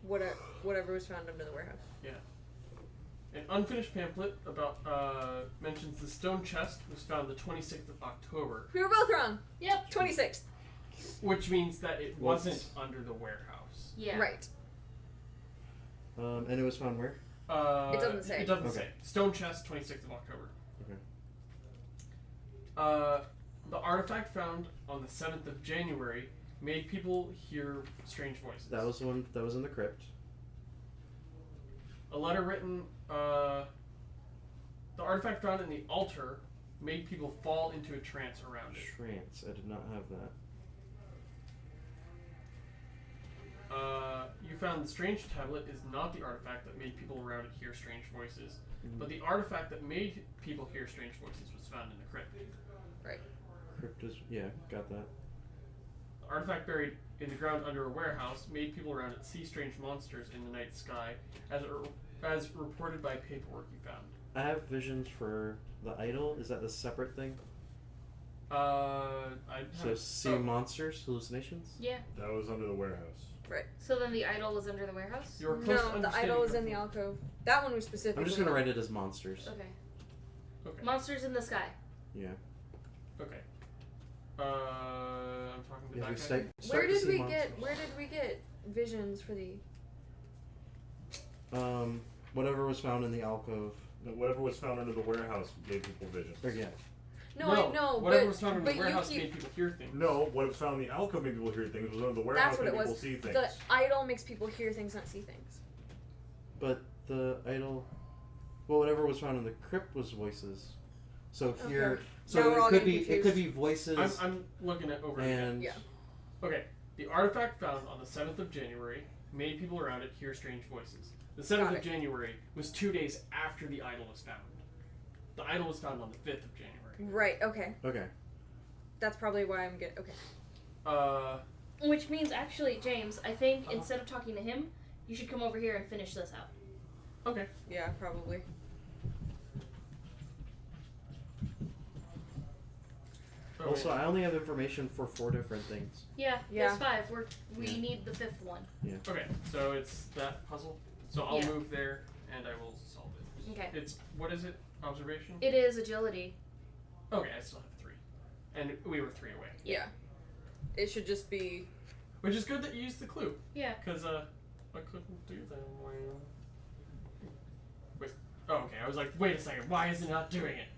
Whatever was found under the warehouse. Yeah. An unfinished pamphlet about mentions the stone chest was found the 26th of October, We were both wrong. Yep. 26th. which means that it wasn't under the warehouse. Yeah. Right. And it was found where? It doesn't say. It doesn't Okay. say. Stone chest, 26th of October. Okay. The artifact found on the 7th of January made people hear strange voices. That was the one that was in the crypt. A letter written, the artifact found in the altar made people fall into a trance around it. Trance. I did not have that. You found the strange tablet is not the artifact that made people around it hear strange voices, Mhm. but the artifact that made people hear strange voices was found in the crypt. Right. Crypt is, yeah, got that. The artifact buried in the ground under a warehouse made people around it see strange monsters in the night sky, as reported by paperwork you found. I have visions for the idol. Is that the separate thing? I So see monsters, hallucinations? Yeah. That was under the warehouse. Right. So then the idol was under the warehouse? You were close to No, the understanding idol was in correctly. the alcove. That one was specifically. I'm just gonna write it as monsters. Okay. Okay. Monsters in the sky. Yeah. Okay. I'm talking to Yeah, that we guy. start to see monsters. Where did we get visions for the? Whatever was found in the alcove. No, whatever was found under the warehouse gave people visions. Or yeah. No, I know. Whatever but, was found in but the warehouse you keep. made people hear things. No, what was found in the alcove made people hear things. Was under the warehouse That's what made it people was. see things. The idol makes people hear things, not see things. But the idol, well, whatever was found in the crypt was voices. So here, Okay. so Now we're all it could getting be confused. voices. I'm looking at over and Yeah. Okay. The artifact found on the 7th of January made people around it hear strange voices. The 7th Got of it. January was 2 days after the idol was found. The idol was found on the 5th of January. Right. Okay. Okay. That's probably why I'm good. Okay. Which means, actually, James, I think instead of talking to him, you should come over here and finish this out. Okay. Yeah, probably. Also, I only have information for 4 different things. Yeah, Yeah. there's 5. We Yeah. need the 5th one. Okay, so it's that puzzle. So I'll Yeah. move there and I will solve it. Okay. It's, what is it? Observation? It is agility. Okay, I still have 3. And we were 3 away. Yeah. It should just be. Which is good that you used the clue. Yeah. Because, I couldn't do that. Wait. Oh, okay. I was like, wait a second. Why is it not doing it?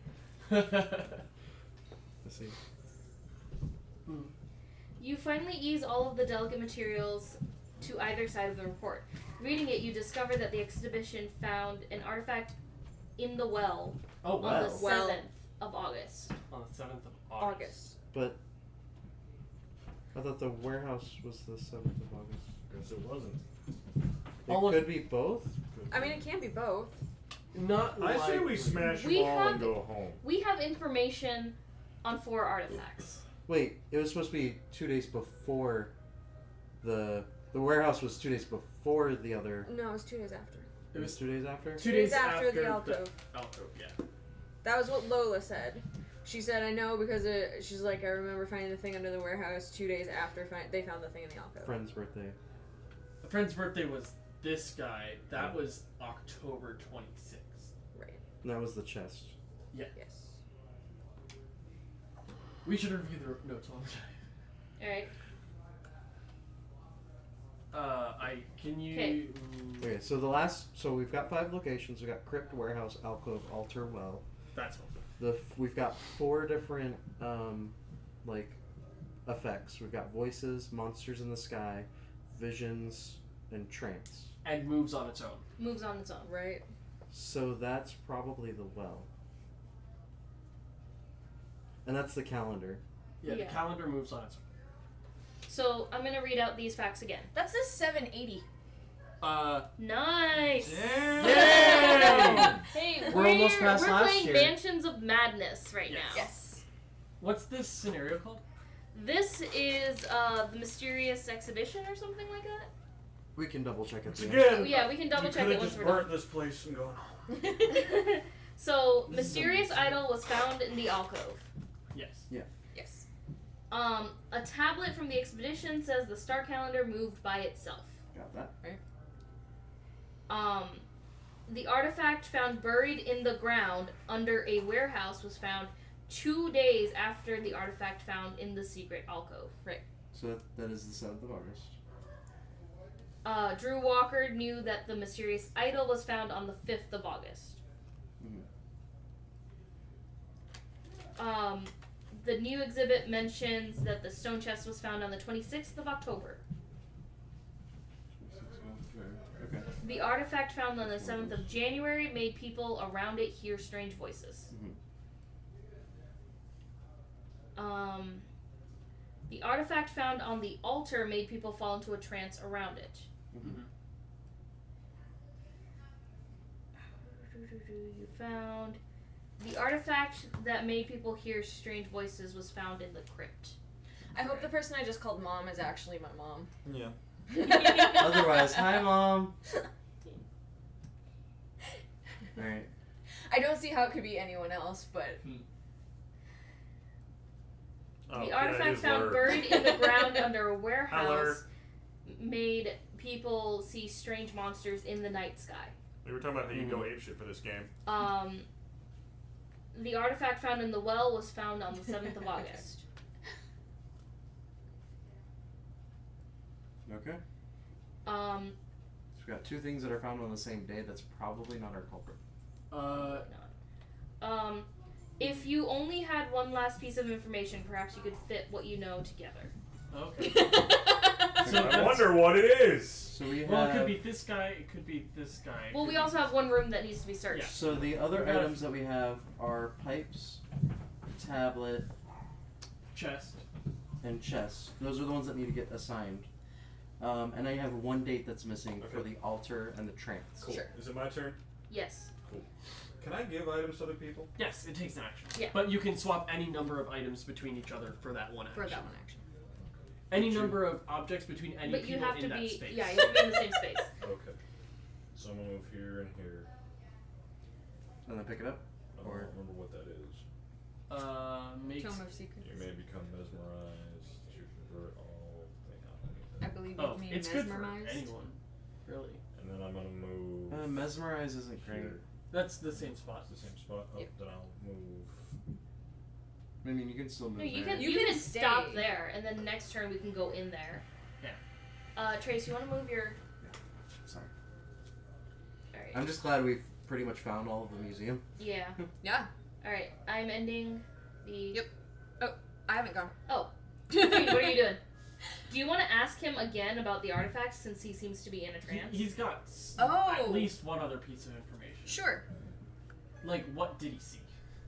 Let's see. You finally ease all of the delicate materials to either side of the report. Reading it, you discover that the exhibition found an artifact in the well Oh, on the wow. 7th of August. On the 7th of August. But I thought the warehouse was the 7th of August. Guess it wasn't. It could be both. I mean, it can be both. Not I say we smash them We all have- and go home. We have information on 4 artifacts. Wait, it was supposed to be 2 days before the warehouse was 2 days before the other. No, it was 2 days after. It was 2 days after. 2 days days after the alcove. Alcove, yeah. That was what Lola said. She said, "I know because she's like, I remember finding the thing under the warehouse 2 days after they found the thing in the alcove." Friend's birthday. A friend's birthday was this guy. That was October 26th. Right. And that was the chest. Yeah. Yes. We should review the notes one more time. Alright. Can you... 'Kay. Okay, so so we've got 5 locations. We've got crypt, warehouse, alcove, altar, well. That's helpful. We've got 4 different like effects. We've got voices, monsters in the sky, visions, and trance. And moves on its own. Moves on its own. Right. So that's probably the well. And that's the calendar. Yeah, Yeah. the calendar moves on its own. So I'm gonna read out these facts again. That's a 780. Nice. Yay! Hey, We're almost past we're last playing year. Mansions of Madness right Yes. now. Yes. What's this scenario called? This is the mysterious exhibition or something like that. We can double check it. Again, Yeah, we can double check it once just we're burnt done. this place and gone home. So, mysterious idol was found in the alcove. Yes. Yeah. Yes. A tablet from the expedition says the star calendar moved by itself. Got that. The artifact found buried in the ground under a warehouse was found 2 days after the artifact found in the secret alcove. Right. So that is the 7th of August. Drew Walker knew that the mysterious idol was found on the 5th of August. The new exhibit mentions that the stone chest was found on the 26th of October. Okay. The artifact found on the 7th of January made people around it hear strange voices. The artifact found on the altar made people fall into a trance around it. You found the artifact that made people hear strange voices was found in the crypt. I hope the person I just called mom is actually my mom. Yeah. Otherwise, hi mom. Alright. I don't see how it could be anyone else, but The artifact found buried in the ground under a warehouse made people see strange monsters in the night sky. We were talking about how you go apeshit for this game. The artifact found in the well was found on the 7th of August. Okay. Um, So we've got 2 things that are found on the same day. That's probably not our culprit. If you only had one last piece of information, perhaps you could fit what you know together. Okay. I wonder what it is. So we Well, it have. could be this guy, it could be this guy. Well, we also have one room that needs to be searched. So the other We got- items that we have are pipes, tablet, chest, and chest. Those are the ones that need to get assigned. And I have one date that's missing for Okay. the altar and the trance. Cool. Is it my turn? Yes. Cool. Can I give items to other people? Yes, it takes an action. Yeah. But you can swap any number of items between each other for that one action. For that one action. Any number of objects between any But you people have in to that be. space. Yeah, you have to be in the same space. Okay. So I'm gonna move here and here. And then pick it up? I don't remember what that is. Makes. Tome of Secrets. You may become mesmerized to convert all thing I believe Oh, you mean it's good for mesmerized. anyone, really. And then I'm gonna move. Mesmerize isn't great. here. That's the same spot. It's the same spot. Oh, Yep. then I'll move. I mean, you can still move No, you there. can You you can can stop stay. there, and then next turn we can go in there. Yeah. Trace, you want to move your? Sorry. All right. I'm just glad we've pretty much found all of the museum. Yeah. Yeah. All right. I'm ending the. Yep. Oh, I haven't gone. Oh. What are you doing? Do you want to ask him again about the artifacts since he seems to be in a trance? He's got Oh. at least one other piece of information. Sure. Like, what did he see?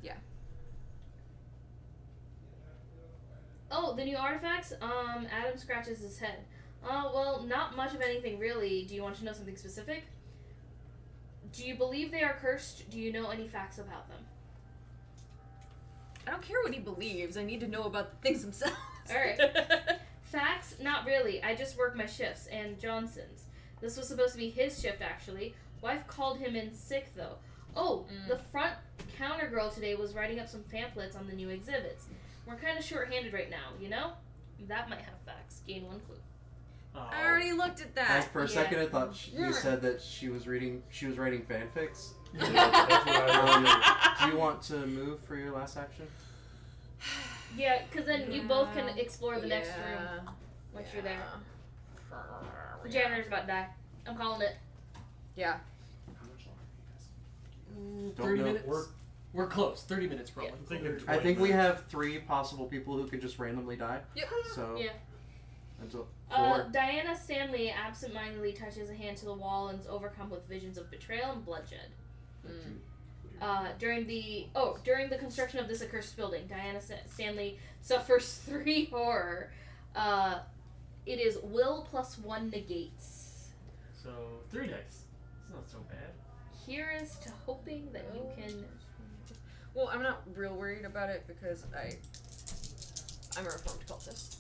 Yeah. Oh, the new artifacts? Adam scratches his head. Well, not much of anything really. Do you want to know something specific? Do you believe they are cursed? Do you know any facts about them? I don't care what he believes. I need to know about the things themselves. Alright. Facts? Not really. I just work my shifts, and Johnson's. This was supposed to be his shift, actually. Wife called him in sick, though. Oh, the front counter girl today was writing up some pamphlets on the new exhibits. We're kind of short-handed right now, you know? That might have facts. Gain one clue. I already looked at that. For a second, I thought you said that she was writing fanfics. That's what I Do you want to move for your last action? Yeah, because then you both can explore the next Yeah. room once you're there. The janitor's about to die. I'm calling it. Yeah. 30 know. minutes? We're close. 30 minutes, probably. I think we have 3 possible people who can just randomly die. Yep. So Yeah. until 4. Diana Stanley absentmindedly touches a hand to the wall and is overcome with visions of betrayal and bloodshed. During the construction of this accursed building, Diana Stanley suffers 3 horror. It is will plus 1 negates. So, 3 dice. It's not so bad. Here is to hoping that you can. Well, I'm not real worried about it because I'm a reformed cultist.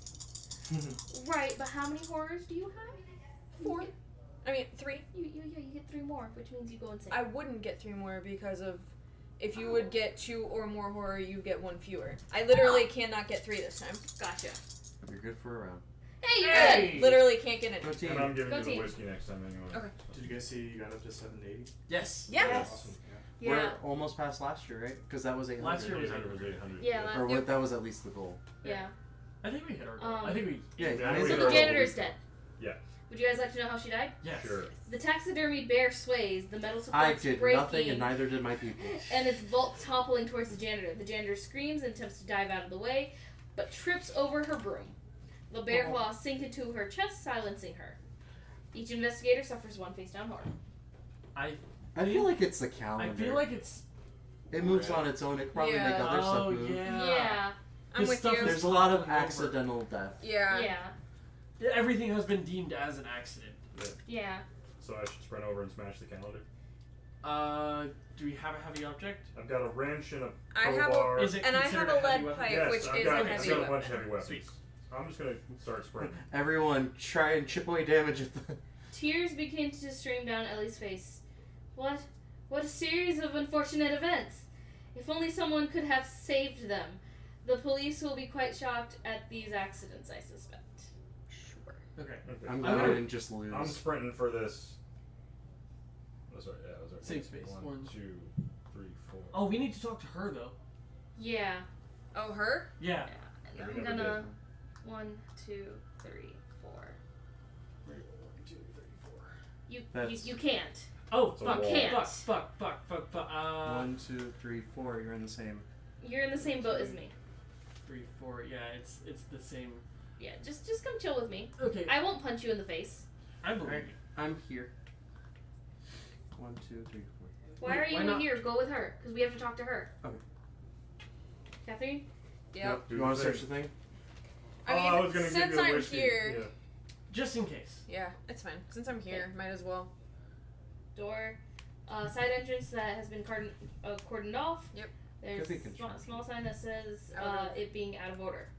Right, but how many horrors do you have? 4. I mean, 3. You get 3 more, which means you go insane. I wouldn't get 3 more because of if you would get 2 or more horror, you get 1 fewer. I literally cannot get 3 this time. Gotcha. You're good for a round. Hey, you're good. Literally can't get any. Go team. And I'm giving Go you the team. whiskey next time anyway. Okay. Did you guys see you got up to 780? Yes. Yeah. Yes. Awesome. Yeah. We're almost past last year, right? Because that was 800. Last year was 800 was 800. Yeah, Or what? That was at least the goal. Yeah. I think we hit our goal. Um, I think we. Yeah. Yeah, I we mean, So hit the our janitor's goal. dead. Yeah. Would you guys like to know how she died? Yes. Sure. The taxidermy bear sways, the metal I supports did breaking, nothing, and neither did my people. and its bulk toppling towards the janitor. The janitor screams and attempts to dive out of the way, but trips over her broom. The bear claws sink into her chest, silencing her. Each investigator suffers 1 face-down horror. I feel like it's the calendar. I feel like it's. It moves on its own. It could probably make other stuff move. Yeah. I'm with you. There's a lot of accidental death. Yeah. Yeah. Everything has been deemed as an accident. Yeah. So I should sprint over and smash the calendar. Do we have a heavy object? I've got a wrench and a I have crowbar. a, and I have a lead pipe, Yes, which I've is got, a heavy I've got a bunch weapon. of heavy weapons. Sweet. I'm just gonna start sprinting. Everyone, try and chip away damage at the. Tears begin to stream down Ellie's face. What a series of unfortunate events. If only someone could have saved them. The police will be quite shocked at these accidents, I suspect. Sure. Okay. I'm glad I didn't just lose. I'm sprinting for this. Oh, sorry, yeah, I was right. Same space. 1, 2, 3, 4. Oh, we need to talk to her though. Yeah. Oh, her? Yeah. And We I'm never gonna. did. 1, 2, 3, 4. 1, 2, 3, 4. You can't. Oh, It's a fuck, wall. Can't. fuck. 1, 2, 3, 4. You're in the same. You're in the same boat as me. 3, 4. Yeah, it's the same. Yeah, just come chill with me. Okay. I won't punch you in the face. I believe Right. you. I'm here. 1, 2, 3, 4. Why Wait, are you why not? here? Go with her, because we have to talk to her. Okay. Catherine? Yep. Do You the want to thing. search the thing? I mean, I was gonna give since you the I'm whiskey. here, Just in case. Yeah, it's fine. Since I'm here, might as well. Door, side entrance that has been cordoned off. Yep. There's Could be a small sign that says Out of- it being out of order.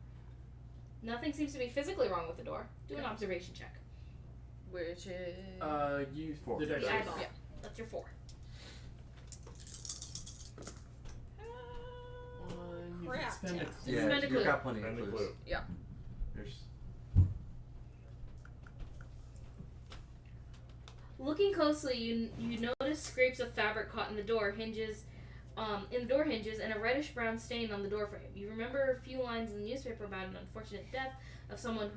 Nothing seems to be physically wrong with the door. Do an observation check. Which is. You. 4. The The dex. eyeball. Yeah. That's your 4. You Crap, can spend a yes. clue. Yeah, Spend a you've clue. got plenty of Spend a clues. clue. Yeah. There's Looking closely, you notice scrapes of fabric caught in the door hinges, and a reddish brown stain on the door frame. You remember a few lines in the newspaper about an unfortunate death of someone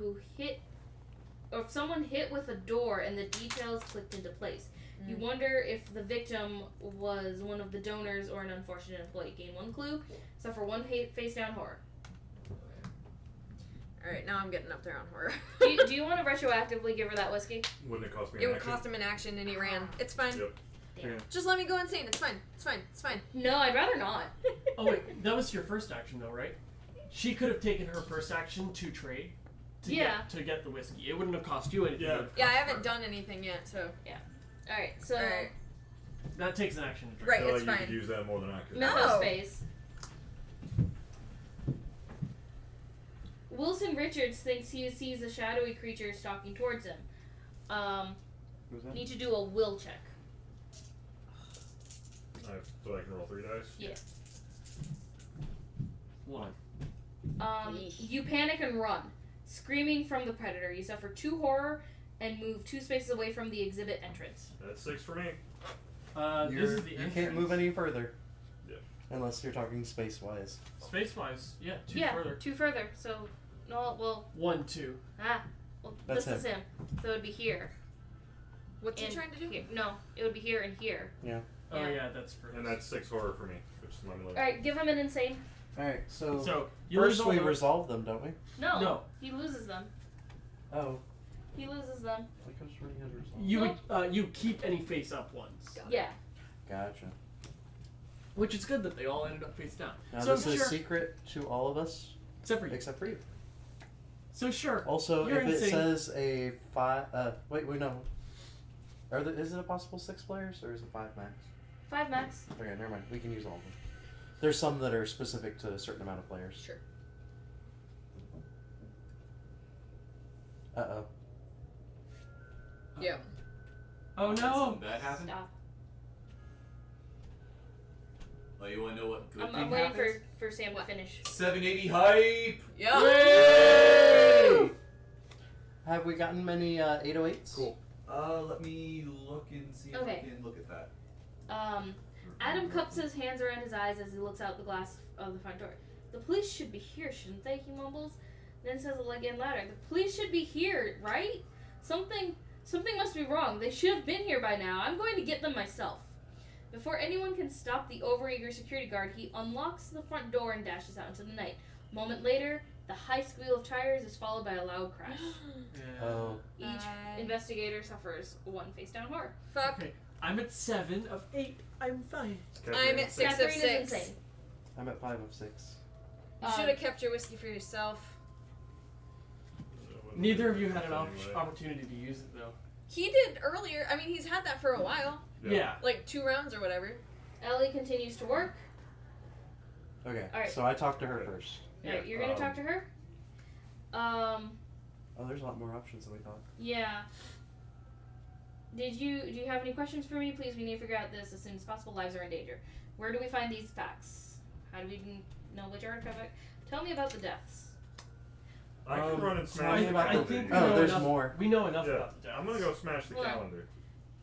hit with a door, and the details clicked into place. You wonder if the victim was one of the donors or an unfortunate employee. Gain 1 clue, suffer 1 face down horror. Alright, now I'm getting up there on horror. Do you want to retroactively give her that whiskey? Wouldn't it cost me It an would action? cost him an action and he ran. It's fine. Yep. Damn. Just let me go insane. It's fine. It's fine. It's fine. No, I'd rather not. Oh wait, that was your first action though, right? She could have taken her first action to trade. Yeah. To get the whiskey. It wouldn't have cost you anything. Yeah. It would have Yeah, I cost haven't her. done anything yet, so. Alright, so Alright. That takes an action to drink. Right, I feel it's like you fine. could use that more than I could. Mythos No. phase. Wilson Richards thinks he sees a shadowy creature stalking towards him. Who's that? Need to do a will check. So I can roll 3 dice? Yeah. 1. You panic and run, screaming from the predator. You suffer 2 horror and move 2 spaces away from the exhibit entrance. That's 6 for me. This is the you entrance. can't move any further. Yeah. Unless you're talking space-wise. Space-wise, yeah, 2 yeah, further. 2 further. So, no, well, 1, 2. well, That's this is him. So it would be here. What's he and trying to do? Here. No, it would be here and here. Yeah. Oh Yeah. yeah, that's for. And that's 6 horror for me, which is my limit. Alright, give him an insane. Alright, so, So you first lose all we the- resolve them, don't we? No, No. he loses them. Oh. He loses them. I could have sworn he had resolved. You would you keep any face up ones. Yeah. Gotcha. Which is good that they all ended up face down. Now so this is sure, a secret to all of us, except for you. except for you. So sure. Also, You're if it insane. says a 5, wait, no. Is it a possible 6 players or is it 5 max? 5 max. Okay, never mind. We can use all of them. There's some that are specific to a certain amount of players. Sure. Uh-oh. Yeah. Oh Did no! something bad happen? Stop. Oh, you want to know what good I'm thing waiting happens? for Sam to finish. 780 hype! Yeah. Yay! Have we gotten many 808s? Cool. Let me look and see if I Okay. can look at that. Adam cups his hands around his eyes as he looks out the glass of the front door. The police should be here, shouldn't they? He mumbles. Then says it again louder. The police should be here, right? Something must be wrong. They should have been here by now. I'm going to get them myself. Before anyone can stop the overeager security guard, he unlocks the front door and dashes out into the night. A moment later, the high squeal of tires is followed by a loud crash. Oh. Each investigator suffers 1 face down horror. Fuck. Okay, I'm at 7 of 8. I'm fine. I'm at 6 of Catherine is 6. insane. I'm at 5 of 6. You should have kept your whiskey for yourself. Neither of you had an opportunity to use it though. He did earlier. I mean, he's had that for a while. Yeah. Like 2 rounds or whatever. Ellie continues to work. Okay, Alright. so I talked to her first. Alright, you're gonna talk to her? Oh, there's a lot more options than we thought. Yeah. Do you have any questions for me? Please, we need to figure out this as soon as possible. Lives are in danger. Where do we find these facts? How do we know which artifact? Tell me about the deaths. I can run and tell smash me the about the- calendar. think we Oh, know there's enough, more. We know enough Yeah, about the deaths. I'm gonna go smash the Hold on. calendar.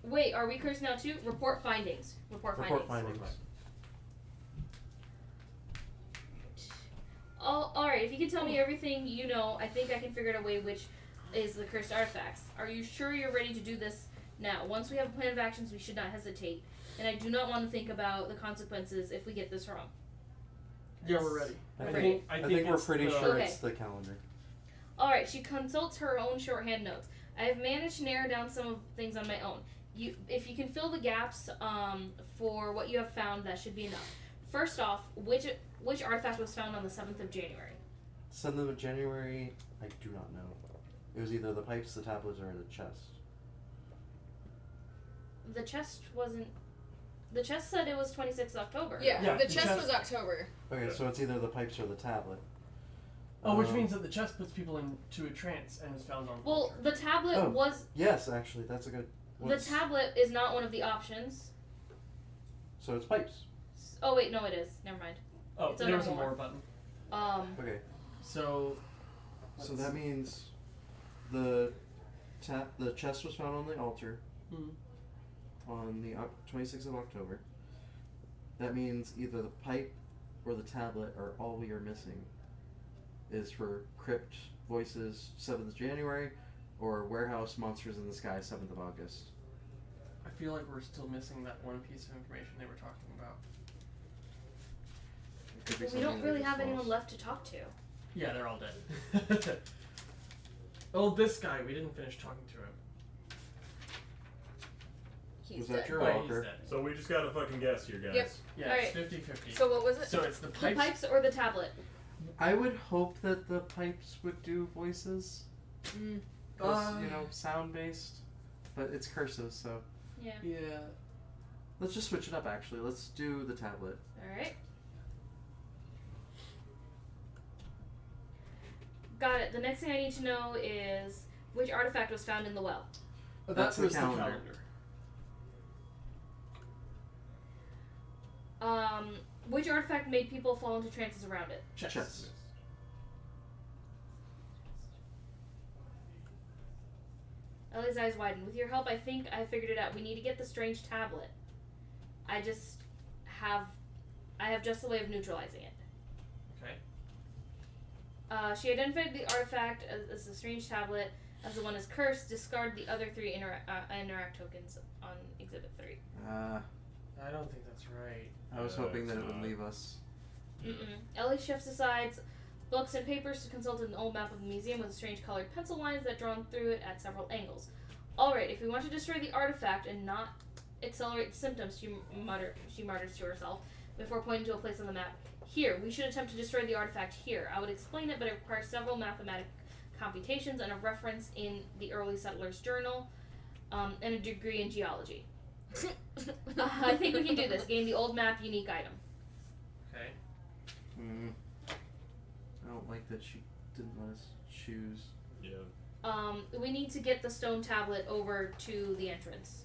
Wait, are we cursed now too? Report findings. Report Report findings. findings. Alright, if you can tell me everything you know, I think I can figure out a way which is the cursed artifacts. Are you sure you're ready to do this now? Once we have a plan of actions, we should not hesitate. And I do not want to think about the consequences if we get this wrong. Yeah, we're ready. I We're think, I I think think we're it's pretty the- sure Okay. it's the calendar. Alright, she consults her own shorthand notes. I have managed to narrow down some of things on my own. If you can fill the gaps for what you have found, that should be enough. First off, which artifact was found on the 7th of January? 7th of January, I do not know. It was either the pipes, the tablets, or the chest. The chest wasn't. The chest said it was 26th October. Yeah, the chest was October. Okay, so it's either the pipes or the tablet. Oh, which means that the chest puts people into a trance and is found on. Well, the tablet was. Yes, actually, that's a good. The tablet is not one of the options. So it's pipes. Oh wait, no, it is. Never mind. Oh, it's there was a more button. Okay. So that means the chest was found on the altar on the 26th of October. That means either the pipe or the tablet are all we are missing. Is for Crypt Voices 7th of January or Warehouse Monsters in the Sky 7th of August. I feel like we're still missing that one piece of information they were talking about. We don't really have anyone left to talk to. Yeah, they're all dead. Oh, this guy, we didn't finish talking to him. He's that dead. your Right, walker? he's dead. So we just gotta fucking guess here, guys. Yep. Yeah, Alright. it's 50-50. So what was it? So it's the The pipes. pipes or the tablet. I would hope that the pipes would do voices. Because, sound based. But it's cursive, so. Yeah. Yeah. Let's just switch it up, actually. Let's do the tablet. Alright. Got it. The next thing I need to know is which artifact was found in the well. Oh, That's the was calendar. Which artifact made people fall into trances around it? Chest. Ellie's eyes widen. With your help, I think I figured it out. We need to get the strange tablet. I have just a way of neutralizing it. Okay. She identified the artifact as the strange tablet. As the one is cursed, discard the other 3 interact tokens on Exhibit 3. I don't think that's right. I was hoping that it would leave us. Ellie shifts aside books and papers to consult an old map of the museum with strange colored pencil lines that drawn through it at several angles. Alright, if we want to destroy the artifact and not accelerate the symptoms, she mutters to herself before pointing to a place on the map. Here, we should attempt to destroy the artifact here. I would explain it, but it requires several mathematical computations and a reference in the early settlers' journal, and a degree in geology. I think we can do this. Gain the old map unique item. Okay. I don't like that she didn't let us choose. Yeah. We need to get the stone tablet over to the entrance.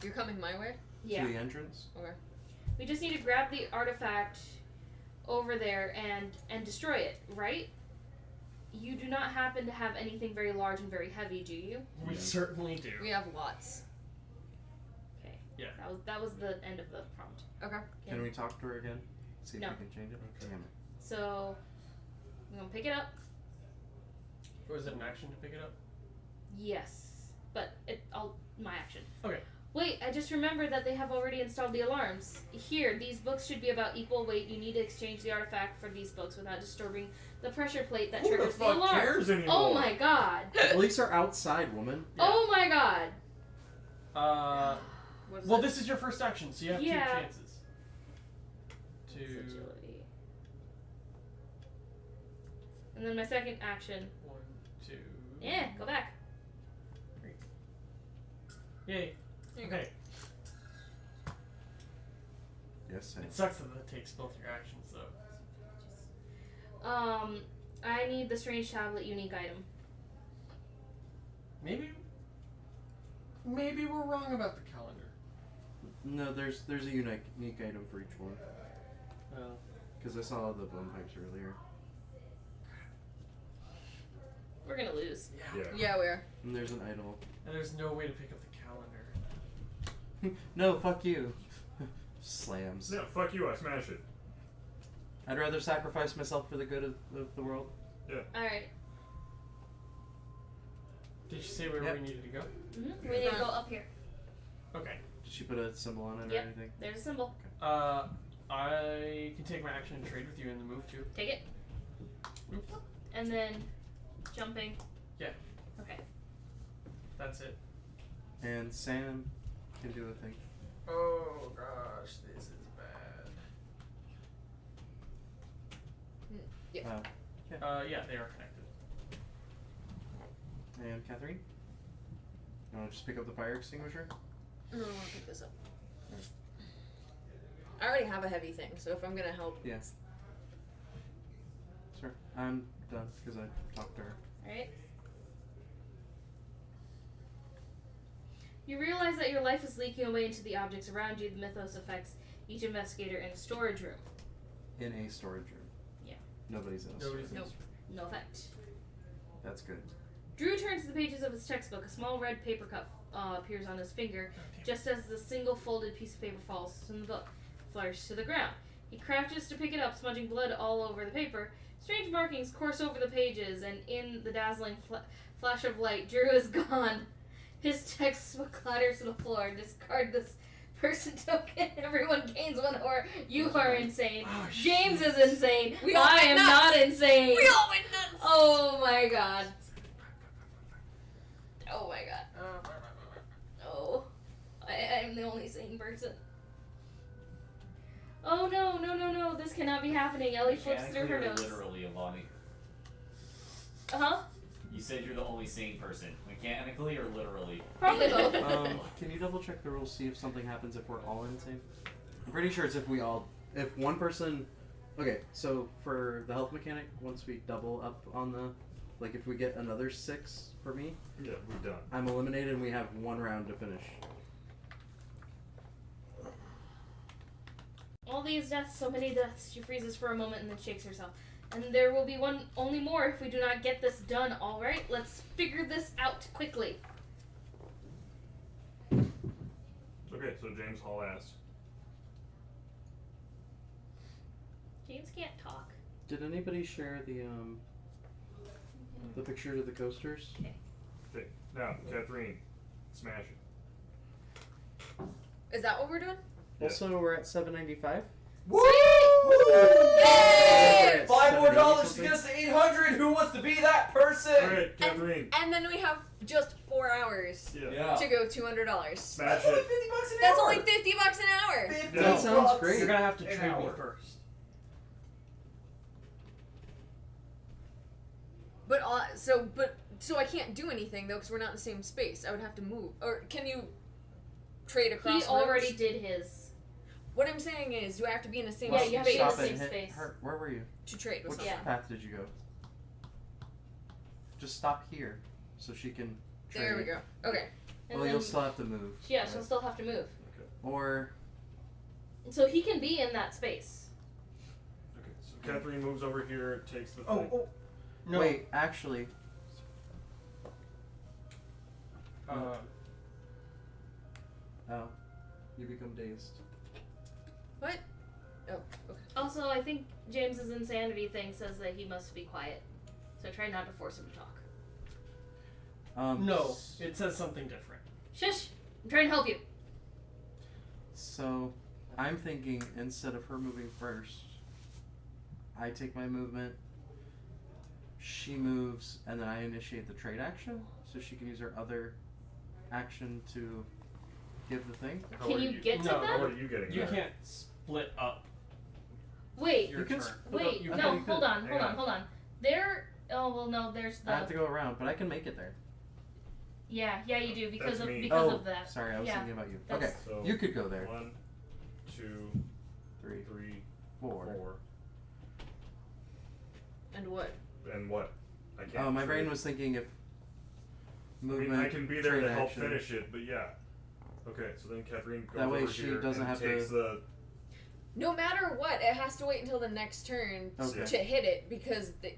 You're coming my way? Yeah. To the entrance? Okay. We just need to grab the artifact over there and destroy it, right? You do not happen to have anything very large and very heavy, do you? We certainly do. We have lots. Okay. Yeah. That was the end of the prompt. Okay. Can we talk to her again? See if No. we can change it? Damn it. So I'm gonna pick it up. Was it an action to pick it up? Yes, but my action. Okay. Wait, I just remembered that they have already installed the alarms. Here, these books should be about equal weight. You need to exchange the artifact for these books without disturbing the pressure plate that Who the triggers the fuck alarm. cares anymore? Oh my god. Police are outside, woman. Yeah. Oh my god. Well, this is your first action, so you have 2 Yeah. chances. Agility. And then my second action. 1, 2. Yeah, go back. 3. Yay. There you Okay. Yes, It sucks that that takes both your actions, though. I need the strange tablet unique item. Maybe we're wrong about the calendar. No, there's a unique item for each one. Oh. Because I saw the bone pipes earlier. We're gonna lose. Yeah, we are. And there's an idol. And there's no way to pick up the calendar. No, fuck you. Slams. No, fuck you, I smash it. I'd rather sacrifice myself for the good of the world. Yeah. Alright. Did you say where Yep. we needed to go? Mm-hmm. We need to go up here. Okay. Did she put a symbol on it or Yep. anything? There's a symbol. I can take my action and trade with you in the move too. Take it. Oops. And then jumping. Yeah. Okay. That's it. And Sam can do a thing. Oh gosh, this is bad. Yeah. Yeah, they are connected. And Catherine? You want to just pick up the fire extinguisher? No, I want to pick this up. I already have a heavy thing, so if I'm gonna help. Yeah. Sure. I'm done because I talked to her. Alright. You realize that your life is leaking away into the objects around you. The mythos affects each investigator in a storage room. In a storage room. Yeah. Nobody's in a Nobody's storage room. Nope. No effect. That's good. Drew turns to the pages of his textbook. A small red paper cup appears on his finger, just as the single folded piece of paper falls from the book, flourishes to the ground. He crouches to pick it up, smudging blood all over the paper. Strange markings course over the pages, and in the dazzling flash of light, Drew is gone. His textbook clatters to the floor. Discard this person token. Everyone gains 1 hour. You are insane. Oh, James is insane. We all I went am nuts. not insane. We all went nuts! Oh my god. Oh my god. Oh. I'm the only sane person. Oh no, no, no, no. This cannot be happening. Ellie flips through her Mechanically or notes. literally, Avani? Uh-huh. You said you're the only sane person. Mechanically or literally? Probably both. Can you double check the rules, see if something happens if we're all insane? I'm pretty sure it's if one person. Okay, so for the health mechanic, once we double up on the, like if we get another 6 for me, Yeah, we're done. I'm eliminated and we have 1 round to finish. All these deaths, so many deaths. She freezes for a moment and then shakes herself. And there will be only more if we do not get this done, alright? Let's figure this out quickly. Okay, so James Hall asked. James can't talk. Did anybody share the pictures of the coasters? Okay, now, Catherine, smash it. Is that what we're doing? Also, we're at $7.95. Woo! Yay! $5 more to get us to 800. Who wants to be that person? Alright, Catherine. And then we have just 4 hours Yeah. to go $200. Smash That's only it. 50 bucks an That's hour. only $50 an hour. 50 That sounds bucks great. You're gonna have to an trade me hour. first. So I can't do anything though because we're not in the same space. I would have to move. Or can you trade across? He already rooms? did his. What I'm saying is, do I have to be in the same Yeah, space you have to be in the Stop same and hit space. her. Where were you? to trade with Which someone? path did you go? Just stop here, so she can trade. There we go. Okay. And Well, then, you'll still have to move. yeah, she'll still have to move. Or So he can be in that space. Okay, so Catherine moves over here, takes the thing. oh, No. wait, actually, oh, you become dazed. What? Oh, okay. Also, I think James's insanity thing says that he must be quiet. So try not to force him to talk. No, it says something different. Shush! I'm trying to help you. So, I'm thinking instead of her moving first, I take my movement, she moves, and then I initiate the trade action, so she can use her other action to give the thing. How Can are you get to No, them? How are you getting You there? can't split up Wait, your You can turn. wait, you no, could. hold on, Hang on. hold on. There, oh, well, no, there's I have the, to go around, but I can make it there. yeah, you do, because That's me. because Oh, of that. sorry, I was Yeah, thinking about you. that's- Okay, So, you could go there. 1, 2, 3, 3, 4. 4. And what? And what? I can't. Oh, my brain trade. was thinking if I mean, movement. I can be there trade to help action. finish it, but yeah. Okay, so then Catherine goes That way over she here doesn't and have takes to- the. No matter what, it has to wait until the next turn Okay. to hit it because the.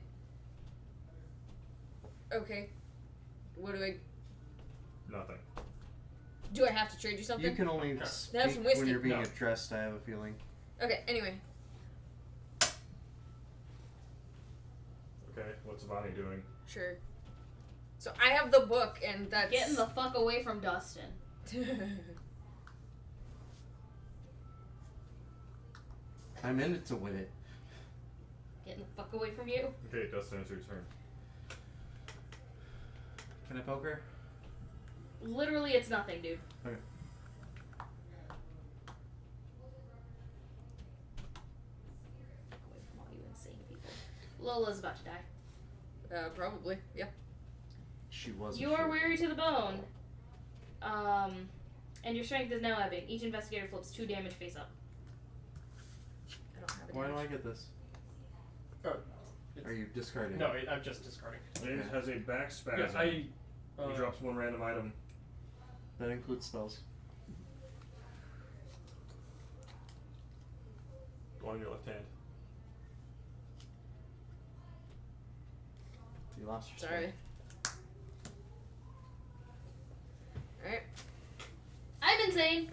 Okay. What do I? Nothing. Do I have to trade you something? You can only Have speak some whiskey. when you're being No. addressed, I have a feeling. Okay. Anyway. Okay, what's Vani doing? Sure. So I have the book, and that's Getting the fuck away from Dustin. I'm in it to win it. Getting the fuck away from you. Okay, Dustin, it's your turn. Can I poke her? Literally, it's nothing, dude. Okay. Away from all you insane people. Lola's about to die. Probably. Yeah. She was. You are weary to the bone. And your strength is now ebbing. Each investigator flips 2 damage face up. I don't have it. Why do I get this? Are you discarding? No, I'm just discarding. James has a back spasm. Yeah, He drops 1 random item. That includes spells. Go on your left hand. You lost your Sorry. Alright. I'm insane.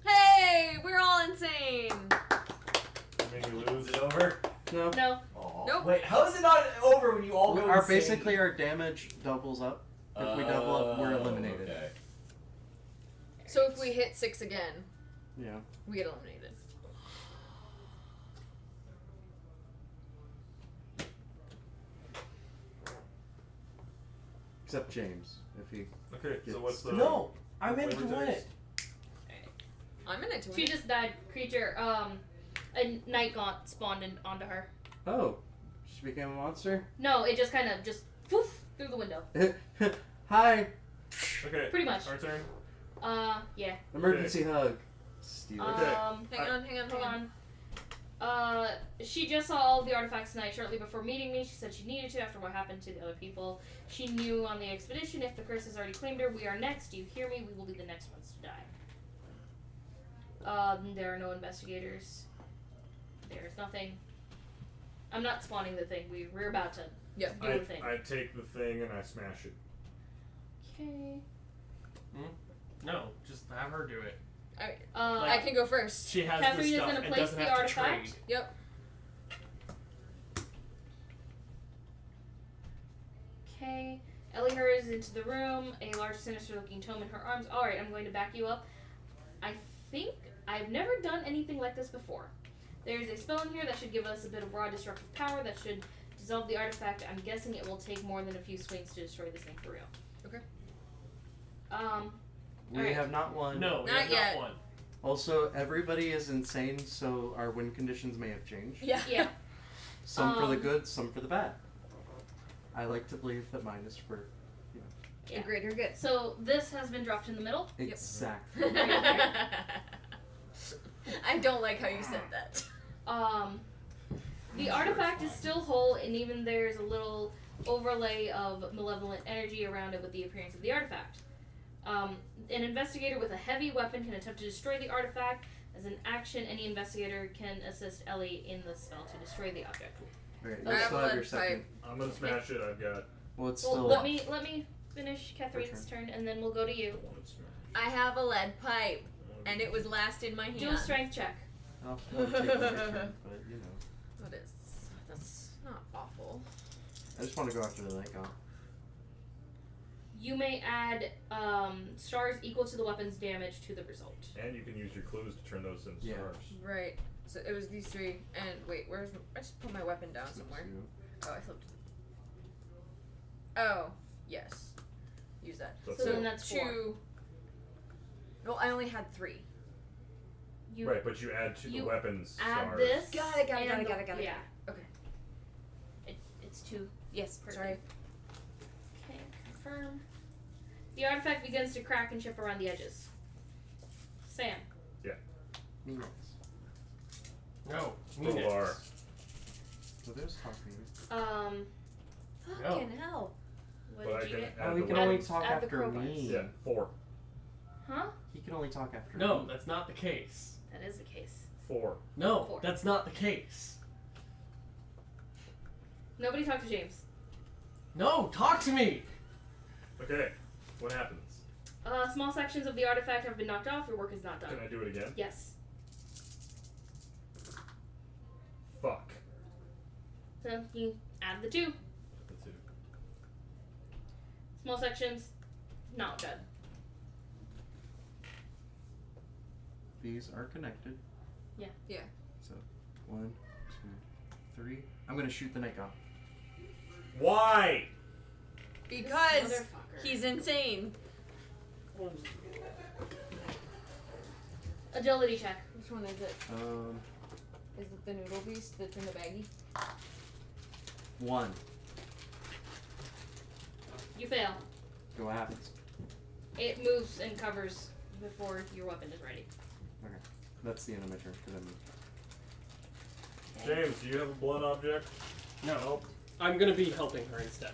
Hey, we're all insane. Maybe you lose. Is it over? No. No. Nope. Wait, how is it not over when you all go insane? Basically our damage doubles up. If we double up, we're eliminated. Okay. So if we hit 6 again, Yeah. we get eliminated. Except James, if he. Okay, so gets- what's the... No, I'm what in it to flavor win text? it. I'm in it to win. She just died. Creature, a night gaunt spawned onto her. Oh, she became a monster. No, it just kind of just poof through the window. Hi. Okay. Pretty much. Our turn. Yeah. Emergency hug. Steal it. Hang on. She just saw all of the artifacts tonight shortly before meeting me. She said she needed to after what happened to the other people. She knew on the expedition if the curse has already claimed her, we are next. Do you hear me? We will be the next ones to die. There are no investigators. There's nothing. I'm not spawning the thing. We're about to do the thing. I take the thing and I smash it. Okay. No, just have her do it. I can go first. She has Catherine the is stuff gonna and place doesn't the have artifact. to trade. Yep. Okay. Ellie hurries into the room, a large sinister-looking tome in her arms. Alright, I'm going to back you up. I think I've never done anything like this before. There's a spell in here that should give us a bit of raw disruptive power that should dissolve the artifact. I'm guessing it will take more than a few swings to destroy this thing for real. Okay. We have not won. No, we Not have yet. not won. Also, everybody is insane, so our win conditions may have changed. Yeah. Yeah. Some for the good, some for the bad. I like to believe that mine is for, you know. Yeah. The greater good. So this has been dropped in the middle. Exactly. I don't like how you said that. The artifact is still whole, and even there's a little overlay of malevolent energy around it with the appearance of the artifact. An investigator with a heavy weapon can attempt to destroy the artifact. As an action, any investigator can assist Ellie in the spell to destroy the object. Okay, I you have still a have lead your second. I'm gonna smash it. I've got. Well, it's Well, still. let me finish Catherine's turn, and then we'll go to you. I have a lead pipe, and it was last in my hand. Do a strength check. I'll take my turn, but you know. That's not awful. I just want to go after the night gaunt. You may add stars equal to the weapon's damage to the result. And you can use your clues to turn those into stars. Right. So it was these 3, and wait, where's I just put my weapon down somewhere. Oh, I flipped. Oh, yes. Use that. So then that's 2. 4. No, I only had 3. You Right, but you add to the weapons add stars. this. Got it. and Yeah. Okay. It's 2. Yes. per Sorry. thing. Okay, confirm. The artifact begins to crack and chip around the edges. Sam. Yeah. Me next. No, me Crowbar. next. So there's talking. Fucking hell. What But I did you can get? add Oh, he the can only weapons. talk Add the after crowbars. me. Yeah, 4. Huh? He can only talk after No, me. that's not the case. That is the case. 4. No, 4. that's not the case. Nobody talk to James. No, talk to me. Okay, what happens? Small sections of the artifact have been knocked off. Your work is not done. Can I do it again? Yes. Fuck. So you add the 2. The 2. Small sections, not done. These are connected. Yeah. Yeah. So 1, 2, 3. I'm gonna shoot the night gaunt. Why? Because Motherfucker. he's insane. Agility check. Which one is it? Is it the noodle beast that's in the baggie? 1. You fail. So what happens? It moves and covers before your weapon is ready. Okay. That's the end of my turn. Because I'm. James, do you have a blood object? No. Help. I'm gonna be helping her instead.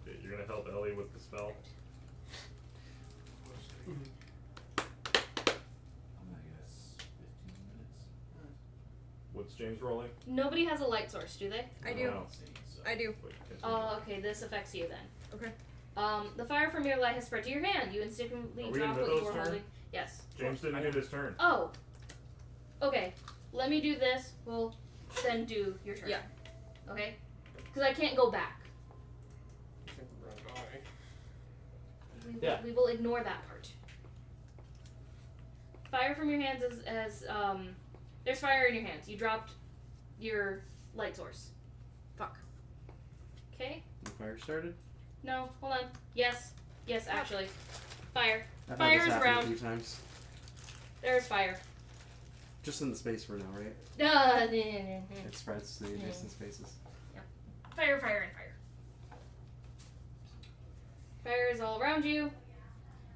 Okay, you're gonna help Ellie with the spell. What's James rolling? Nobody has a light source, do they? I do. I do. Okay, this affects you then. Okay. The fire from your light has spread to your hand. You instinctively Are we drop in what you Vidal's were turn? holding. Yes. James didn't hit his turn. Oh. Okay. Let me do this. We'll then do your turn. Yeah. Okay? Because I can't go back. We will ignore that part. Fire from your hands there's fire in your hands. You dropped your light source. Fuck. Okay? The fire started? No, hold on. Yes. Yes, actually. Fire. I've had Fire this is happen a around. few times. There's fire. Just in the space for now, right? It spreads to the adjacent spaces. Fire, fire, and fire. Fire is all around you,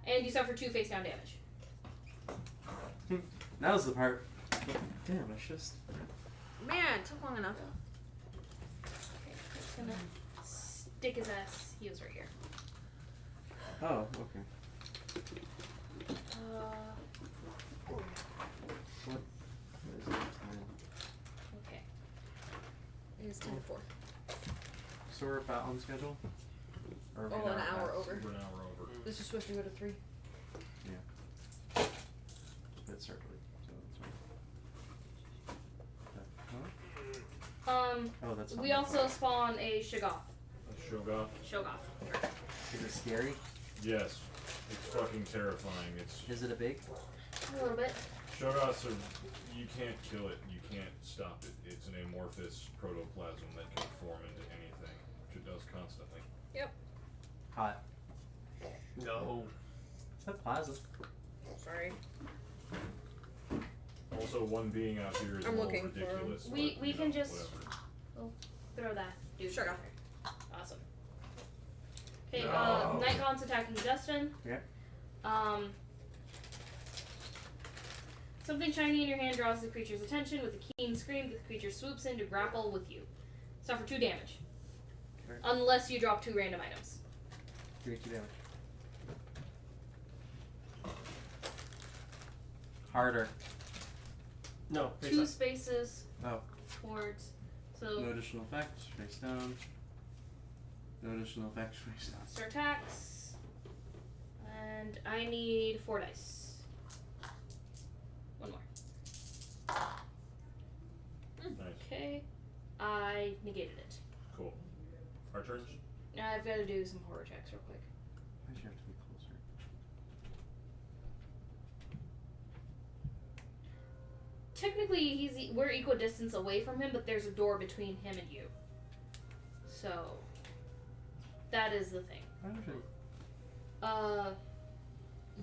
and you suffer 2 face down damage. That was the part. Damn, I just. Man, it took long enough. Okay, just gonna stick his ass. He was right here. Oh, okay. What is the time? Okay. It is 10 to 4. So we're about on schedule? Or are we Oh, an hour past? over. We're an hour over. This is supposed to go to 3. Yeah. It started late, so that's fine. Oh, that's we not also spawn a Shoggoth. A Shoggoth? Shoggoth. Is it scary? Yes. It's fucking terrifying. Is it a big? A little bit. Shoggoths are. You can't kill it. You can't stop it. It's an amorphous protoplasm that can form into anything, which it does constantly. Yep. Hot. No. It's not plasma. Sorry. Also, one being out here is I'm a little looking for 'em. ridiculous. We but, we you can know, just whatever. throw that dude. Sure. Awesome. Okay, No. Nightgaun's attacking Justin. Yeah. Something shiny in your hand draws the creature's attention. With a keen scream, the creature swoops in to grapple with you. Suffer 2 damage. Okay. Unless you drop 2 random items. Give me 2 damage. Harder. No, face 2 up. spaces Oh. towards. So No additional effect. Face down. No additional effect. Face down. monster attacks. And I need 4 dice. 1 more. Nice. Okay. I negated it. Cool. Our turns? Now I've got to do some horror checks real quick. Why'd you have to be closer? Technically, we're equidistance away from him, but there's a door between him and you. So that is the thing.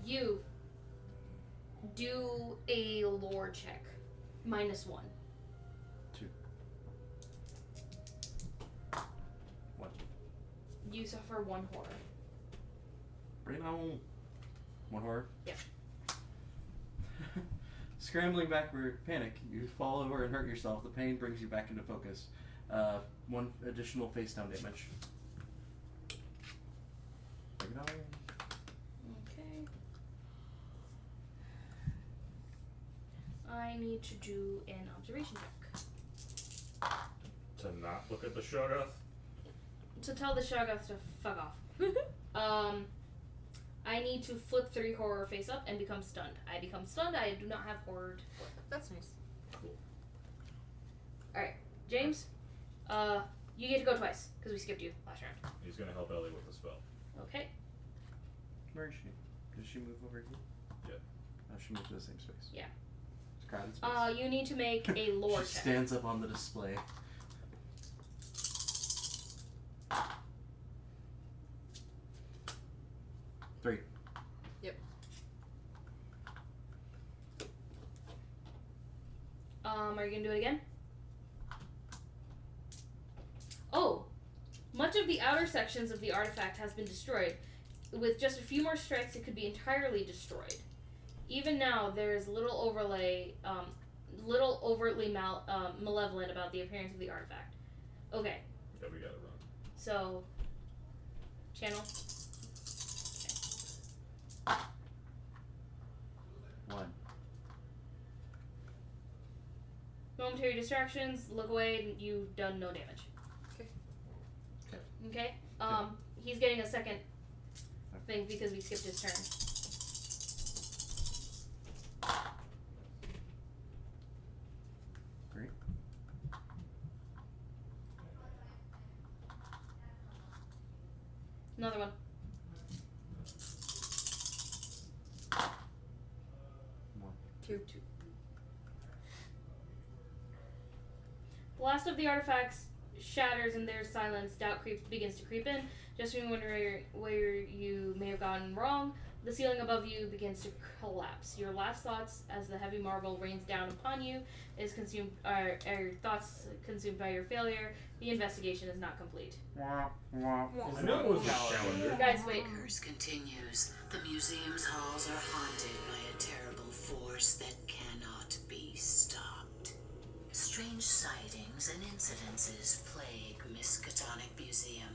You do a lore check. -1. 2. 1. You suffer 1 horror. Bring it on. 1 horror. Yeah. Scrambling backward, panic. You fall over and hurt yourself. The pain brings you back into focus. 1 additional face down damage. Bring it on. Okay. I need to do an observation check. To not look at the Shoggoth? To tell the Shoggoth to fuck off. I need to flip 3 horror face up and become stunned. I become stunned. I do not have horror to flip. That's nice. Cool. Alright, James, you get to go twice, because we skipped you last round. He's gonna help Ellie with the spell. Okay. Where is she? Does she move over here? Yeah. Oh, she moved to the same space. Yeah. It's crowded space. You need to make a lore She check. stands up on the display. Three. Yep. Are you gonna do it again? Oh, much of the outer sections of the artifact has been destroyed. With just a few more strikes, it could be entirely destroyed. Even now, there is little overtly malevolent about the appearance of the artifact. Okay. Yeah, we gotta run. So, channel. 1. Momentary distractions. Look away. You've done no damage. Okay. He's getting a second thing because we skipped his turn. Great. Another one. 1. 2. The last of the artifacts shatters and there's silence. Doubt begins to creep in. Just when you wonder where you may have gone wrong, the ceiling above you begins to collapse. Your last thoughts, as the heavy marble rains down upon you, are your thoughts consumed by your failure. The investigation is not complete. I know it was a calendar. Guys, wait. Curse continues. The museum's halls are haunted by a terrible force that cannot be stopped. Strange sightings and incidences plague Miskatonic Museum.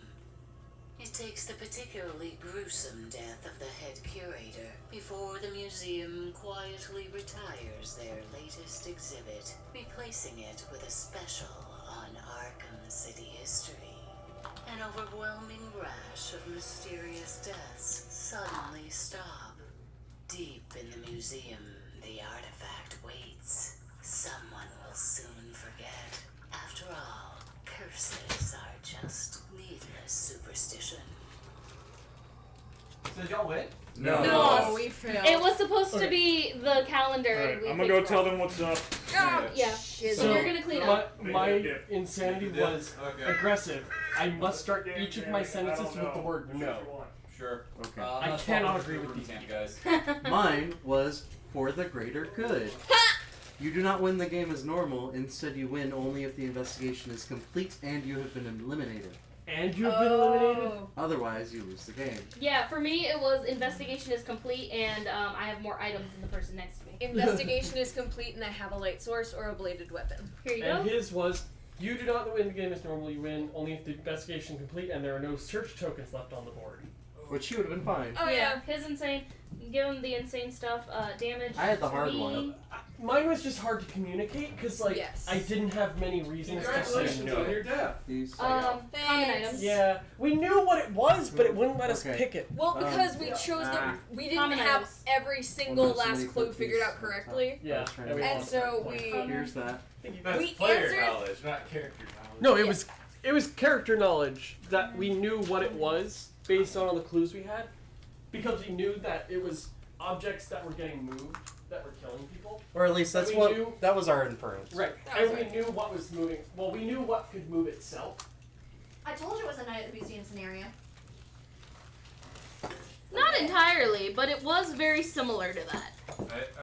It takes the particularly gruesome death of the head curator before the museum quietly retires their latest exhibit, replacing it with a special on Arkham City history. An overwhelming rash of mysterious deaths suddenly stop. Deep in the museum, the artifact waits. Someone will soon forget. After all, curses are just needless superstition. So did y'all win? No, we failed. It was supposed to be the calendar. Alright, and we I'm gonna go picked tell wrong. them what's up. Yeah. So you're gonna clean up. My insanity was aggressive. I must start each of my sentences with the word no. Sure. Okay. I cannot agree with these you guys. Mine was for the greater good. You do not win the game as normal. Instead, you win only if the investigation is complete and you have been eliminated. And you've been eliminated? Otherwise, you lose the game. Yeah, for me it was investigation is complete and I have more items than the person next to me. Investigation is complete and I have a light source or a bladed weapon. Here you And go. his was, you do not win the game as normal, you win only if the investigation complete and there are no search tokens left on the board. Which he would have been fine. Oh yeah, his insane. Give him the insane stuff. Damage. I had the hard 3. one. Mine was just hard to communicate because, like, Yes. I didn't have many reasons to say no. on your death. Common Thanks. items. Yeah, we knew what it was, but it wouldn't let us Okay. pick it. Well, because we chose we didn't Common have items. every single Well, no, last somebody clue put figured these out correctly. Yeah, That's right. every And one. so we Here's that. That's We player answered- knowledge, not character knowledge. No, it was character knowledge that we knew what it was based on all the clues we had, because we knew that it was objects that were getting moved that were killing people. Or at least that's We what knew- that was our inference. Right, That and was we knew what was moving. Well, we knew what could move itself. I told you it was a night at the museum scenario. Not entirely, but it was very similar to that.